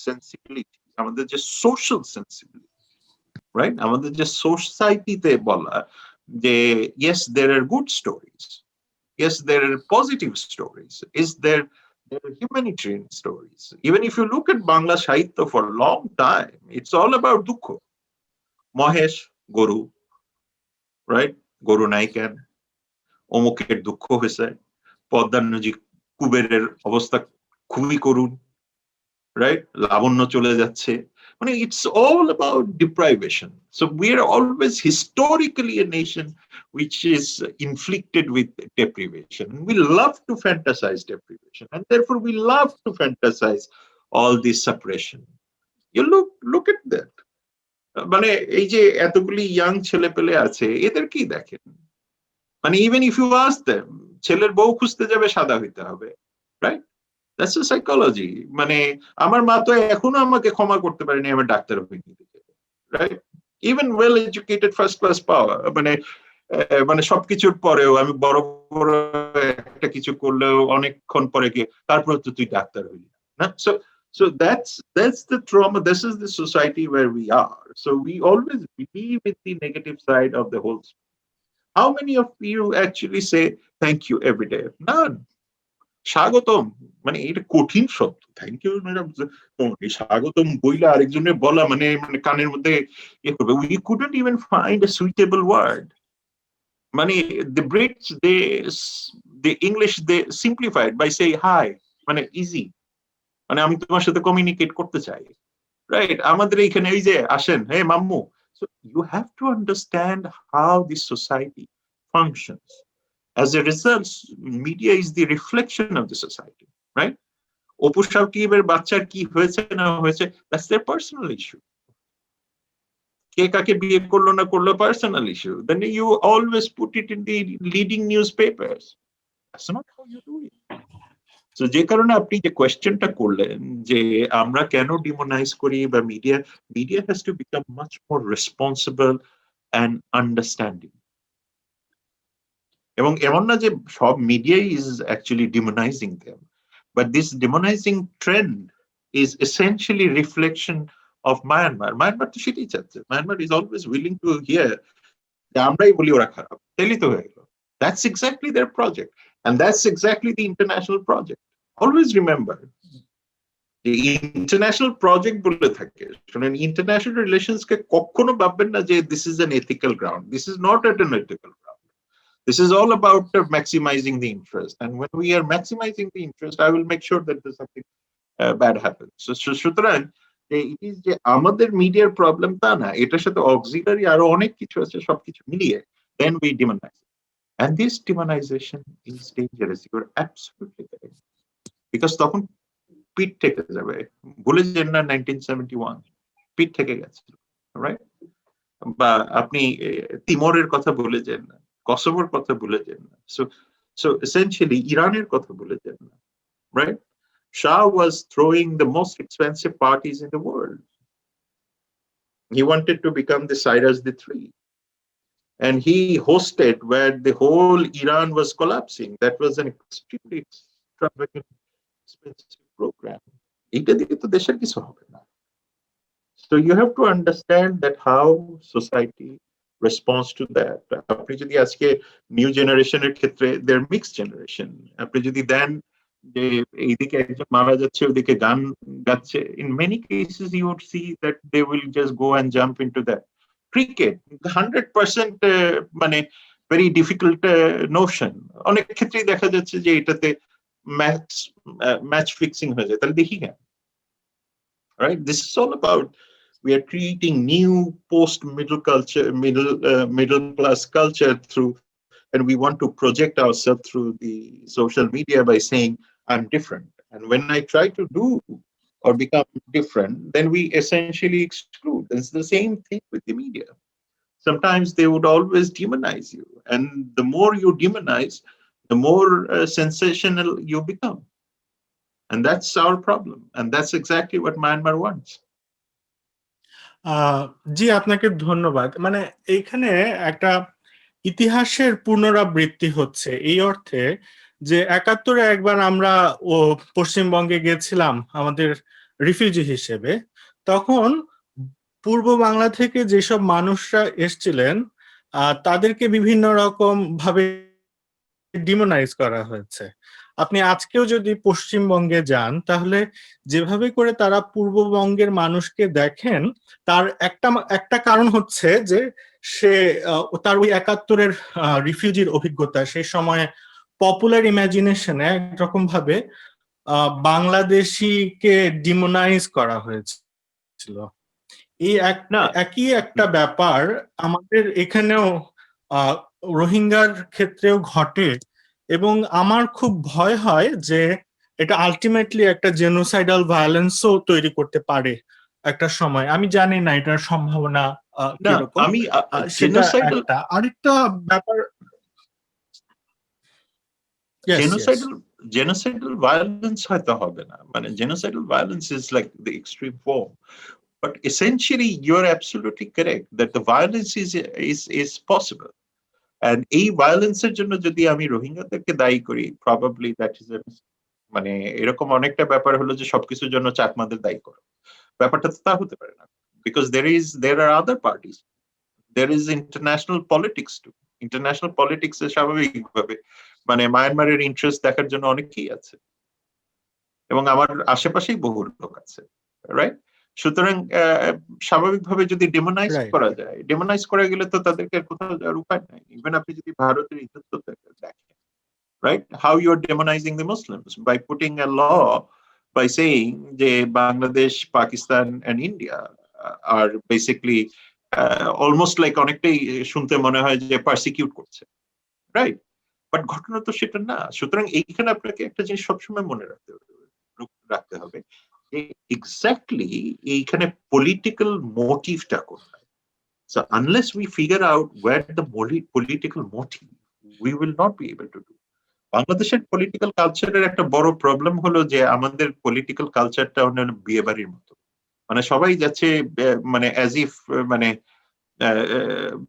sensibility, আমাদের যে সোশ্যাল সেন্সিবিলিটি, রাইট, আমাদের যে সোসাইটিতে বলা যে yes there are good stories, yes there are positive stories, there are humanitarian stories. Even if you look at Bangla Sahitya for a long time, it's all about dukho. Mahesh Guru, right? Guru নাই কেন, অমুকের দুঃখ হয়েছে, পদ্মার নদী কুবেরের অবস্থা খুবই করুণ, রাইট, লাবণ্য চলে যাচ্ছে, মানে it's all about deprivation. So we are always historically a nation which is inflicted with deprivation. We love to fantasize deprivation, and therefore we love to fantasize all this suppression. You look at that. মানে এই যে এতগুলি young ছেলে পেলে আছে, এদের কি দেখেন, মানে even if you ask them, ছেলের বউ খুঁজতে যাবে সাদা হইতে হবে, রাইট? That's a psychology. মানে আমার মা তো এখনো আমাকে ক্ষমা করতে পারেনি আমার ডাক্তার হইনি, right? Even well educated first class পাওয়া, মানে মানে সবকিছুর পরেও আমি বড় বড় একটা কিছু করলেও অনেকক্ষণ পরে গিয়ে তারপরে তো তুই ডাক্তার হইলি না। So that's the trauma. This is the society where we are. So we always believe in the negative side of the whole. How many of you actually say thank you every day? None. স্বাগতম মানে এটা কঠিন শব্দ, thank you স্বাগতম বইলা আরেকজনের বলা মানে মানে কানের মধ্যে ইয়ে করবে। We couldn't even find a suitable word. মানে the Brits the English they simplified by say hi, মানে ইজি, মানে আমি তোমার সাথে কমিউনিকেট করতে চাই, রাইট? আমাদের এইখানে এই যে আসেন, হে মাম্মু। So you have to understand how this society functions. As a result, media is the reflection of the society, right? Apu সাকিবের বাচ্চার কি হয়েছে না হয়েছে, that's their personal issue. কে কাকে বিয়ে করলো না করলো, personal issue. Then you always put it in the leading newspapers. That's not how you do it. So যে কারণে আপনি যে কোয়েশ্চেনটা করলেন যে আমরা কেন ডিমোনাইজ করি বা media has to become much more responsible and understanding. এবং এমন না যে সব মিডিয়াই is actually demonizing them, but this demonizing trend is essentially reflection of Myanmar. Myanmar তো সেটাই চাচ্ছে। Myanmar is always willing to hear যে আমরাই বলি ওরা খারাপ, তাইলে তো হয়ে গেল। That's exactly their project, and that's exactly the international project. Always remember, the international project বলে থাকে, শুনেন, international relations কে কখনো ভাববেন না যে this is an ethical ground. This is not an ethical ground. This is all about maximizing the interest, and when we are maximizing the interest, I will make sure that there's something bad happens. So সুতরাং it is যে আমাদের মিডিয়ার problem তা না, এটার সাথে auxiliary আরো অনেক কিছু আছে, সবকিছু মিলিয়ে then we demonize it. And this demonization is dangerous. You're absolutely correct. Because তখন পিঠ থেকে যাবে, ভুলে যান না 1971 পিঠ থেকে গেছে, রাইট? বা আপনি তিমোরের কথা ভুলে যান না, কসোভোর কথা ভুলে যান না। So essentially ইরানের কথা ভুলে যান না, right? Shah was throwing the most expensive parties in the world. He wanted to become the Cyrus the Three, and he hosted where the whole Iran was collapsing. That was an extremely extravagant, expensive program. এটা দিয়ে তো দেশের কিছু হবে না। So you have to understand that how society responds to that. আপনি যদি আজকে নিউ জেনারেশনের ক্ষেত্রে they're mixed generation, আপনি যদি দেন যে এইদিকে একজন মারা যাচ্ছে ওদিকে গান গাচ্ছে, in many cases you would see that they will just go and jump into that. Cricket 100% মানে very difficult notion. অনেক ক্ষেত্রেই দেখা যাচ্ছে যে এটাতে ম্যাচ ফিক্সিং হয়ে যায়, তাহলে দেখি কেন, right? This is all about we are creating new post middle culture, middle class culture through, and we want to project ourselves through the social media by saying I'm different. And when I try to do or become different, then we essentially exclude. It's the same thing with the media. Sometimes they would always demonize you, and the more you demonize, the more sensational you become. And that's our problem, and that's exactly what Myanmar wants. জি, আপনাকে ধন্যবাদ। মানে এইখানে একটা ইতিহাসের পুনরাবৃত্তি হচ্ছে এই অর্থে যে ৭১-এ একবার আমরা পশ্চিমবঙ্গে গেছিলাম আমাদের রিফিউজি হিসেবে। তখন পূর্ব বাংলা থেকে যেসব মানুষরা এসছিলেন তাদেরকে বিভিন্ন রকম ভাবে ডিমোনাইজ করা হয়েছে। আপনি আজকেও যদি পশ্চিমবঙ্গে যান তাহলে যেভাবে করে তারা পূর্ববঙ্গের মানুষকে দেখেন, তার একটা কারণ হচ্ছে যে সে তার ওই ৭১-এর রিফিউজির অভিজ্ঞতা, সেই সময় পপুলার ইমাজিনেশনে একরকম ভাবে বাংলাদেশিকে ডিমোনাইজ করা হয়েছিল। এই একই একটা ব্যাপার আমাদের এখানেও রোহিঙ্গার ক্ষেত্রেও ঘটে, এবং আমার খুব ভয় হয় যে এটা আলটিমেটলি একটা জেনোসাইডাল ভায়োলেন্সও তৈরি করতে পারে একটা সময়। আমি জানি না এটার সম্ভাবনা কিরকম। সেটা একটা। আরেকটা ব্যাপার, জেনোসাইডাল genocidal violence হয়তো হবে না, মানে genocidal violence is like the extreme form, but essentially you're absolutely correct that the violence is possible, and এই ভায়োলেন্সের জন্য যদি আমি রোহিঙ্গাদেরকে দায়ী করি, probably that is a মানে এরকম অনেকটা ব্যাপার হলো যে সবকিছুর জন্য চাকমাদের দায়ী করো, ব্যাপারটা তো তা হতে পারে না, because there are other parties, there is international politics too. International politics এ স্বাভাবিকভাবে মানে মায়ানমারের ইন্টারেস্ট দেখার জন্য অনেকেই আছে, এবং আমার আশেপাশেই বহু লোক আছে, রাইট? সুতরাং স্বাভাবিকভাবে যদি ডেমোনাইজ করা যায়, ডেমোনাইজ করা গেলে তো তাদেরকে কোথাও যাওয়ার উপায় নাই। ইভেন আপনি যদি ভারতের ইতিহাস দেখেন, right, how you are demonizing the Muslims by putting a law, by saying যে Bangladesh, Pakistan and India are basically almost like অনেকটাই শুনতে মনে হয় যে পারসিকিউট করছে, রাইট? বাট ঘটনা তো সেটা না। সুতরাং এইখানে আপনাকে একটা জিনিস সবসময় মনে রাখতে হবে যে এক্স্যাক্টলি এইখানে পলিটিক্যাল মোটিভটা কোথায়। So unless we figure out where the political motive, we will not be able to do. বাংলাদেশের পলিটিক্যাল কালচারের একটা বড় প্রবলেম হলো যে আমাদের পলিটিক্যাল কালচারটা হলো বিয়ে বাড়ির মতো, মানে সবাই যাচ্ছে মানে অ্যাজ ইফ মানে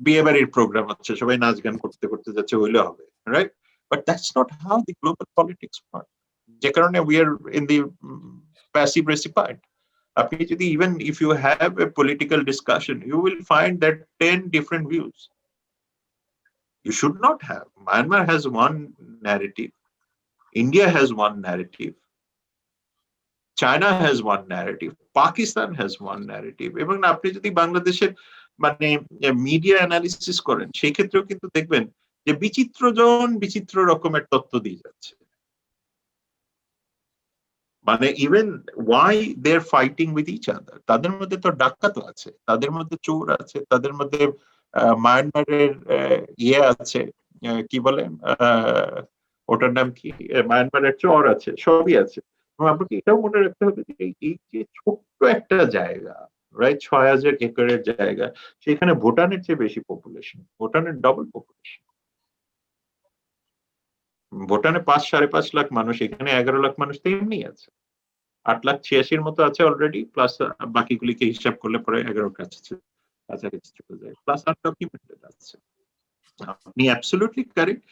বিয়ে বাড়ির প্রোগ্রাম হচ্ছে, সবাই নাচ গান করতে করতে যাচ্ছে, হইলে হবে, right? But that's not how the global politics work, যে কারণে we are in the passive recipient. আপনি যদি even if you have a political discussion, you will find that 10 different views. You should not have. Myanmar has one narrative. India has one narrative. China has one narrative. Pakistan has one narrative. এবং আপনি যদি বাংলাদেশের মানে media analysis করেন, সেই ক্ষেত্রেও কিন্তু দেখবেন যে বিচিত্রজন বিচিত্র রকমের তথ্য দিয়ে যাচ্ছে। মানে even why they are fighting with each other, তাদের মধ্যে তো ডাকাত আছে, তাদের মধ্যে চোর আছে, তাদের মধ্যে মায়ানমারের ইয়ে আছে, কি বলে ওটার নাম কি, মায়ানমারের চর আছে, সবই আছে। এবং আপনাকে এটাও মনে রাখতে হবে যে এই যে ছোট্ট একটা জায়গা, রাইট, ৬,০০০ একরের জায়গা, সেখানে ভুটানের চেয়ে বেশি পপুলেশন, ভুটানের ডবল পপুলেশন। ভুটানে ৫-৫.৫ লাখ মানুষ, এখানে ১১ লাখ মানুষ তো এমনি আছে, ৮,৮৬,০০০ মতো আছে অলরেডি, প্লাস বাকিগুলিকে হিসাব করলে পরে ১১ কাছাকাছি চলে যায়, প্লাস আনডকুমেন্টেড আছে। আপনি অ্যাবসলিউটলি কারেক্ট,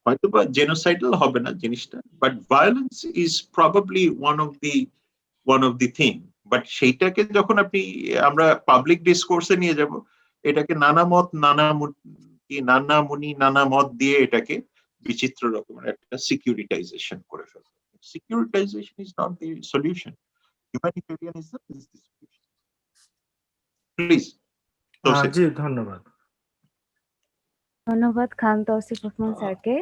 হয়তো বা জেনোসাইডাল হবে না জিনিসটা, but violence is probably one of the thing. But সেইটাকে যখন আমরা পাবলিক ডিসকোর্সে নিয়ে যাব, এটাকে নানা মত দিয়ে এটাকে বিচিত্র রকমের একটা সিকিউরিটাইজেশন করে ফেলবে। Securitization is not the solution. Humanitarianism is the solution. Please. জি, ধন্যবাদ। ধন্যবাদ খান তৌসিফ ওসমান স্যারকে।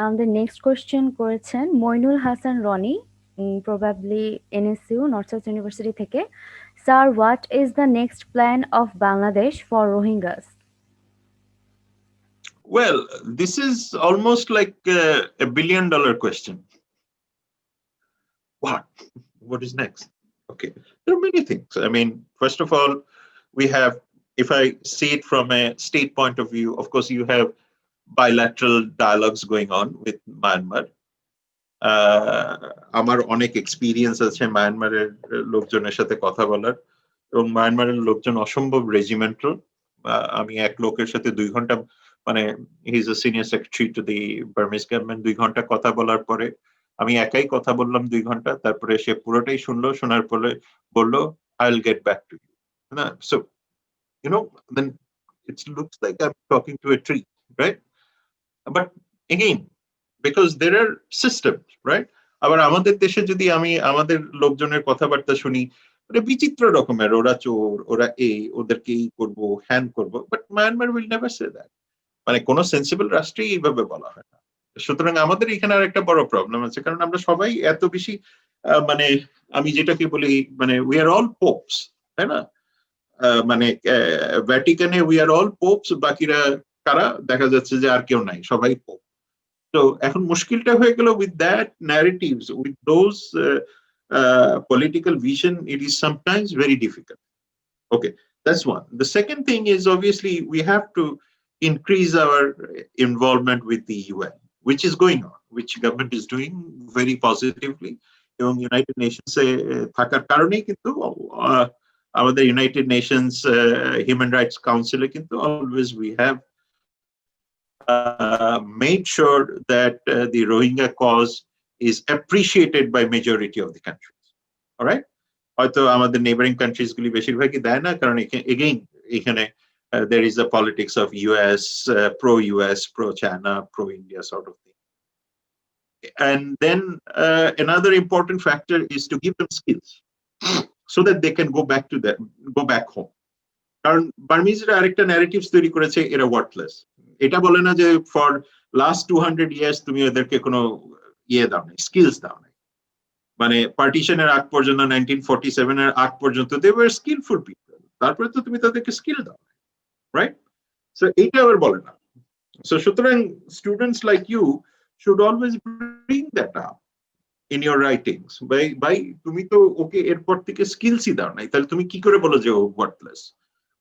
আমাদের নেক্সট কোয়েশ্চেন করেছেন Mainul Hasan Rony, probably NSU, North South University থেকে। Sir, what is the next plan of Bangladesh for Rohingyas? Well, this is almost like a $1 billion question. What is next? Okay, there are many things. I mean, first of all, we have, if I see it from a state point of view, of course, you have bilateral dialogues going on with Myanmar. আমার অনেক experience আছে মায়ানমারের লোকজনের সাথে কথা বলার, এবং মায়ানমারের লোকজন অসম্ভব রেজিমেন্টাল। আমি এক লোকের সাথে 2 ঘন্টা, মানে he is a senior secretary to the Burmese government, 2 ঘন্টা কথা বলার পরে আমি একাই কথা বললাম 2 ঘন্টা, তারপরে সে পুরোটাই শুনলো, শোনার পরে বললো I will get back to you. না, so you know, then it looks like I am talking to a tree, right? But again, because there are systems, right? আবার আমাদের দেশে যদি আমি আমাদের লোকজনের কথাবার্তা শুনি, মানে বিচিত্র রকমের, ওরা চোর, ওরা ওদেরকে এই করবো, হ্যান করবো, but Myanmar will never say that. মানে কোনো সেন্সিবল রাষ্ট্রেই এইভাবে বলা হয় না। সুতরাং আমাদের এখানে আর একটা বড় প্রবলেম আছে, কারণ আমরা সবাই এত বেশি মানে আমি যেটাকে বলি, মানে উই আর অল পোপস, তাই না? মানে ভ্যাটিকানে উই আর অল পোপস, বাকিরা কারা দেখা যাচ্ছে যে আর কেউ নাই, সবাই পোপ। তো এখন মুশকিলটা হয়ে গেল with that narratives, with those political vision, it is sometimes very difficult. Okay, that's one. The second thing is, obviously we have to increase our involvement with the UN, which is going on. which government is doing very positively. এবং United নেশনসে থাকার কারণেই কিন্তু আমাদের United Nations human rights কাউন্সিলে কিন্তু always we have made sure that the Rohingya cause is appreciated by majority of the countries. All right? হয়তো আমাদের neighbouring countries গুলি বেশিরভাগই দেয় না, কারণ এগেইন এখানে there is a politics of US, pro-China, pro-India sort of thing. And then another important factor is to give them skills so that they can go back home. কারণ বার্মিজরা আরেকটা narratives তৈরি করেছে এরা ওয়ার্থলেস। এটা বলে না যে ফর লাস্ট 200 ইয়ার্স তুমি ওদেরকে কোনো দাও নাই, স্কিলস দাও নাই। মানে পার্টিশনের আগ পর্যন্ত 1947 এর আগ পর্যন্ত দে ওয়ার স্কিলফুল পিপল, তারপরে তো তুমি তাদেরকে স্কিল দাও, রাইট? সো এইটা আবার বলে না। সো সুতরাং students like you should always bring that up in your writings. By তুমি তো ওকে এরপর থেকে স্কিলসই দাও নাই, তাহলে তুমি কি করে বলো যে ও ওয়ার্থলেস?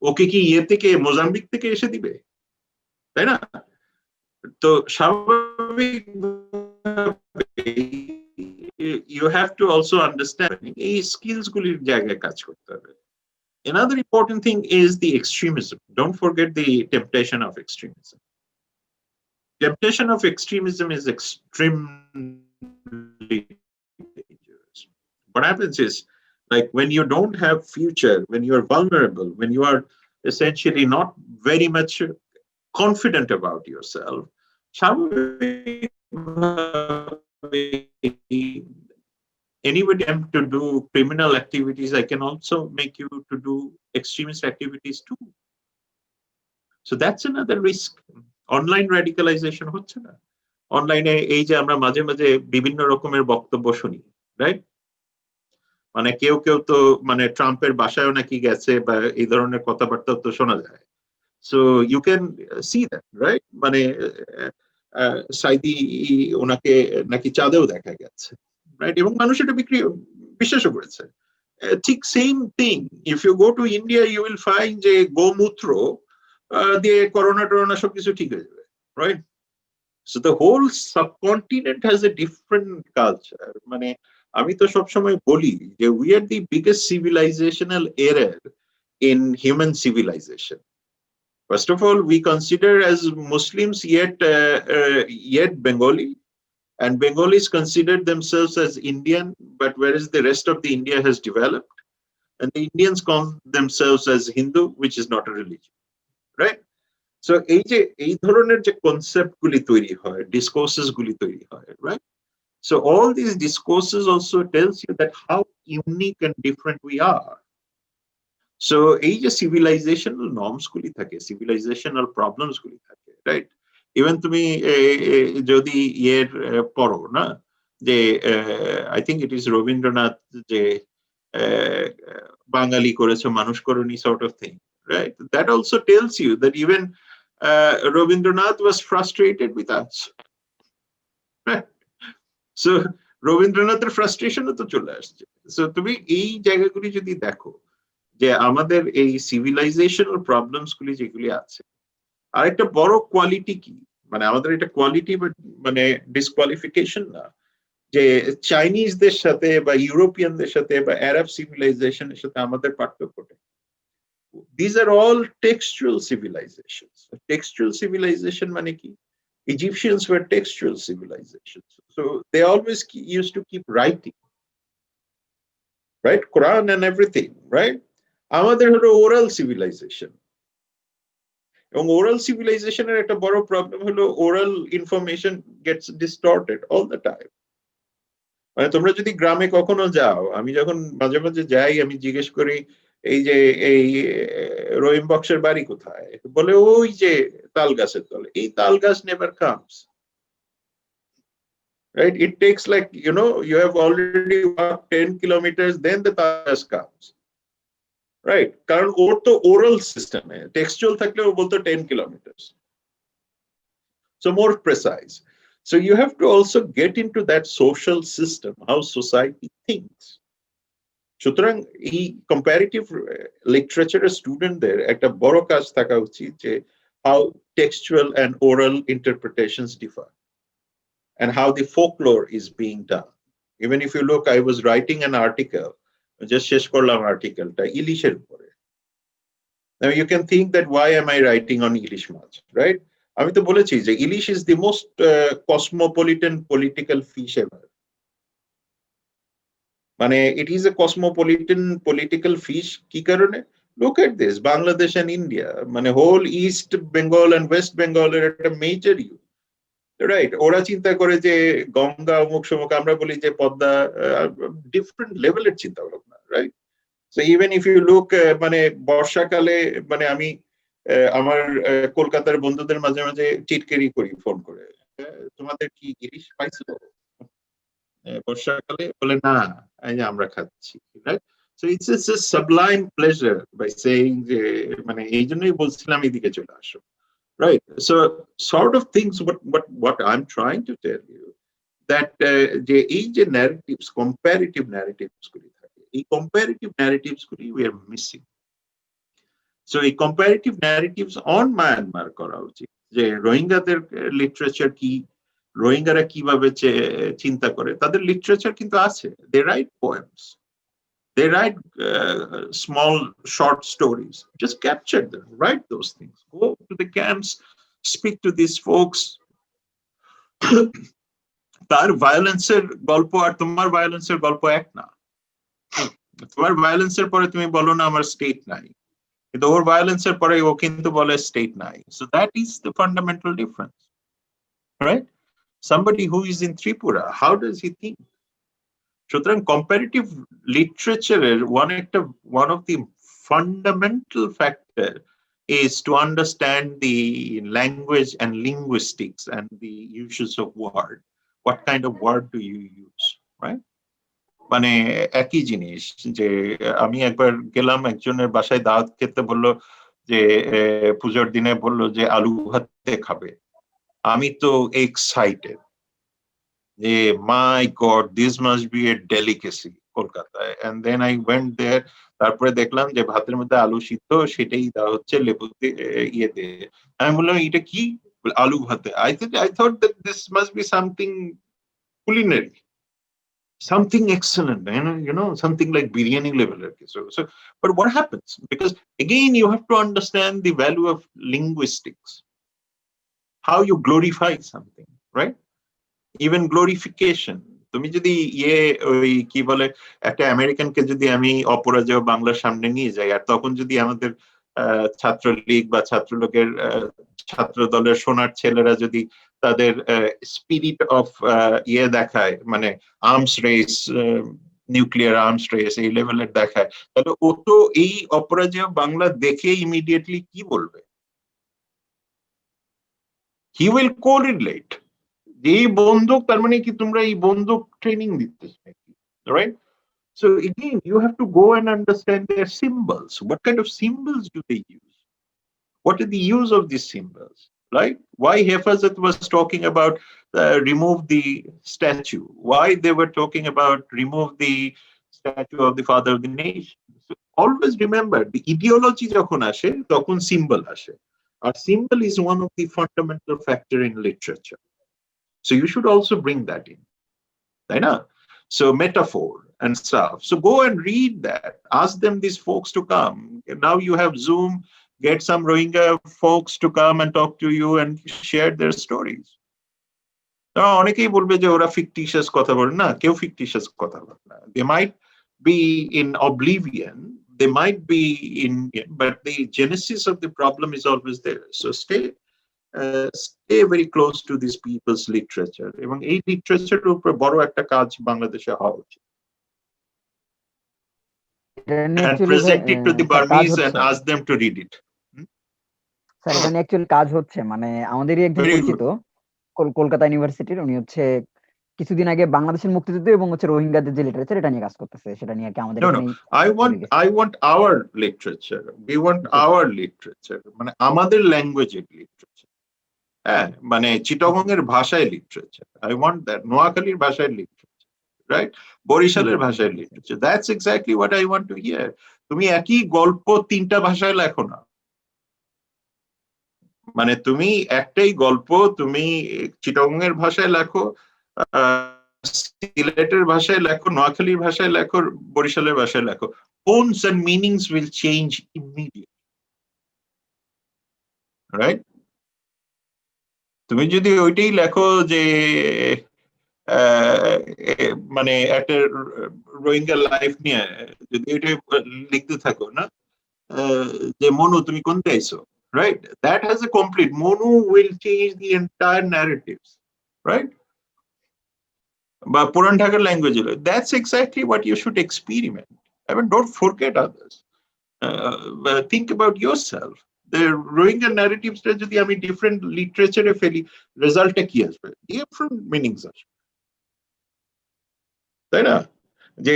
ওকে কি থেকে মোজাম্বিক থেকে এসে দিবে, তাই না? তো স্বাভাবিক you have to also understand এই স্কিলস গুলির জায়গায় কাজ করতে হবে। Another important thing is the extremism. Don't forget the temptation of extremism. Temptation of extremism is extremely dangerous. What happens is, like when you don't have future, when you are vulnerable, when you are essentially not very much confident about yourself, anybody attempt to do criminal activities, I can also make you to do extremist activities too. So that's another risk. Online radicalization হচ্ছে না? অনলাইনে এই যে আমরা মাঝে মাঝে বিভিন্ন রকমের বক্তব্য শুনি, রাইট? মানে কেউ তো মানে ট্রাম্পের বাসায়ও নাকি গেছে বা এই ধরনের কথাবার্তা তো শোনা যায়। So you can see that, right? মানে সাইদি ওনাকে নাকি চাঁদেও দেখা গেছে, রাইট? এবং মানুষ এটা বিশ্বাসও করেছে। ঠিক same thing if you go to India, you will find যে গোমূত্র দিয়ে করোনা সবকিছু ঠিক হয়ে যাবে, right? So the whole subcontinent has a different culture. মানে আমি তো সবসময় বলি যে we are the biggest civilisational error in human civilisation. First of all, we consider as Muslims yet Bengali, and Bengalis consider themselves as Indian, but whereas the rest of the India has developed, and the Indians call themselves as Hindu, which is not a religion. Right? So এই ধরনের যে concept গুলি তৈরি হয়, discourses গুলি তৈরি হয়, right? So all these discourses also tells you that how unique and different we are. So এই যে civilizational norms গুলি থাকে, civilizational problems গুলি থাকে, right? Even তুমি যদি পড়ো না যে I think it is Rabindranath যে বাঙালি করেছে মানুষ করনি sort of thing. Right? That also tells you that even Rabindranath was frustrated with us. Right? So Rabindranather frustration to chole asche. So তুমি এই জায়গাগুলি যদি দেখো যে আমাদের এই সিভিলাইজেশনাল প্রবলেমস গুলি যেগুলি আছে, আর একটা বড় কোয়ালিটি কি, মানে আমাদের এটা কোয়ালিটি মানে ডিসকোয়ালিফিকেশন না যে চাইনিজদের সাথে বা ইউরোপিয়ানদের সাথে বা আরব সিভিলাইজেশনের সাথে আমাদের পার্থক্যটা। These are all textual civilizations. Textual civilization মানে কি? Egyptians were textual civilizations. So they always used to keep writing, right? Quran and everything, right? আমাদের হলো oral civilization. এবং oral civilization এর একটা বড় প্রবলেম হলো oral information gets distorted all the time. মানে তোমরা যদি গ্রামে কখনো যাও, আমি যখন মাঝে মাঝে যাই, আমি জিজ্ঞেস করি এই যে এই রহিম বক্সের বাড়ি কোথায়, বলে ওই যে তাল গাছের তলে। এই তাল গাছ never comes, right? It takes like, you know, you have already walked 10 kilometers, then the তাল গাছ comes, right? কারণ ওর তো ওরাল সিস্টেমে, টেক্সচুয়াল থাকলে ও বলতো 10 kilometers, so more precise. So you have to also get into that social system, how society thinks. সুতরাং এই comparative লিটারেচারের স্টুডেন্টদের একটা বড় কাজ থাকা উচিত যে how textual and oral interpretations differ, and how the folklore is being done. Even if you look, I was writing an article, just শেষ করলাম আর্টিকেলটা ইলিশের উপরে. Now you can think that why am I writing on ilish much, right? আমি তো বলেছি যে ইলিশ is the most cosmopolitan political fish ever. মানে it is a cosmopolitan political fish কি কারণে? Look at this, Bangladesh and India, মানে whole East Bengal and West Bengal এর একটা major issue. Right, ওরা চিন্তা করে যে গঙ্গা অমুক সমুক, আমরা বলি যে পদ্মা, ডিফারেন্ট লেভেলের চিন্তা ভাবনা, right? So even if you look, মানে বর্ষাকালে, মানে আমি আমার কলকাতার বন্ধুদের মাঝে মাঝে টিটকেরি করি ফোন করে, তোমাদের কি ইলিশ পাইছো বর্ষাকালে? বলে না, আমরা খাচ্ছি, right? So it's a sublime pleasure by saying যে, মানে এই জন্যই বলছিলাম এদিকে চলে আসো. Right. So sort of things what I'm trying to tell you, that the narratives, comparative narratives, comparative narratives we are missing. So a comparative narratives on Myanmar kora uchit, je Rohingya der literature ki, Rohingya ra kiভাবে চিন্তা করে, তাদের literature কিন্তু আছে. They write poems. They write small short stories. Just capture them, write those things. Go to the camps, speak to these folks. তার ভায়োলেন্সের গল্প আর তোমার ভায়োলেন্সের গল্প এক না. তোমার ভায়োলেন্সের পরে তুমি বলো না আমার স্টেট নাই, কিন্তু ওর ভায়োলেন্সের পরে ও কিন্তু বলে স্টেট নাই. So that is the fundamental difference, right? Somebody who is in Tripura, how does he think? সুতরাং comparative লিটারেচারের one of the fundamental factor is to understand the language and linguistics and the uses of word. What kind of word do you use, right? মানে একই জিনিস যে আমি একবার গেলাম একজনের বাসায় দাওয়াত খেতে, বললো যে পূজার দিনে বললো যে আলু ভাতে খাবে. আমি তো এক্সাইটেড যে my God, this must be a delicacy কলকাতায়. And then I went there, তারপরে দেখলাম যে ভাতের মধ্যে আলু সিদ্ধ, সেটাই দেওয়া হচ্ছে লেবু ইয়ে দিয়ে. আমি বললাম এটা কি? আলু ভাতে. I thought that this must be something culinary, something excellent, you know, something like biryani level. So but what happens? Because again you have to understand the value of linguistics, how you glorify something, right? Even glorification. তুমি যদি ওই কি বলে, একটা আমেরিকানকে যদি আমি অপরাজেয় বাংলার সামনে নিয়ে যাই, আর তখন যদি আমাদের ছাত্রলীগ বা ছাত্রলীগের ছাত্র দলের সোনার ছেলেরা যদি তাদের স্পিরিট অফ দেখায়, মানে arms race, nuclear arms race এই লেভেলের দেখায়, তাহলে ও তো এই অপরাজেয় বাংলা দেখে ইমিডিয়েটলি কি বলবে? হি উইল কোরিলেট এই বন্দুক, তার মানে কি তোমরা এই বন্দুক ট্রেনিং দিতেছ নাকি, right? So again you have to go and understand their symbols. What kind of symbols do they use? What are the use of these symbols, right? Why Hafazat was talking about remove the statue, why they were talking about remove the statue of the father of the nation. So always remember, the ideology যখন আসে তখন symbol আসে, আর symbol is one of the fundamental factor in literature. So you should also bring that in, right? So metaphor and stuff. So go and read that. Ask them, these folks, to come. Now you have Zoom. Get some Rohingya folks to come and talk to you and share their stories. অনেকেই বলবে যে ওরা fictitious কথা বলে না, কেউ fictitious কথা বলে না. They might be in oblivion. They might be in, but the genesis of the problem is always there. So stay very close to these people's literature, এবং এই লিটারেচারের উপর বড় একটা কাজ বাংলাদেশে হওয়া উচিত. And present it to the Burmese and ask them to read it. Sir এটা অ্যাকচুয়ালি কাজ হচ্ছে, মানে আমাদেরই একজন পরিচিত কলকাতা ইউনিভার্সিটির, উনি হচ্ছে কিছুদিন আগে বাংলাদেশের মুক্তিযুদ্ধ এবং হচ্ছে রোহিঙ্গাদের যে লিটারেচার এটা নিয়ে কাজ করতেছে, সেটা নিয়ে কি আমাদের I want our literature. We want our literature, মানে আমাদের ল্যাঙ্গুয়েজের লিটারেচার. হ্যাঁ, মানে চিটাগংয়ের ভাষায় লিটারেচার. I want that. নোয়াখালীর ভাষায় লিটারেচার, right? বরিশালের ভাষায় literature. That's exactly what I want to hear. তুমি একই গল্প তিনটা ভাষায় লেখো না, মানে তুমি একটাই গল্প তুমি চিটাগংয়ের ভাষায় লেখো, সিলেটের ভাষায় লেখো, নোয়াখালীর ভাষায় লেখো, বরিশালের ভাষায় লেখো, tones and meanings will change immediately, right? তুমি যদি ওইটাই লেখো যে মানে একটা রোহিঙ্গা লাইফ নিয়ে যদি ওইটাই লিখতে থাকো না, যে মনু তুমি কোনতে আইছো, right? That has a complete, Monu will change the entire narratives, right? বা পুরান ঢাকার ল্যাঙ্গুয়েজ হলো, that's exactly what you should experiment. I mean, don't forget others. Think about yourself. The Rohingya narratives টা যদি আমি ডিফারেন্ট লিটারেচারে ফেলি, রেজাল্টটা কি আসবে? ডিফারেন্ট মিনিংস আসবে, তাই না? যে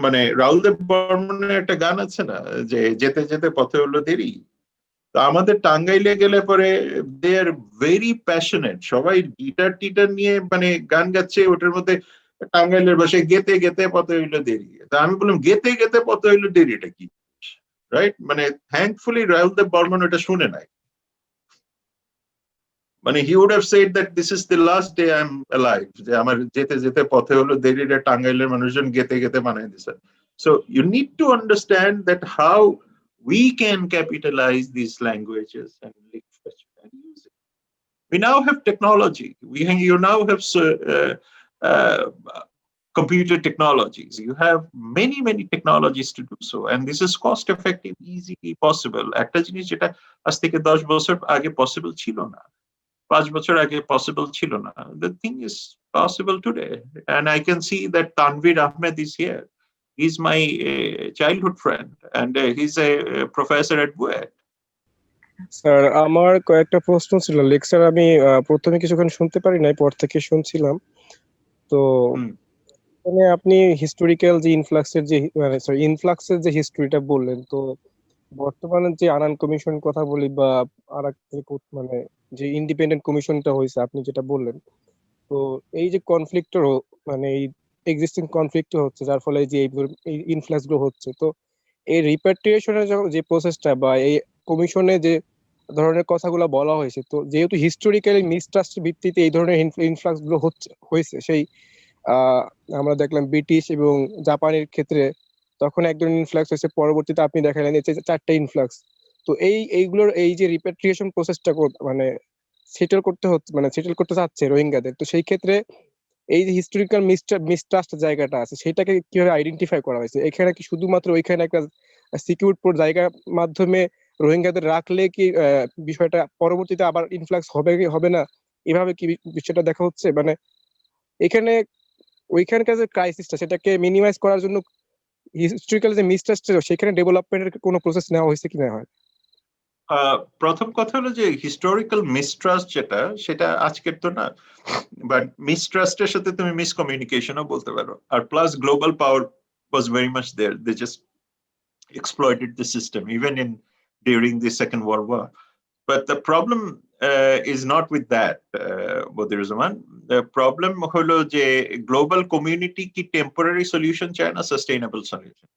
মানে রাহুল দেব বর্মনের একটা গান আছে না, যে যেতে যেতে পথে হলো দেরি। তো আমাদের টাঙ্গাইলে গেলে পরে দে আর ভেরি প্যাশনেট, সবাই গিটার টিটার নিয়ে মানে গান গাচ্ছে, ওটার মধ্যে টাঙ্গাইলের ভাষায় গেতে গেতে পথে হইলো দেরি। তা আমি বললাম গেতে গেতে পথে হইলো দেরি এটা কি, রাইট? মানে থ্যাঙ্কফুলি রাহুল দেব বর্মন ওটা শুনে নাই। মানে he would have said that this is the last day I'm alive, যে আমার যেতে যেতে পথে হলো দেরি, রে টাঙ্গাইলের মানুষজন গেতে গেতে বানাই দিছে। So you need to understand that how we can capitalize these languages and literature and use it. We now have technology. You now have computer technologies. You have many technologies to do so, and this is cost effective, easily possible. একটা জিনিস যেটা আজ থেকে 10 বছর আগে possible ছিল না, 5 বছর আগে পসিবল ছিল না, the thing is possible today. And I can see that Tanvir Ahmed is here. He's my childhood friend, and he's a professor at UEND. Sir, আমার কয়েকটা প্রশ্ন ছিল। লেকচার আমি প্রথমে কিছুক্ষণ শুনতে পারি নাই, পর থেকে শুনছিলাম। তো মানে আপনি হিস্টোরিক্যাল যে ইনফ্লাক্সের যে ইনফ্লাক্সের যে হিস্ট্রিটা বললেন, তো বর্তমানে যে আনান কমিশন কথা বলি বা আর মানে যে ইন্ডিপেন্ডেন্ট কমিশনটা হয়েছে আপনি যেটা বললেন, তো এই যে কনফ্লিক্টর মানে এই এক্সিস্টিং কনফ্লিক্ট হচ্ছে, যার ফলে যে এই ইনফ্লাক্স গুলো হচ্ছে, তো এই রিপ্যাট্রিয়েশনের যে প্রসেসটা বা এই কমিশনে যে ধরনের কথাগুলো বলা হয়েছে, তো যেহেতু হিস্টোরিক্যালি মিসট্রাস্ট ভিত্তিতে এই ধরনের ইনফ্লাক্স গুলো হয়েছে, সেই আমরা দেখলাম ব্রিটিশ এবং জাপানের ক্ষেত্রে তখন এক ধরনের ইনফ্লাক্স হয়েছে, পরবর্তীতে আপনি দেখালেন যে 4টা ইনফ্লাক্স। তো এইগুলোর এই যে রিপ্যাট্রিয়েশন প্রসেসটা মানে সেটেল করতে হচ্ছে, মানে সেটেল করতে চাচ্ছে রোহিঙ্গাদের, তো সেই ক্ষেত্রে এই যে হিস্টোরিক্যাল মিসট্রাস্ট জায়গাটা আছে সেটাকে কিভাবে আইডেন্টিফাই করা হয়েছে? এখানে কি শুধুমাত্র ওইখানে একটা সিকিউর জায়গার মাধ্যমে রোহিঙ্গাদের রাখলে কি বিষয়টা পরবর্তীতে আবার ইনফ্লাক্স হবে কি হবে না, এভাবে কি বিষয়টা দেখা হচ্ছে? মানে এখানে ওইখানকার যে ক্রাইসিসটা সেটাকে মিনিমাইজ করার জন্য হিস্টোরিক্যাল যে মিসট্রাস্ট সেখানে ডেভেলপমেন্টের কোনো প্রসেস নেওয়া হয়েছে কিনা হয়? প্রথম কথা হলো যে হিস্টোরিক্যাল মিসট্রাস্ট যেটা, সেটা আজকের তো না, বাট মিসট্রাস্টের সাথে তুমি মিসকমিউনিকেশনও বলতে পারো। আর plus global power was very much there. They just exploited the system even during the Second World War. But the problem is not with that, Bodiruzaman. The problem হলো যে গ্লোবাল কমিউনিটি কি temporary solution চায় না sustainable solution.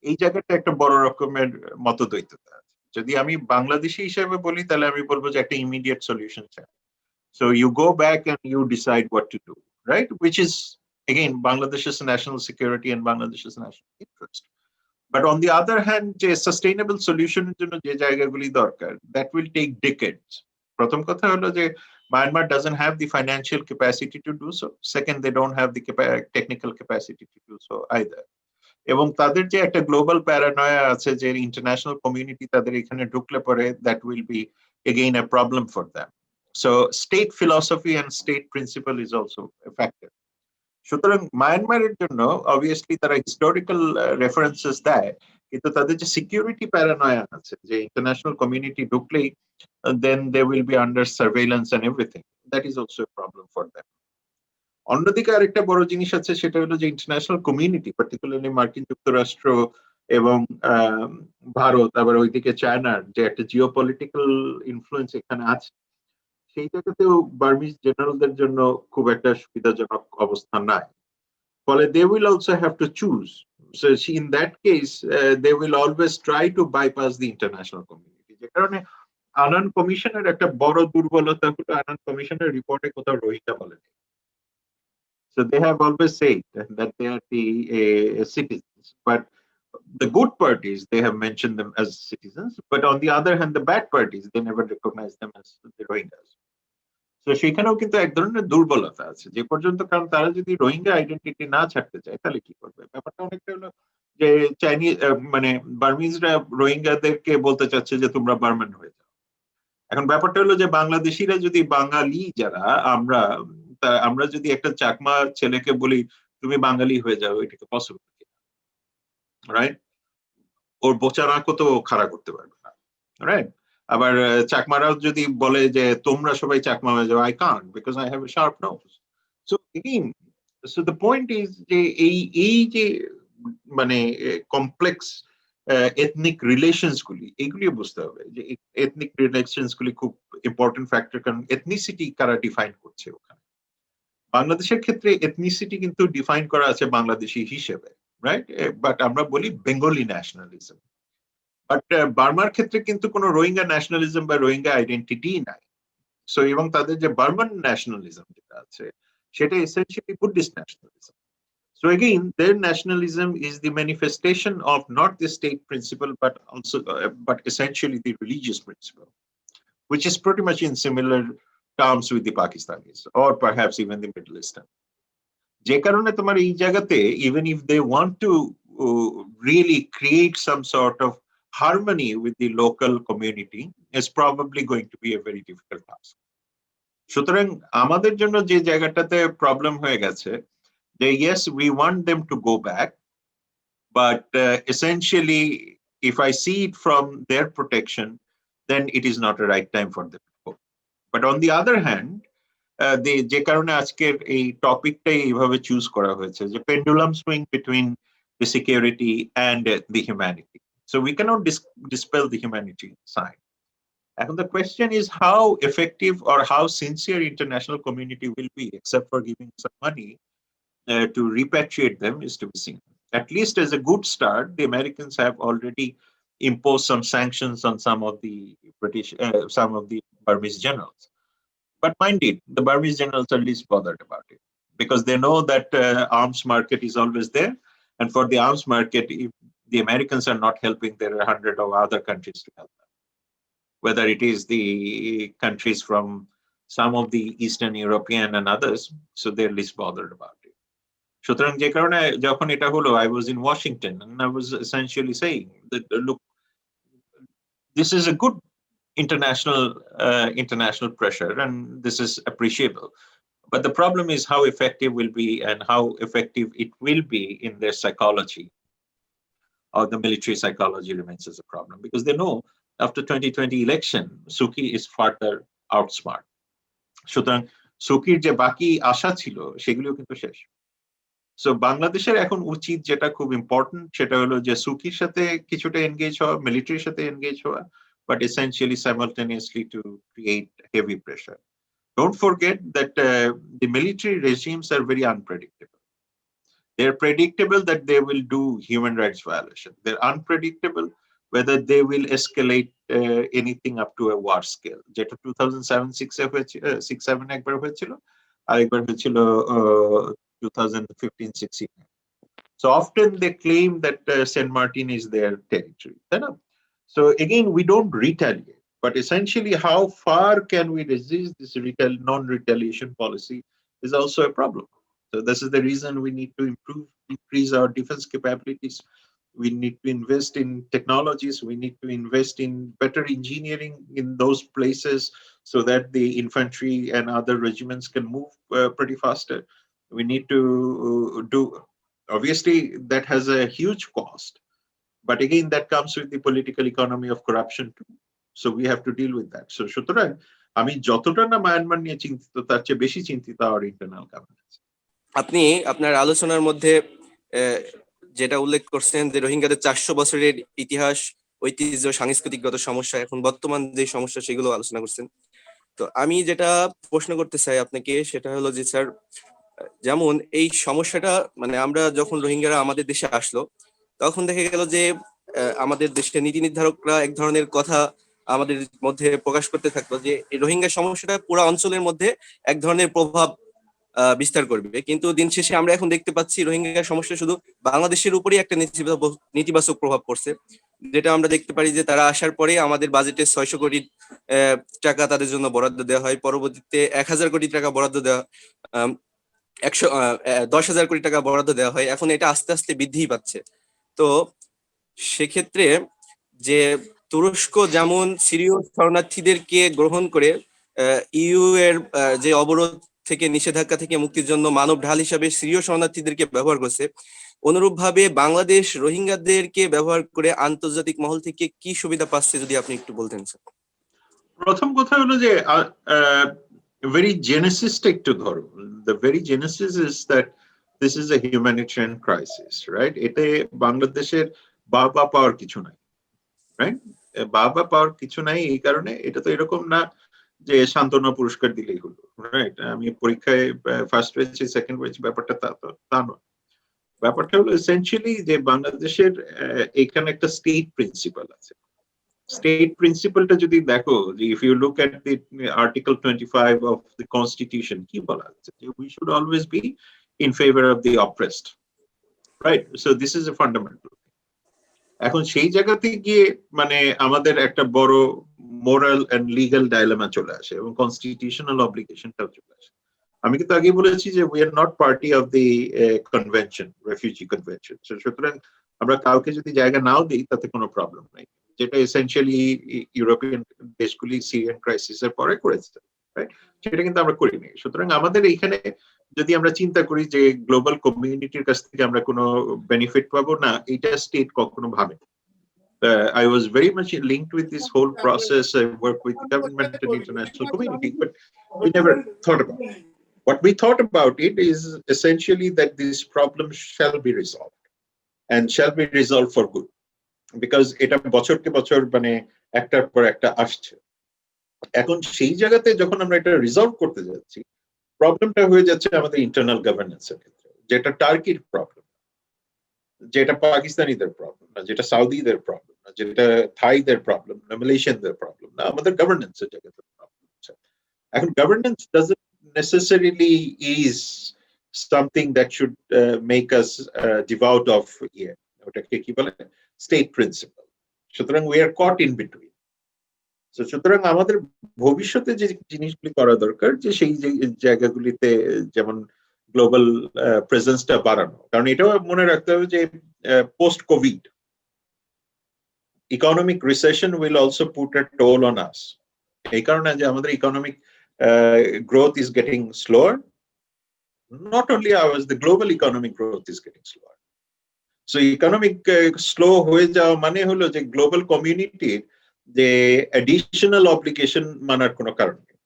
এই জায়গাটা একটা বড় রকমের মতদ্বৈততা আছে। যদি আমি বাংলাদেশি হিসেবে বলি তাহলে আমি বলবো যে একটা ইমিডিয়েট সলিউশন চাই। So you go back and you decide what to do, right? Which is again Bangladesh's national security and Bangladesh's national interest. But on the other hand, যে sustainable solution এর জন্য যে জায়গাগুলি দরকার, that will take decades. প্রথম কথা হলো যে Myanmar doesn't have the financial capacity to do so. Second, they don't have the technical capacity to do so either. এবং তাদের যে একটা গ্লোবাল প্যারানয়া আছে যে ইন্টারন্যাশনাল কমিউনিটি তাদের এখানে ঢুকলে পরে, that will be again a problem for them. So state philosophy and state principle is also a factor. সুতরাং মায়ানমারের জন্য অবভিয়াসলি তারা হিস্টোরিক্যাল রেফারেন্সেস দেয়, কিন্তু তাদের যে সিকিউরিটি প্যারানয়া আছে যে ইন্টারন্যাশনাল কমিউনিটি ঢুকলেই then they will be under surveillance and everything. That is also a problem for them. অন্যদিকে আরেকটা বড় জিনিস আছে, সেটা হলো যে ইন্টারন্যাশনাল কমিউনিটি, পার্টিকুলারলি মার্কিন যুক্তরাষ্ট্র এবং ভারত, আবার ওইদিকে চায়নার যে একটা জিওপলিটিক্যাল ইনফ্লুয়েন্স এখানে আছে, সেই জায়গাতেও বার্মিজ জেনারেলদের জন্য খুব একটা সুবিধাজনক অবস্থা নাই। ফলে they will also have to choose. So in that case, they will always try to bypass the international community. যে কারণে আনান কমিশনের একটা বড় দুর্বলতা হলো আনান কমিশনের রিপোর্টে কোথাও রোহিঙ্গা বলেনি। So they have always said that they are the citizens, but the good parties they have mentioned them as citizens, but on the other hand, the bad parties they never recognize them as the Rohingyas. So সেখানেও কিন্তু এক ধরনের দুর্বলতা আছে যে পর্যন্ত, কারণ তারা যদি রোহিঙ্গা আইডেন্টিটি না ছাড়তে চায় তাহলে কি করবে? ব্যাপারটা অনেকটা হলো যে চাইনিজ মানে বার্মিজরা রোহিঙ্গাদেরকে বলতে চাচ্ছে যে তোমরা বার্মান হয়ে যাও। এখন ব্যাপারটা হলো যে বাংলাদেশিরা যদি বাঙালি যারা আমরা যদি একটা চাকমা ছেলেকে বলি তুমি বাঙালি হয়ে যাও, এটাকে পসিবল রাইট? ওর বোচারাকও তো খাড়া করতে পারবে না, রাইট? আবার চাকমারাও যদি বলে যে তোমরা সবাই চাকমা হয়ে যাও, I can't because I have a sharp nose. So again, so the point is যে এই যে মানে কমপ্লেক্স এথনিক রিলেশনস গুলি, এগুলি বুঝতে হবে যে এথনিক রিলেশনস গুলি খুব ইম্পর্টেন্ট ফ্যাক্টর, কারণ এথনিসিটি কারা ডিফাইন করছে ওখানে। বাংলাদেশের ক্ষেত্রে এথনিসিটি কিন্তু ডিফাইন করা আছে বাংলাদেশি হিসেবে, রাইট? বাট আমরা বলি বেঙ্গলি ন্যাশনালিজম। বাট বার্মার ক্ষেত্রে কিন্তু কোনো রোহিঙ্গা ন্যাশনালিজম বা রোহিঙ্গা আইডেন্টিটি নাই। সো এবং তাদের যে বার্মান ন্যাশনালিজম যেটা আছে সেটা essentially Buddhist nationalism. So again, their nationalism is the manifestation of not the state principle, but also, but essentially the religious principle, which is pretty much in similar terms with the Pakistanis, or perhaps even the Middle Eastern. যে কারণে তোমার এই জায়গাতে, even if they want to really create some sort of harmony with the local community, is probably going to be a very difficult task. সুতরাং আমাদের জন্য যে জায়গাটাতে প্রবলেম হয়ে গেছে, yes, we want them to go back, but essentially, if I see it from their protection, then it is not a right time for them to go. But on the other hand, যে কারণে আজকের এই টপিকটাই এইভাবে choose করা হয়েছে, যে pendulum swing between the security and the humanity. So we cannot dispel the humanity side. And the question is how effective or how sincere international community will be, except for giving some money to repatriate them, is to be seen. At least as a good start, the Americans have already imposed some sanctions on some of the some of the Burmese generals. But mind it, the Burmese generals are least bothered about it because they know that arms market is always there. And for the arms market, if the Americans are not helping, there are 100 of other countries to help them. Whether it is the countries from some of the Eastern European and others, so they're least bothered about it. সুতরাং যে কারণে যখন এটা হলো, I was in Washington and I was essentially saying that look, this is a good international pressure and this is appreciable, but the problem is how effective will be and how effective it will be in their psychology, or the military psychology remains as a problem, because they know after 2020 election Suki is further outsmart. সুতরাং সুকির যে বাকি আশা ছিল সেগুলিও কিন্তু শেষ। So বাংলাদেশের এখন উচিত যেটা খুব ইম্পর্টেন্ট সেটা হলো যে সুকির সাথে কিছুটা এনগেজ হওয়া, মিলিটারির সাথে এনগেজ হওয়া, but essentially simultaneously to create heavy pressure. Don't forget that the military regimes are very unpredictable. They're predictable that they will do human rights violation. They're unpredictable whether they will escalate anything up to a war scale. যেটা 2007-6 একবার হয়েছিল, আরেকবার হয়েছিল 2015-16. So often they claim that Saint Martin is their territory. So again, we don't retaliate, but essentially how far can we resist this non-retaliation policy is also a problem. So this is the reason we need to increase our defense capabilities. We need to invest in technologies. We need to invest in better engineering in those places so that the infantry and other regiments can move pretty faster. We need to do, obviously that has a huge cost, but again that comes with the political economy of corruption too. So we have to deal with that. So সুতরাং আমি যতটা না Myanmar নিয়ে চিন্তিত তার চেয়ে বেশি চিন্তিত আর ইন্টারনাল গভর্নেন্স। আপনি আপনার আলোচনার মধ্যে যেটা উল্লেখ করছেন যে রোহিঙ্গাদের 400 বছরের ইতিহাস, ঐতিহ্য, সাংস্কৃতিকগত সমস্যা, এখন বর্তমান যে সমস্যা সেগুলো আলোচনা করছেন। তো আমি যেটা প্রশ্ন করতে চাই আপনাকে সেটা হলো যে স্যার, যেমন এই সমস্যাটা মানে আমরা যখন রোহিঙ্গারা আমাদের দেশে আসলো তখন দেখা গেল যে আমাদের দেশের নীতি নির্ধারকরা এক ধরনের কথা আমাদের মধ্যে প্রকাশ করতে থাকলো যে এই রোহিঙ্গা সমস্যাটা পুরো অঞ্চলের মধ্যে এক ধরনের প্রভাব বিস্তার করবে, কিন্তু দিন শেষে আমরা এখন দেখতে পাচ্ছি রোহিঙ্গা সমস্যা শুধু বাংলাদেশের উপরই একটা নেতিবাচক প্রভাব পড়ছে, যেটা আমরা দেখতে পারি যে তারা আসার পরে আমাদের বাজেটে 600 কোটি টাকা তাদের জন্য বরাদ্দ দেওয়া হয়, পরবর্তীতে 1000 কোটি টাকা বরাদ্দ দেওয়া 10,000 কোটি টাকা বরাদ্দ দেওয়া হয়, এখন এটা আস্তে আস্তে বৃদ্ধি পাচ্ছে। তো সেক্ষেত্রে যে তুরস্ক যেমন সিরীয় শরণার্থীদেরকে গ্রহণ করে ইউ এর যে অবরোধ থেকে নিষেধাজ্ঞা থেকে মুক্তির জন্য মানব ঢাল হিসাবে সিরীয় শরণার্থীদেরকে ব্যবহার করছে, অনুরূপভাবে বাংলাদেশ রোহিঙ্গাদেরকে ব্যবহার করে আন্তর্জাতিক মহল থেকে কি সুবিধা পাচ্ছে যদি আপনি একটু বলতেন স্যার। প্রথম কথা হলো যে very genesis একটু ধরো, the very genesis is that this is a humanitarian crisis, right? এতে বাংলাদেশের বাবা পাওয়ার কিছু নাই, রাইট? বাবা পাওয়ার কিছু নাই এই কারণে এটা তো এরকম না যে সান্ত্বনা পুরস্কার দিলেই হলো, রাইট? আমি পরীক্ষায় ফার্স্ট হয়েছি সেকেন্ড হয়েছি ব্যাপারটা তা নয়। ব্যাপারটা হলো এসেনশিয়ালি যে বাংলাদেশের এখানে একটা স্টেট প্রিন্সিপাল আছে। স্টেট প্রিন্সিপালটা যদি দেখো, if you look at the article 25 of the constitution, কি বলা আছে যে we should always be in favour of the oppressed, right? So this is a fundamental. এখন সেই জায়গাতে গিয়ে মানে আমাদের একটা বড় মোরাল এন্ড লিগ্যাল ডাইলেমা চলে আসে এবং কনস্টিটিউশনাল অব্লিগেশনটাও চলে আসে। আমি কিন্তু আগে বলেছি যে we are not party of the convention, refugee convention. সুতরাং আমরা কাউকে যদি জায়গা নাও দিই তাতে কোনো প্রবলেম নেই, যেটা এসেনশিয়ালি ইউরোপিয়ান দেশগুলি সিরিয়ান ক্রাইসিসের পরে করেছে, রাইট? সেটা কিন্তু আমরা করিনি। সুতরাং আমাদের এইখানে যদি আমরা চিন্তা করি যে গ্লোবাল কমিউনিটির কাছ থেকে আমরা কোনো বেনিফিট পাবো না, এটা স্টেট কখনো ভাবে। I was very much linked with this whole process. I worked with the government and international community, but we never thought about it. What we thought about it is essentially that this problem shall be resolved and shall be resolved for good, because এটা বছরকে বছর মানে একটার পর একটা আসছে। এখন সেই জায়গাতে যখন আমরা এটা রিজলভ করতে যাচ্ছি, প্রবলেমটা হয়ে যাচ্ছে আমাদের ইন্টারনাল গভর্নেন্সের ক্ষেত্রে, যেটা টার্কির প্রবলেম, যেটা পাকিস্তানিদের প্রবলেম না, যেটা সাউদিদের প্রবলেম না, যেটা থাইদের প্রবলেম না, মালয়েশিয়ানদের প্রবলেম না, আমাদের গভর্নেন্সের জায়গাতে প্রবলেম হচ্ছে। এখন governance doesn't necessarily is something that should make us devout of ওটাকে কি বলে স্টেট প্রিন্সিপাল। সুতরাং we are caught in between. সুতরাং আমাদের ভবিষ্যতে যে জিনিসগুলি করা দরকার, যে সেই জায়গাগুলিতে যেমন গ্লোবাল প্রেজেন্সটা বাড়ানো, কারণ এটাও মনে রাখতে হবে যে post Covid economic recession will also put a toll on আস। এই কারণে যে আমাদের economic growth is getting slower, not only hours, the global economic growth is getting slower. So economic slow হয়ে যাওয়া মানে হলো যে গ্লোবাল কমিউনিটির যে অ্যাডিশনাল অব্লিগেশন মানার কোনো কারণ নেই,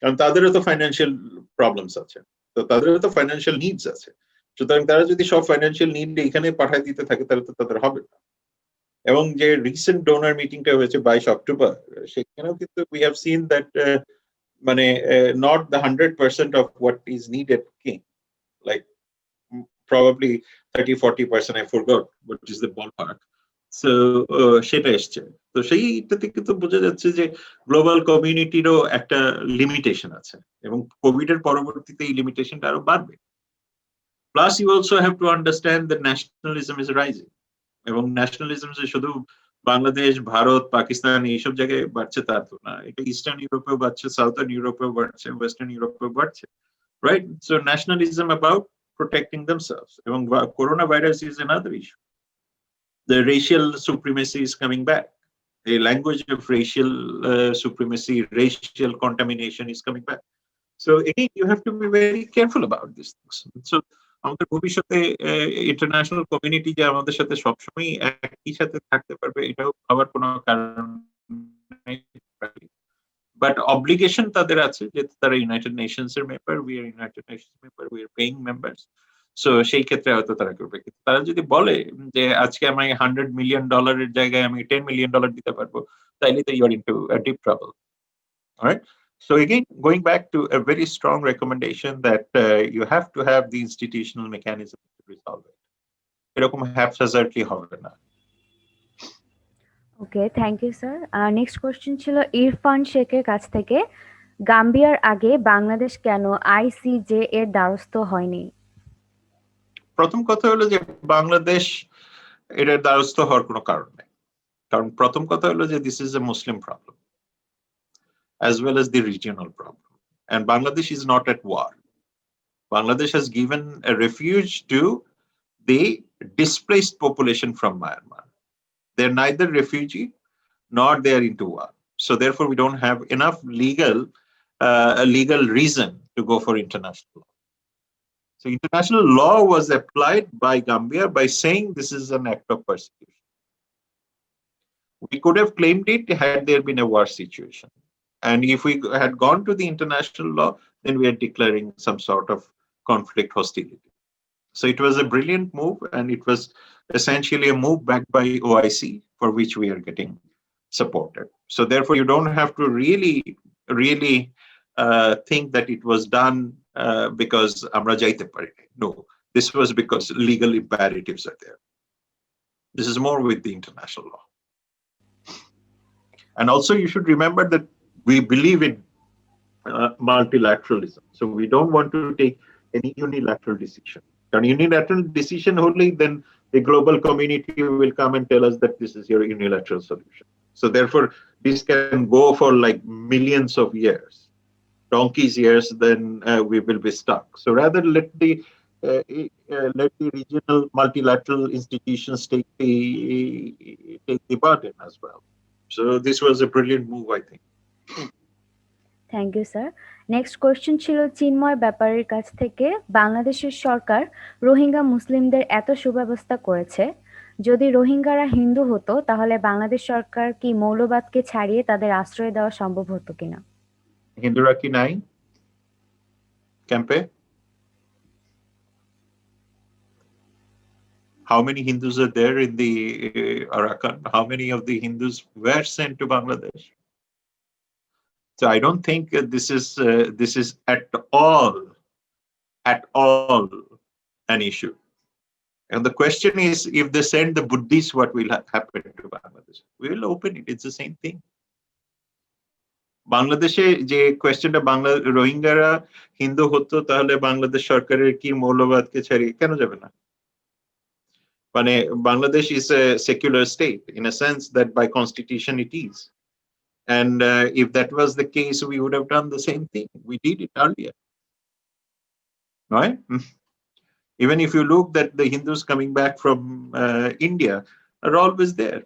কারণ তাদেরও তো ফাইন্যান্সিয়াল প্রবলেমস আছে, তো তাদেরও তো ফাইন্যান্সিয়াল নিডস আছে। সুতরাং তারা যদি সব ফাইন্যান্সিয়াল নিড এখানে পাঠায় দিতে থাকে তাহলে তো তাদের হবে না। এবং যে রিসেন্ট ডোনার মিটিংটা হয়েছে 22 অক্টোবর, সেখানেও কিন্তু উই হ্যাভ সিন দ্যাট মানে not the 100% of what is needed king, like probably 30-40%, I forgot what is the ballpark. So সেটা এসছে। তো সেইটা থেকে তো বোঝা যাচ্ছে যে গ্লোবাল কমিউনিটিরও একটা লিমিটেশন আছে এবং কোভিড এর পরবর্তীতে এই লিমিটেশনটা আরো বাড়বে। Plus you also have to understand that nationalism is rising, এবং ন্যাশনালিজম যে শুধু বাংলাদেশ, ভারত, পাকিস্তান এইসব জায়গায় বাড়ছে তা তো না, এটা ইস্টার্ন ইউরোপেও বাড়ছে, সাউথার্ন ইউরোপেও বাড়ছে, ওয়েস্টার্ন ইউরোপেও বাড়ছে, right? So nationalism about protecting themselves. এবং coronavirus is another issue. The racial supremacy is coming back. The language of racial supremacy, racial contamination is coming back. So again, you have to be very careful about these things. So আমাদের ভবিষ্যতে international community যে আমাদের সাথে সবসময় একই সাথে থাকতে পারবে এটাও ভাবার কোনো কারণ নেই। But obligation তাদের আছে যে তারা ইউনাইটেড নেশনস এর member, we are United Nations member, we are paying members. So সেই ক্ষেত্রে হয়তো তারা করবে, কিন্তু তারা যদি বলে যে আজকে আমি $100 মিলিয়ন এর জায়গায় আমি $10 মিলিয়ন দিতে পারবো, তাইলে তো you are into a deep trouble. Alright? So again, going back to a very strong recommendation that you have to have the institutional mechanism to resolve it. এরকম haphazardly হবে না। Okay, thank you sir. Next question ছিল ইরফান শেখের কাছ থেকে, গাম্বিয়ার আগে বাংলাদেশ কেন ICJ এর দ্বারস্থ হয়নি? প্রথম কথা হলো যে বাংলাদেশ এটার দ্বারস্থ হওয়ার কোনো কারণ নেই, কারণ প্রথম কথা হলো যে this is A Muslim problem as well as the regional problem, and Bangladesh is not at war. Bangladesh has given a refuge to the displaced population from Myanmar. They're neither refugee nor they are into war, so therefore we don't have enough legal reason to go for international law. So international law was applied by Gambia by saying this is an act of persecution. We could have claimed it had there been a war situation. And if we had gone to the international law, then we are declaring some sort of conflict hostility. So it was a brilliant move, and it was essentially a move backed by OIC, for which we are getting supported. So therefore, you don't have to really think that it was done because amra jaite pari. No, this was because legal imperatives are there. This is more with the international law. And also, you should remember that we believe in multilateralism. So we don't want to take any unilateral decision. An unilateral decision only, then the global community will come and tell us that this is your unilateral solution. So therefore, this can go for like millions of years, donkey's years, then we will be stuck. So rather let the regional multilateral institutions take the burden as well. So this was a brilliant move, I think. Thank you sir. Next question ছিল চিন্ময় ব্যাপারীর কাছ থেকে, বাংলাদেশের সরকার রোহিঙ্গা মুসলিমদের এত সুব্যবস্থা করেছে, যদি রোহিঙ্গারা হিন্দু হতো তাহলে বাংলাদেশ সরকার কি মৌলবাদকে ছাড়িয়ে তাদের আশ্রয় দেওয়া সম্ভব হতো কিনা? হিন্দুরা কি নাই ক্যাম্পে? How many Hindus are there in the Arakan? How many of the Hindus were sent to Bangladesh? So I don't think this is at all an issue. And the question is, if they send the Buddhists, what will happen to Bangladesh? We will open it. It's the same thing. বাংলাদেশে যে কোয়েশ্চেনটা, রোহিঙ্গারা হিন্দু হতো তাহলে বাংলাদেশ সরকারের কি মৌলবাদকে ছাড়িয়ে কেন যাবে না? মানে Bangladesh is a secular state in a sense that by constitution it is. And if that was the case, we would have done the same thing. We did it earlier, right? Even if you look that the Hindus coming back from India are always there.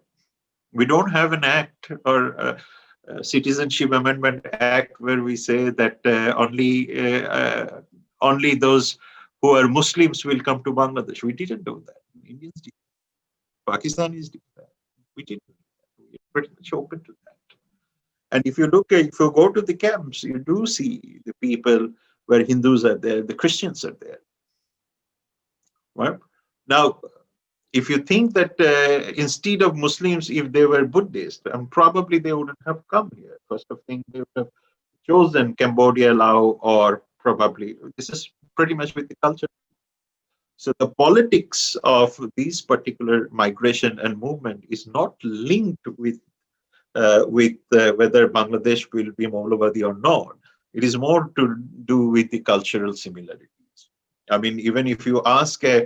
We don't have an act or Citizenship Amendment Act where we say that only those who are Muslims will come to Bangladesh. We didn't do that. Indians did. Pakistanis did that. We didn't do that. We are pretty much open to that. And if you go to the camps, you do see the people where Hindus are there, the Christians are there. Right? Now, if you think that instead of Muslims, if they were Buddhists, probably they wouldn't have come here. First of thing, they would have chosen Cambodia, Laos, or probably this is pretty much with the culture. So the politics of these particular migration and movement is not linked with whether Bangladesh will be Maulavadi or not. It is more to do with the cultural similarities. I mean, even if you ask a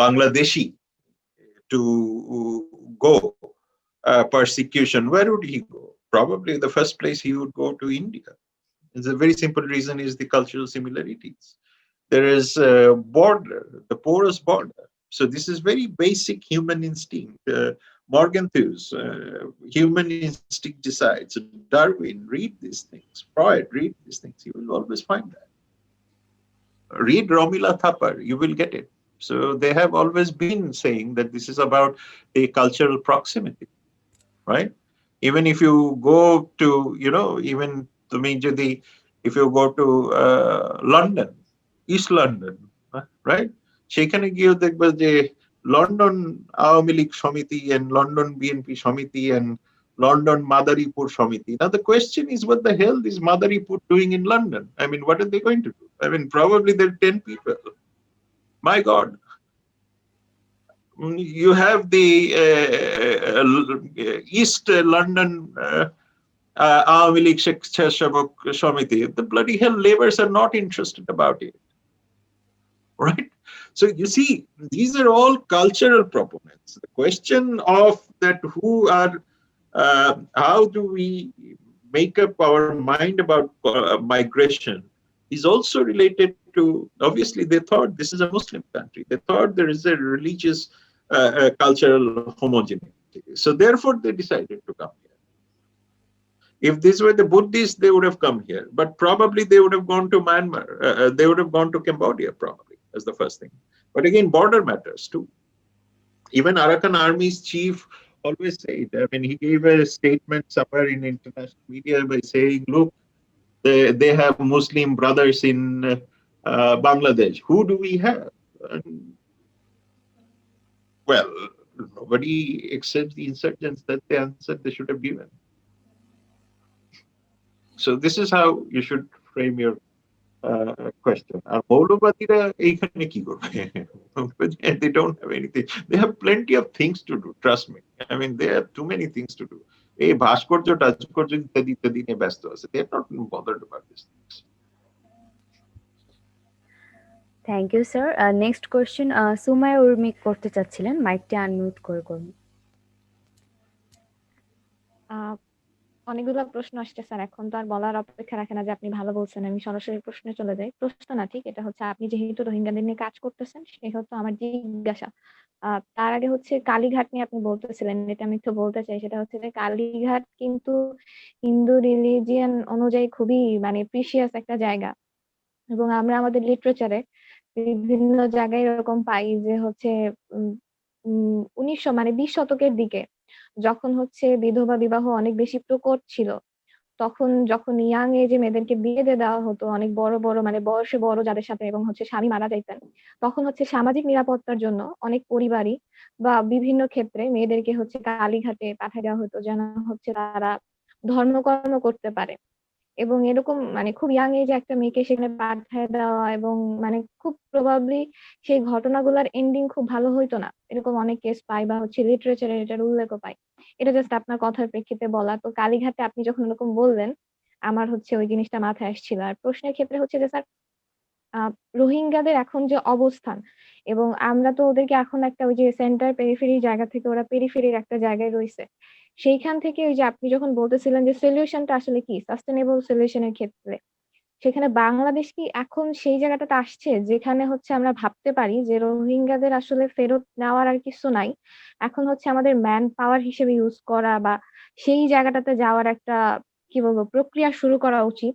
Bangladeshi to go persecution, where would he go? Probably the first place he would go to India. It's a very simple reason is the cultural similarities. There is a border, the porous border. So this is very basic human instinct. Morgenthau's human instinct decides. Darwin, read these things. Freud, read these things. You will always find that. Read Romila Thapar, you will get it. So they have always been saying that this is about a cultural proximity, right? Even if you go to, even to Minjadi, if you go to London, East London, right? সেখানে গিয়েও দেখবে যে London Awami League সমিতি and London BNP সমিতি and London Madaripur সমিতি. Now the question is, what the hell is Madaripur doing in London? I mean, what are they going to do? I mean, probably there are 10 people. My God. You have the East London Awami League Sheshavok Samiti. The bloody hell labours are not interested about it. Right? So you see, these are all cultural proponents. The question of that who are, how do we make up our mind about migration is also related to, obviously they thought this is a Muslim country. They thought there is a religious cultural homogeneity. So therefore they decided to come here. If these were the Buddhists, they would have come here, but probably they would have gone to Myanmar. They would have gone to Cambodia probably as the first thing. But again, border matters too. Even Arakan Army's chief always said, I mean, he gave a statement somewhere in international media by saying, look, they have Muslim brothers in Bangladesh. Who do we have? Well, nobody except the insurgents. That's the answer they should have given. So this is how you should frame your question. Are Maulovadira eikhane ki korbe? They don't have anything. They have plenty of things to do. Trust me. I mean, they have too many things to do. Hey, Bhaskorjo, Tajkorjo, ityadi niye byasto ache. They are not bothered about these things. Thank you sir. Next question Sumaya Urmi করতে চাচ্ছিলেন, মাইকটা unmute করে করুন। অনেকগুলো প্রশ্ন আসছে sir, এখন তো আর বলার অপেক্ষা রাখে না যে আপনি ভালো বলছেন, আমি সরাসরি প্রশ্নে চলে যাই। প্রশ্ন না ঠিক, এটা হচ্ছে আপনি যেহেতু রোহিঙ্গাদের নিয়ে কাজ করতেছেন সেহেতু আমার জিজ্ঞাসা। তার আগে হচ্ছে কালীঘাট নিয়ে আপনি বলতেছিলেন, এটা আমি একটু বলতে চাই। সেটা হচ্ছে যে কালীঘাট কিন্তু হিন্দু রিলিজিয়ান অনুযায়ী খুবই মানে প্রিসিয়াস একটা জায়গা, এবং আমরা আমাদের লিটারেচারে বিভিন্ন জায়গায় এরকম পাই যে হচ্ছে 20 শতকের দিকে যখন হচ্ছে বিধবা বিবাহ অনেক বেশি প্রকট ছিল, তখন যখন ইয়াং এজে মেয়েদেরকে বিয়ে দিয়ে দেওয়া হতো অনেক বড় বড় মানে বয়সে বড় যাদের সাথে, এবং হচ্ছে স্বামী মারা যাইতেন, তখন হচ্ছে সামাজিক নিরাপত্তার জন্য অনেক পরিবারই বা বিভিন্ন ক্ষেত্রে মেয়েদেরকে হচ্ছে কালীঘাটে পাঠিয়ে দেওয়া হতো যেন হচ্ছে তারা ধর্মকর্ম করতে পারে। এবং এরকম মানে খুব ইয়াং এজে একটা মেয়েকে সেখানে পাঠিয়ে দেওয়া, এবং মানে খুব প্রবাবলি সেই ঘটনাগুলোর এন্ডিং খুব ভালো হইতো না, এরকম অনেক কেস পাই বা হচ্ছে লিটারেচারে এটার উল্লেখও পাই। এটা জাস্ট আপনার কথার প্রেক্ষিতে বলা। তো কালীঘাটে আপনি যখন এরকম বললেন আমার হচ্ছে ওই জিনিসটা মাথায় আসছিল। আর প্রশ্নের ক্ষেত্রে হচ্ছে যে স্যার, রোহিঙ্গাদের এখন যে অবস্থান, এবং আমরা তো ওদেরকে এখন একটা ওই যে সেন্টার পেরিফেরি জায়গা থেকে ওরা পেরিফেরির একটা জায়গায় রয়েছে, সেইখান থেকে ওই যে আপনি যখন বলতেছিলেন যে সলিউশনটা আসলে কি সাস্টেনেবল সলিউশনের ক্ষেত্রে, সেখানে বাংলাদেশ কি এখন সেই জায়গাটাতে আসছে যেখানে হচ্ছে আমরা ভাবতে পারি যে রোহিঙ্গাদের আসলে ফেরত নেওয়ার আর কিছু নাই, এখন হচ্ছে আমাদের ম্যান পাওয়ার হিসেবে ইউজ করা বা সেই জায়গাটাতে যাওয়ার একটা কি বলবো প্রক্রিয়া শুরু করা উচিত?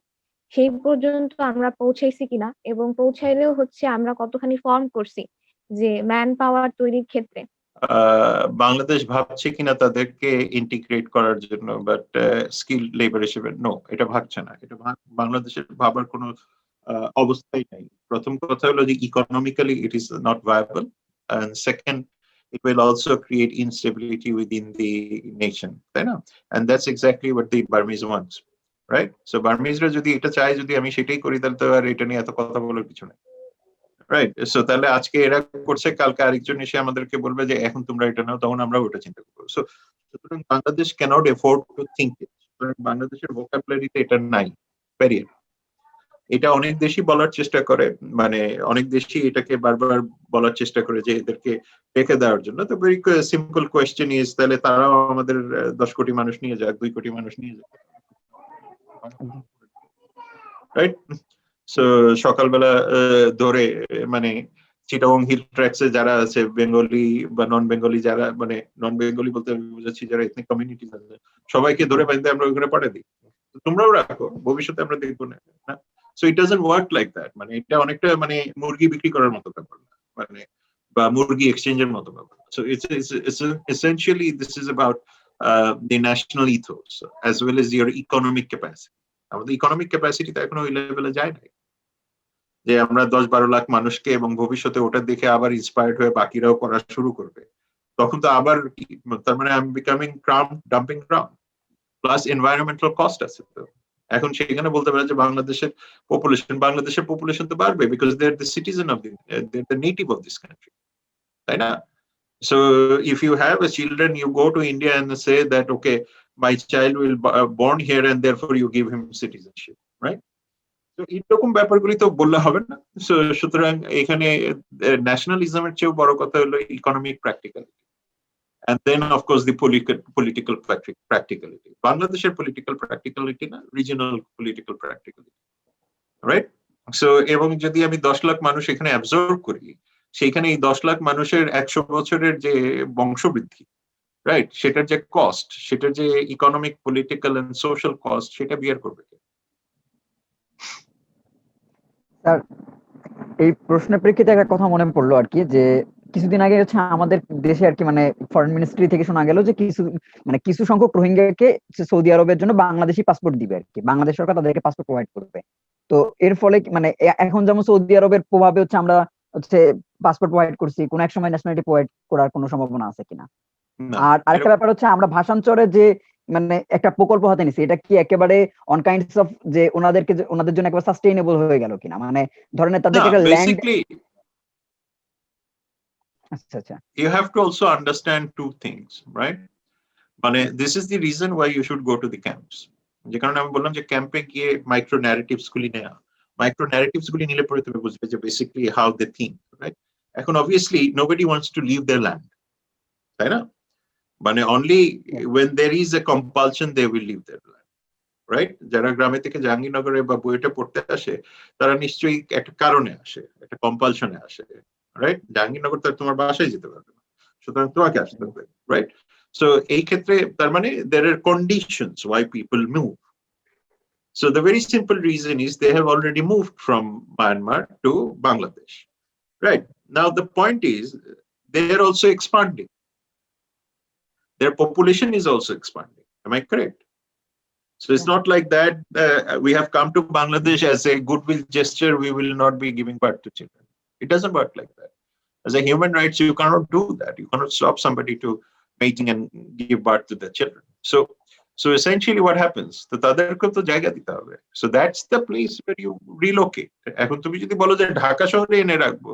সেই পর্যন্ত আমরা পৌঁছাইছি কিনা, এবং পৌঁছাইলেও হচ্ছে আমরা কতখানি ফর্ম করছি যে ম্যান পাওয়ার তৈরির ক্ষেত্রে? বাংলাদেশ ভাবছে কিনা তাদেরকে ইন্টিগ্রেট করার জন্য, বাট স্কিল লেবার হিসেবে নো, এটা ভাবছে না। এটা বাংলাদেশের ভাবার কোনো অবস্থাই নাই। প্রথম কথা হলো যে economically it is not viable, and second it will also create instability within the nation, তাই না? And that's exactly what the Burmese wants, right? So Burmese যদি এটা চায়, যদি আমি সেটাই করি, তাহলে তো আর এটা নিয়ে এত কথা বলার কিছু নেই, রাইট? সো তাহলে আজকে এরা করছে, কালকে আরেকজন এসে আমাদেরকে বলবে যে এখন তোমরা এটা নাও, তখন আমরা ওটা চিন্তা করবো। সো সুতরাং Bangladesh cannot afford to think it. সুতরাং বাংলাদেশের ভোকাবুলারিতে এটা নাই, পেরিয়ড। এটা অনেক দেশই বলার চেষ্টা করে, মানে অনেক দেশই এটাকে বারবার বলার চেষ্টা করে যে এদেরকে রেখে দেওয়ার জন্য। তো ভেরি সিম্পল কোয়েশ্চেন ইজ, তাহলে তারাও আমাদের 10 কোটি মানুষ নিয়ে যাক, 2 কোটি মানুষ নিয়ে যাক, রাইট? সো সকালবেলা ধরে মানে চিটাগং হিল ট্র্যাক্সে যারা আছে বেঙ্গলি বা নন বেঙ্গলি, যারা মানে নন বেঙ্গলি বলতে আমি বুঝাচ্ছি যারা এথনিক কমিউনিটি আছে, সবাইকে ধরে বাইন্দে আমরা ওইখানে পাঠিয়ে দিই, তোমরাও রাখো, ভবিষ্যতে আমরা দেখবো না। So it doesn't work like that. মানে এটা অনেকটা মানে মুরগি বিক্রি করার মতো ব্যাপার না, মানে বা মুরগি এক্সচেঞ্জের মতো ব্যাপার। So it's essentially this is about the national ethos as well as your economic capacity. আমাদের ইকোনমিক ক্যাপাসিটি তো এখন ওই লেভেলে যায় না যে আমরা 10-12 লাখ মানুষকে, এবং ভবিষ্যতে ওটা দেখে আবার ইন্সপায়ার্ড হয়ে বাকিরাও করা শুরু করবে, তখন তো আবার তার মানে I am becoming dumping ground, plus environmental cost আছে। তো এখন সেখানে বলতে পারে যে বাংলাদেশের পপুলেশন তো বাড়বে, because they are the citizen of the native of this country, তাই না? So if you have a children, you go to India and say that, okay, my child will born here and therefore you give him citizenship, right? So এরকম ব্যাপারগুলি তো বললে হবে না। So সুতরাং এখানে ন্যাশনালিজমের চেয়েও বড় কথা হলো economic practicality, and then of course the political practicality. বাংলাদেশের পলিটিক্যাল প্র্যাকটিক্যালিটি না, regional political practicality, right? So এবং যদি আমি 10 লাখ মানুষ এখানে অ্যাবজর্ভ করি, সেইখানে এই 10 লাখ মানুষের 100 বছরের যে বংশবৃদ্ধি, রাইট, সেটার যে কস্ট, সেটার যে economic, political and social cost, সেটা বিয়ার করবে কে? স্যার, এই প্রশ্নের প্রেক্ষিতে একটা কথা মনে পড়লো আর কি, যে কিছুদিন আগে হচ্ছে আমাদের দেশে আর কি মানে ফরেন মিনিস্ট্রি থেকে শোনা গেল যে কিছু সংখ্যক রোহিঙ্গাকে সৌদি আরবের জন্য বাংলাদেশি পাসপোর্ট দিবে আর কি, বাংলাদেশ সরকার তাদেরকে পাসপোর্ট প্রোভাইড করবে। তো এর ফলে মানে এখন যেমন সৌদি আরবের প্রভাবে হচ্ছে আমরা হচ্ছে পাসপোর্ট প্রোভাইড করছি, কোন এক সময় ন্যাশনালিটি প্রোভাইড করার কোনো সম্ভাবনা আছে কিনা? আর আরেকটা ব্যাপার হচ্ছে আমরা ভাষান্তরে যে মানে একটা প্রকল্প হাতে নিছি, এটা কি একেবারে অন কাইন্ডস অফ যে ওনাদের জন্য একেবারে সাস্টেইনেবল হয়ে গেল কিনা? মানে ধরেন তাদেরকে একটা ল্যান্ড। আচ্ছা, you have to also understand two things, right? মানে this is the reason why you should go to the camps. যে কারণে আমি বললাম যে ক্যাম্পে গিয়ে মাইক্রো ন্যারেটিভস গুলি নেওয়া, মাইক্রো ন্যারেটিভস গুলি নিলে পরে তুমি বুঝবে যে basically how they think, right? এখন obviously nobody wants to leave their land, তাই না? মানে only when there is a compulsion they will leave their land, right? যারা গ্রামে থেকে জাহাঙ্গীরনগরে বা বুয়েটে পড়তে আসে, তারা নিশ্চয়ই একটা কারণে আসে, একটা কম্পালশনে আসে, রাইট? জাহাঙ্গীরনগর তো তোমার বাসায় যেতে পারবে না, সুতরাং তোমাকে আসতে হবে, রাইট? সো এই ক্ষেত্রে তার মানে there are conditions why people move. So the very simple reason is they have already moved from Myanmar to Bangladesh, right? Now the point is they are also expanding. Their population is also expanding. Am I correct? So it's not like that we have come to Bangladesh as a goodwill gesture, we will not be giving birth to children. It doesn't work like that. As a human rights, you cannot do that. You cannot stop somebody to mating and give birth to their children. So essentially what happens? So that's the place where you relocate. এখন তুমি যদি বলো যে ঢাকা শহরে এনে রাখবো,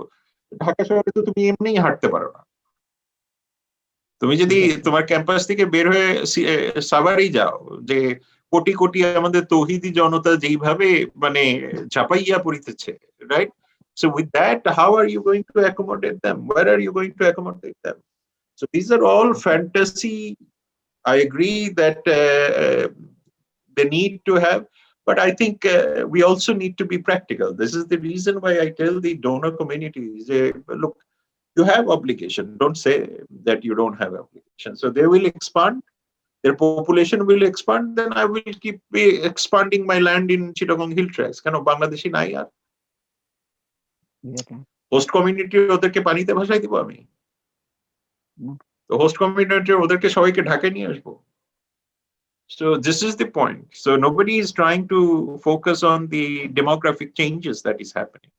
ঢাকা শহরে তো তুমি এমনিই হাঁটতে পারো না। তুমি যদি তোমার ক্যাম্পাস থেকে বের হয়ে সাভারেই যাও, যে কোটি কোটি আমাদের তৌহিদি জনতা যেইভাবে মানে ঝাপাইয়া পড়িতেছে, right? So with that, how are you going to accommodate them? Where are you going to accommodate them? So these are all fantasy. I agree that they need to have, but I think we also need to be practical. This is the reason why I tell the donor communities, look, you have obligation. Don't say that you don't have obligation. So they will expand, their population will expand, then I will keep expanding my land in Chittagong Hill Tracts. Kind of Bangladeshi nai ar. Host community ওদেরকে পানিতে ভাসাই দিব আমি? তো host community ওদেরকে সবাইকে ঢাকায় নিয়ে আসবো? So this is the point. So nobody is trying to focus on the demographic changes that is happening.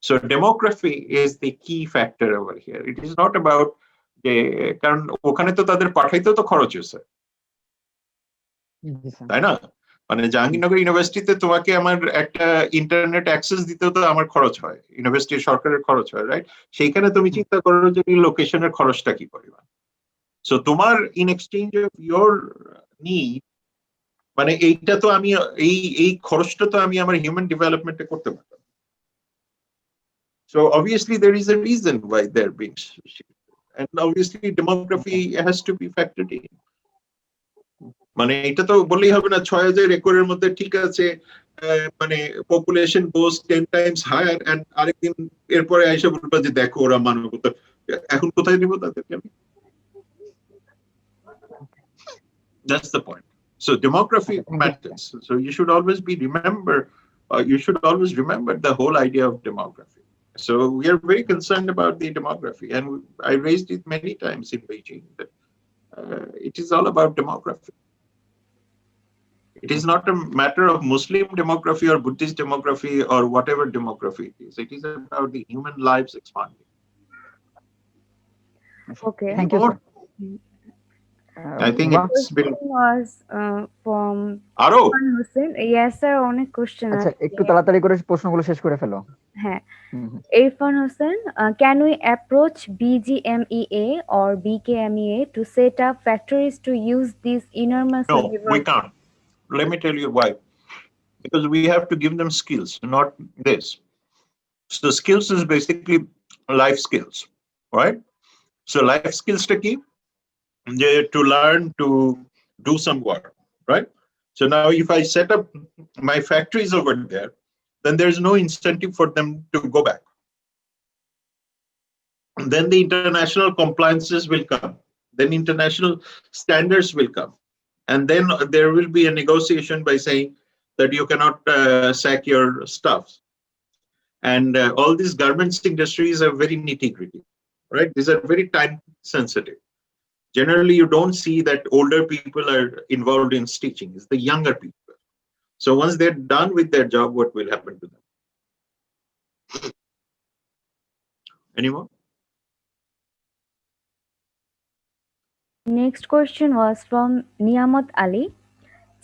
So demography is the key factor over here. It is not about the কারণ ওখানে তো তাদের পাঠাইতেও তো খরচ হয়েছে, তাই না? মানে জাহাঙ্গীরনগর ইউনিভার্সিটিতে তোমাকে আমার একটা ইন্টারনেট অ্যাক্সেস দিতেও তো আমার খরচ হয়, ইউনিভার্সিটির সরকারের খরচ হয়, রাইট? সেইখানে তুমি চিন্তা করো যে লোকেশনের খরচটা কি পরিমাণ। সো তোমার in exchange of your need, মানে এইটা তো আমি এই খরচটা তো আমি আমার হিউম্যান ডেভেলপমেন্টে করতে পারতাম। So obviously there is a reason why they're being shifted, and obviously demography has to be factored in. মানে এটা তো বললেই হবে না 6000 একরের মধ্যে ঠিক আছে, মানে population goes 10 times higher, and আরেকদিন এরপরে আইসা বলবা যে দেখো ওরা মানবতা, এখন কোথায় নিব তাদেরকে আমি? That's the point. So demography matters. So you should always remember the whole idea of demography. So we are very concerned about the demography, and I raised it many times in Beijing that it is all about demography. It is not a matter of Muslim demography or Buddhist demography or whatever demography it is. It is about the human lives expanding. Okay. Thank you, sir. I think One- it's been Question was from Aro. Irfan Hussein. Yes, sir. অনেক question আচ্ছা আছে। একটু তাড়াতাড়ি করে প্রশ্নগুলো শেষ করে ফেলো। হ্যাঁ। হুম, হুম। Irfan Hussein, can we approach BGMEA or BKMEA to set up factories to use these enormous No, we can't. Let me tell you why. Because we have to give them skills, not this. So skills is basically life skills, right? So life skills to learn to do some work, right? So now if I set up my factories over there, then there's no incentive for them to go back. And then the international compliances will come. Then international standards will come. And then there will be a negotiation by saying that you cannot sack your stuff. And all these garments industries are very nitty-gritty, right? These are very time sensitive. Generally, you don't see that older people are involved in stitching. It's the younger people. So once they're done with their job, what will happen to them? Any more? Next question was from Niyamat Ali.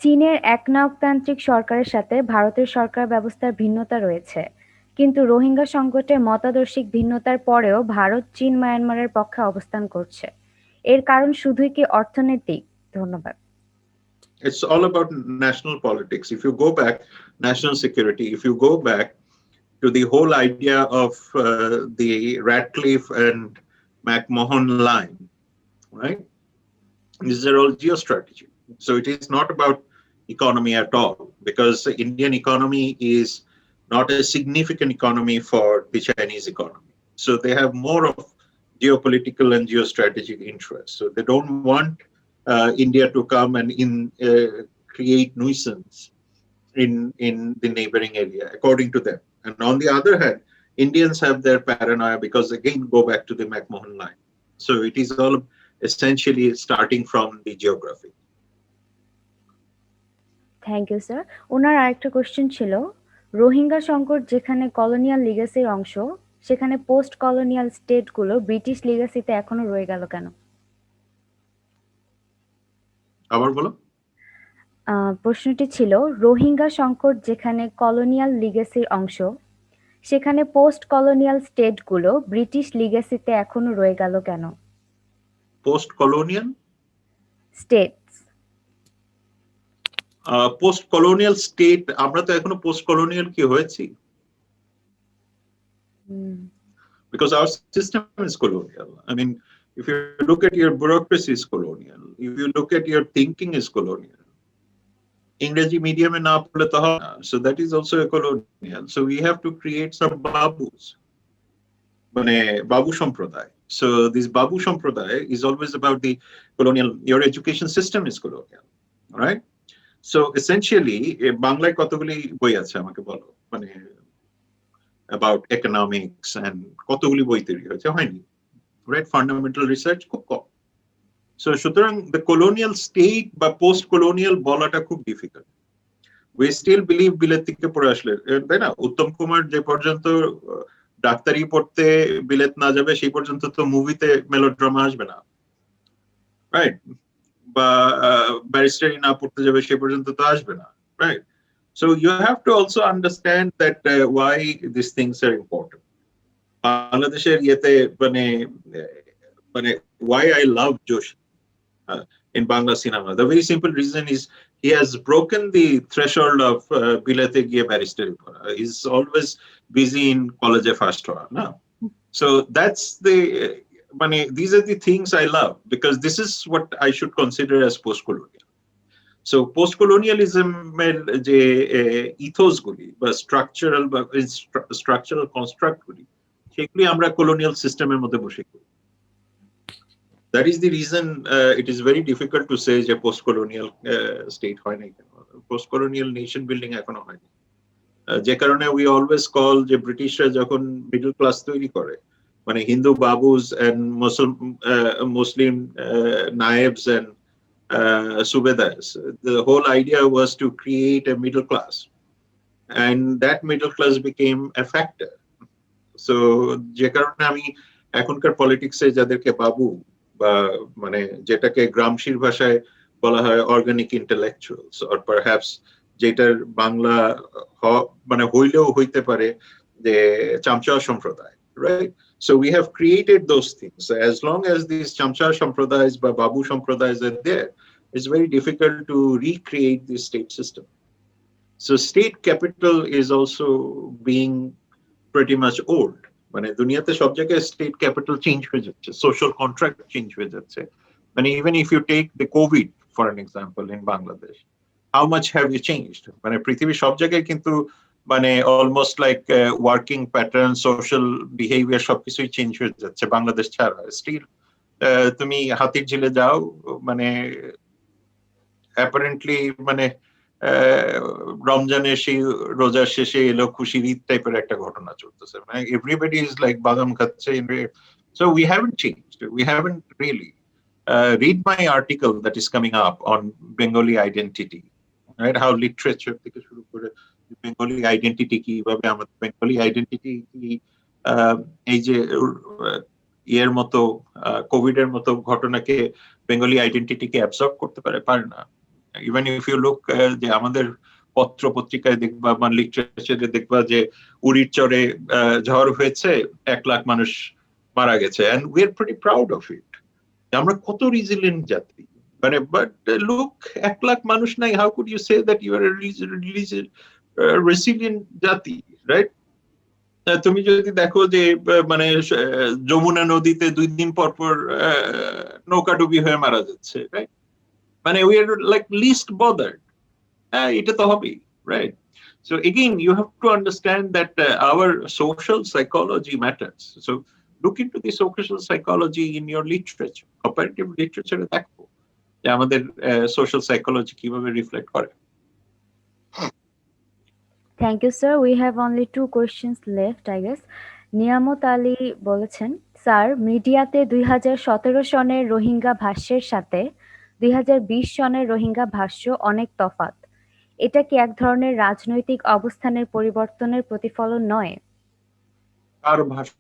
চীনের একনায়কতান্ত্রিক সরকারের সাথে ভারতের সরকার ব্যবস্থার ভিন্নতা রয়েছে, কিন্তু রোহিঙ্গা সংকটে মতাদর্শিক ভিন্নতার পরেও ভারত চীন মায়ানমারের পক্ষে অবস্থান করছে। এর কারণ শুধুই কি অর্থনৈতিক? ধন্যবাদ। It's all about national politics. If you go back, national security, if you go back to the whole idea of the Radcliffe and McMahon line, right? These are all geostrategy. So it is not about economy at all, because the Indian economy is not a significant economy for the Chinese economy. So they have more of geopolitical and geostrategic interests. So they don't want India to come and create nuisance in the neighboring area, according to them. And on the other hand, Indians have their paranoia because, again, go back to the McMahon line. So it is all essentially starting from the geography. Thank you sir. ওনার আরেকটা question ছিল, রোহিঙ্গা সংকট যেখানে colonial লিগ্যাসির অংশ, সেখানে post colonial স্টেটগুলো British লিগ্যাসিতে এখনো রয়ে গেল কেন? আবার বলো। প্রশ্নটি ছিল, রোহিঙ্গা সংকট যেখানে কলোনিয়াল লিগ্যাসির অংশ, সেখানে পোস্ট কলোনিয়াল স্টেটগুলো ব্রিটিশ লিগ্যাসিতে এখনো রয়ে গেল কেন? Post colonial states. Post colonial state, আমরা তো এখনো পোস্ট কলোনিয়াল কি হয়েছি? Because our system is colonial. I mean, if you look at your bureaucracy is colonial. If you look at your thinking is colonial. English medium and so that is also a colonial. So we have to create some babus. Babu Sampradaya. So this Babu Sampradaya is always about the colonial. Your education system is colonial, right? So essentially, Banglaয় কতগুলি বই আছে আমাকে বলো, about economics and কতগুলি বই তৈরি হয়েছে? হয়নি, right? Fundamental research খুব কম। So সুতরাং the colonial state বা post colonial বলাটা খুব difficult. We still believe বিলেত থেকে পড়ে আসলে, তাই না? উত্তম কুমার যে পর্যন্ত ডাক্তারি পড়তে বিলেত না যাবে সেই পর্যন্ত তো মুভিতে মেলোড্রামা আসবে না, রাইট? বা ব্যারিস্টারি না পড়তে যাবে সেই পর্যন্ত তো আসবে না, right? So you have to also understand that why these things are important. বাংলাদেশের ইয়েতে why I love Joshi in Bangla cinema. The very simple reason is he has broken the threshold of bilate giye baristeri pora. He's always busy in college first hour. No, so that's the these are the things I love, because this is what I should consider as post-colonial. So post-colonialism je ethos guli ba structural construct guli সেগুলি আমরা colonial system এর মধ্যে বসে করি। That is the reason it is very difficult to say যে post-colonial state হয় না, post-colonial nation building এখনো হয়নি। যে কারণে we always call যে ব্রিটিশরা যখন middle class তৈরি করে, Hindu babus and Muslim naibs and subedars, the whole idea was to create a middle class, and that middle class became a factor. So যে কারণে আমি এখনকার পলিটিক্সে যাদেরকে বাবু বা মানে যেটাকে গ্রামশির ভাষায় বলা হয় অর্গানিক ইন্টেলেকচুয়ালস, অর পারহ্যাপস যেটার বাংলা মানে হইলেও হইতে পারে যে চামচা সম্প্রদায়, right? So we have created those things. So as long as these chamcha sampradayas বা babu sampradayas are there, it's very difficult to recreate the state system. So state capital is also being pretty much old. মানে দুনিয়াতে সব জায়গায় state capital change হয়ে যাচ্ছে, social contract change হয়ে যাচ্ছে. মানে even if you take the COVID for an example in Bangladesh, how much have you changed? মানে পৃথিবীর সব জায়গায় কিন্তু মানে almost like working pattern, social behaviour সবকিছুই চেঞ্জ হয়ে যাচ্ছে, বাংলাদেশ ছাড়া। স্টিল তুমি হাতির ঝিলে যাও, মানে অ্যাপারেন্টলি মানে রমজানের সেই রোজার শেষে এলো খুশির ঈদ টাইপের একটা ঘটনা চলতেছে, মানে এভরিবডি ইজ লাইক বাদাম খাচ্ছে। So we haven't changed, we haven't really. Read my article that is coming up on Bengali identity, right? How literature থেকে শুরু করে বেঙ্গলি আইডেন্টিটি কিভাবে, আমাদের বেঙ্গলি আইডেন্টিটি কি এই যে এর মতো কোভিড এর মতো ঘটনাকে বেঙ্গলি আইডেন্টিটিকে অ্যাবসর্ব করতে পারে না। ইভেন ইফ ইউ লুক যে আমাদের পত্র পত্রিকায় দেখবা বা লিটারেচারে দেখবা যে উড়ির চরে ঝড় হয়েছে, 1 লাখ মানুষ মারা গেছে, and we are pretty proud of it. আমরা কত রিজিলিয়েন্ট জাতি, মানে বাট লুক 1 লাখ মানুষ নাই, how could you say that you are resilient জাতি, রাইট? তুমি যদি দেখো যে মানে যমুনা নদীতে 2 দিন পর পর নৌকাডুবি হয়ে মারা যাচ্ছে, রাইট? মানে we are like least bothered, হ্যাঁ এটা তো হবেই, right? So again, you have to understand that our social psychology matters. So look into the social psychology in your literature. Comparative literature দেখো যে আমাদের social psychology কিভাবে reflect করে। Thank you, sir. We have only 2 questions left, I guess. নিয়ামত আলী বলেছেন, sir মিডিয়াতে 2017 সনের রোহিঙ্গা ভাষ্যের সাথে 2020 সনের রোহিঙ্গা ভাষ্য অনেক তফাৎ। এটা কি এক ধরনের রাজনৈতিক অবস্থানের পরিবর্তনের প্রতিফলন নয়? কার ভাষ্য,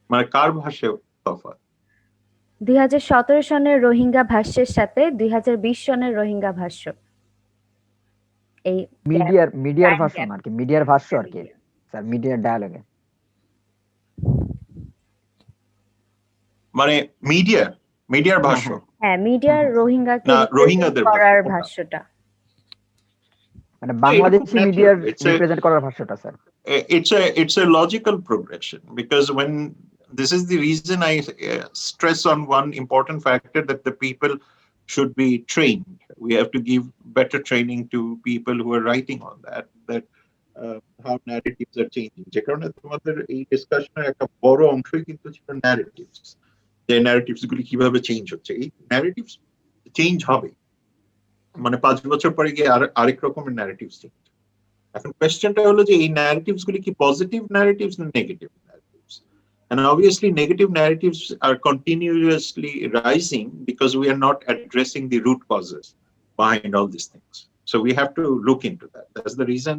মানে কার ভাষ্যে তফাৎ? 2017 সনের রোহিঙ্গা ভাষ্যের সাথে 2020 সনের রোহিঙ্গা ভাষ্য, এই মিডিয়ার ভাষণ আর কি, মিডিয়ার ভাষ্য আর কি স্যার, মিডিয়ার ডায়ালগে। মানে মিডিয়ার ভাষ্য, হ্যাঁ মিডিয়ার রোহিঙ্গাকে রোহিঙ্গাদের করার ভাষ্যটা, মানে বাংলাদেশি মিডিয়ার রিপ্রেজেন্ট করার ভাষ্যটা sir. It's a logical progression, because when this is the reason I stress on one important factor, that the people should be trained. We have to give better training to people who are writing on that how narratives are changing. যে কারণে তোমাদের এই ডিসকাশনের একটা বড় অংশই কিন্তু ছিল narratives, যে ন্যারেটিভস গুলি কিভাবে চেঞ্জ হচ্ছে। এই ন্যারেটিভস চেঞ্জ হবে, মানে 5 বছর পরে গিয়ে আরেক রকমের ন্যারেটিভস চেঞ্জ। এখন কোয়েশ্চেনটা হলো যে এই ন্যারেটিভস গুলি কি পজিটিভ ন্যারেটিভস না negative narratives? And obviously negative narratives are continuously rising because we are not addressing the root causes behind all these things. So we have to look into that. That's the reason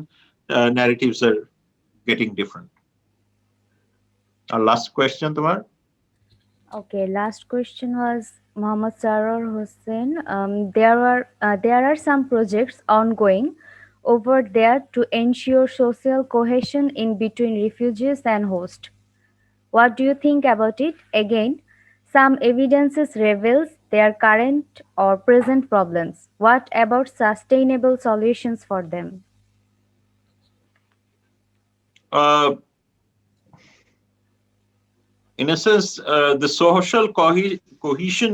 narratives are getting different. Our last question, Tamar. Okay, last question was Mohammad Sarar Hussain. There are some projects ongoing over there to ensure social cohesion in between refugees and host. What do you think about it? Again, some evidences reveals their current or present problems. What about sustainable solutions for them? In a sense, the social cohesion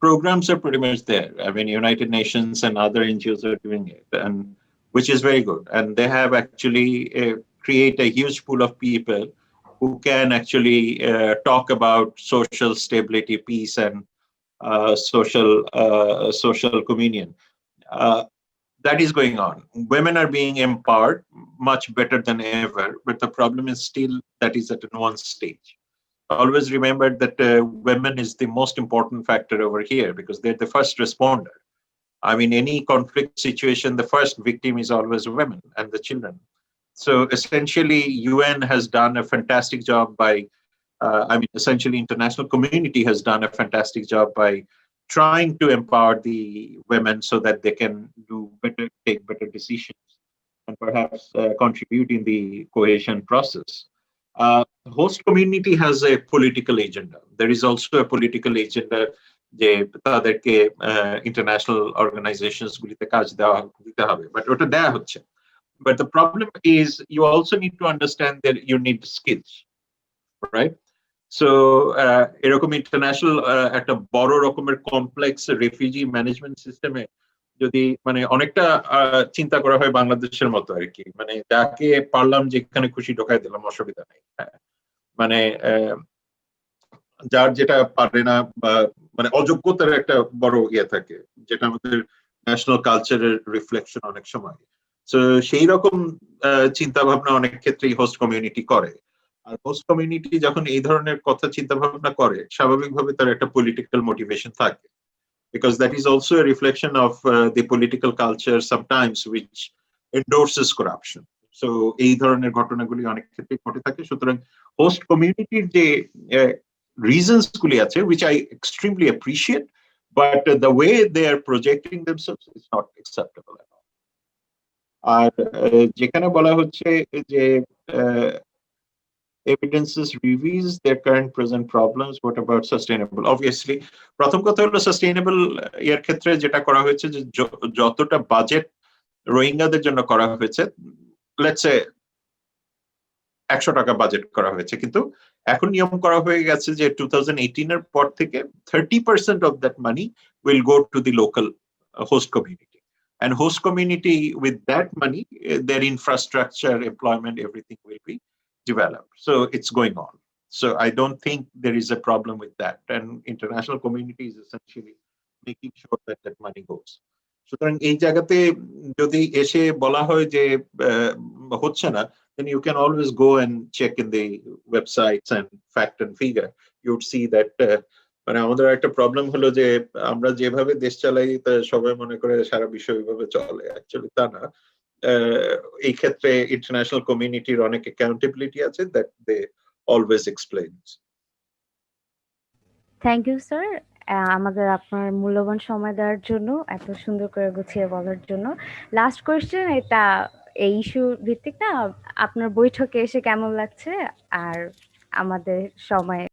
programs are pretty much there. I mean, United Nations and other NGOs are doing it, and which is very good. And they have actually create a huge pool of people who can actually talk about social stability, peace, and social communion. That is going on. Women are being empowered much better than ever, but the problem is still that is at an one stage. Always remember that women is the most important factor over here, because they're the first responder. I mean, any conflict situation, the first victim is always women and the children. So essentially, UN has done a fantastic job by I mean, essentially, international community has done a fantastic job by trying to empower the women so that they can take better decisions, and perhaps contribute in the cohesion process. Host community has a political agenda. There is also a political agenda যে তাদেরকে international organizations গুলিতে কাজ দিতে হবে, but ওটা দেয়া হচ্ছে. But the problem is you also need to understand that you need skills, right? So এরকম international একটা বড় রকমের complex refugee management system-এ যদি মানে অনেকটা চিন্তা করা হয় বাংলাদেশের মতো আর কি, মানে যাকে পারলাম যেখানে খুশি ঢোকাই দিলাম, অসুবিধা নেই, মানে যার যেটা পারে না বা মানে অযোগ্যতার একটা বড় ইয়ে থাকে, যেটা আমাদের ন্যাশনাল কালচারের রিফ্লেকশন অনেক সময়। তো সেই রকম চিন্তা ভাবনা অনেক ক্ষেত্রেই হোস্ট কমিউনিটি করে। আর হোস্ট কমিউনিটি যখন এই ধরনের কথা চিন্তা ভাবনা করে, স্বাভাবিকভাবে তার একটা পলিটিক্যাল মোটিভেশন থাকে, because that is also a reflection of the political culture sometimes which endorses corruption. So এই ধরনের ঘটনাগুলি অনেক ক্ষেত্রে ঘটে থাকে। সুতরাং হোস্ট কমিউনিটির যে reasons গুলি আছে, which I extremely appreciate, but the way they are projecting themselves is not acceptable at all. আর যেখানে বলা হচ্ছে যে evidences reveals their current present problems, what about sustainable? Obviously প্রথম কথা হলো sustainable এর ক্ষেত্রে যেটা করা হয়েছে যে যতটা বাজেট রোহিঙ্গাদের জন্য করা হয়েছে, let's say 100 টাকা বাজেট করা হয়েছে, কিন্তু এখন নিয়ম করা হয়ে গেছে যে 2018 এর পর থেকে 30% of that money will go to the local host community, and host community with that money, their infrastructure, employment, everything will be developed. So it's going on. So I don't think there is a problem with that, and international community is essentially making sure that that money goes. সুতরাং এই জায়গাতে যদি এসে বলা হয় যে হচ্ছে না, then you can always go and check in the websites and fact and figure. You would see that মানে আমাদের একটা প্রবলেম হলো যে আমরা যেভাবে দেশ চালাই তা সবাই মনে করে সারা বিশ্ব এইভাবে চলে, অ্যাকচুয়ালি তা না। এই ক্ষেত্রে ইন্টারন্যাশনাল কমিউনিটির অনেক অ্যাকাউন্টেবিলিটি আছে, that they always explains. Thank you sir, আমাদের আপনার মূল্যবান সময় দেওয়ার জন্য, এত সুন্দর করে গুছিয়ে বলার জন্য। লাস্ট কোয়েশ্চেন, এটা এই ইস্যু ভিত্তিক না, আপনার বৈঠকে এসে কেমন লাগছে আর আমাদের সময়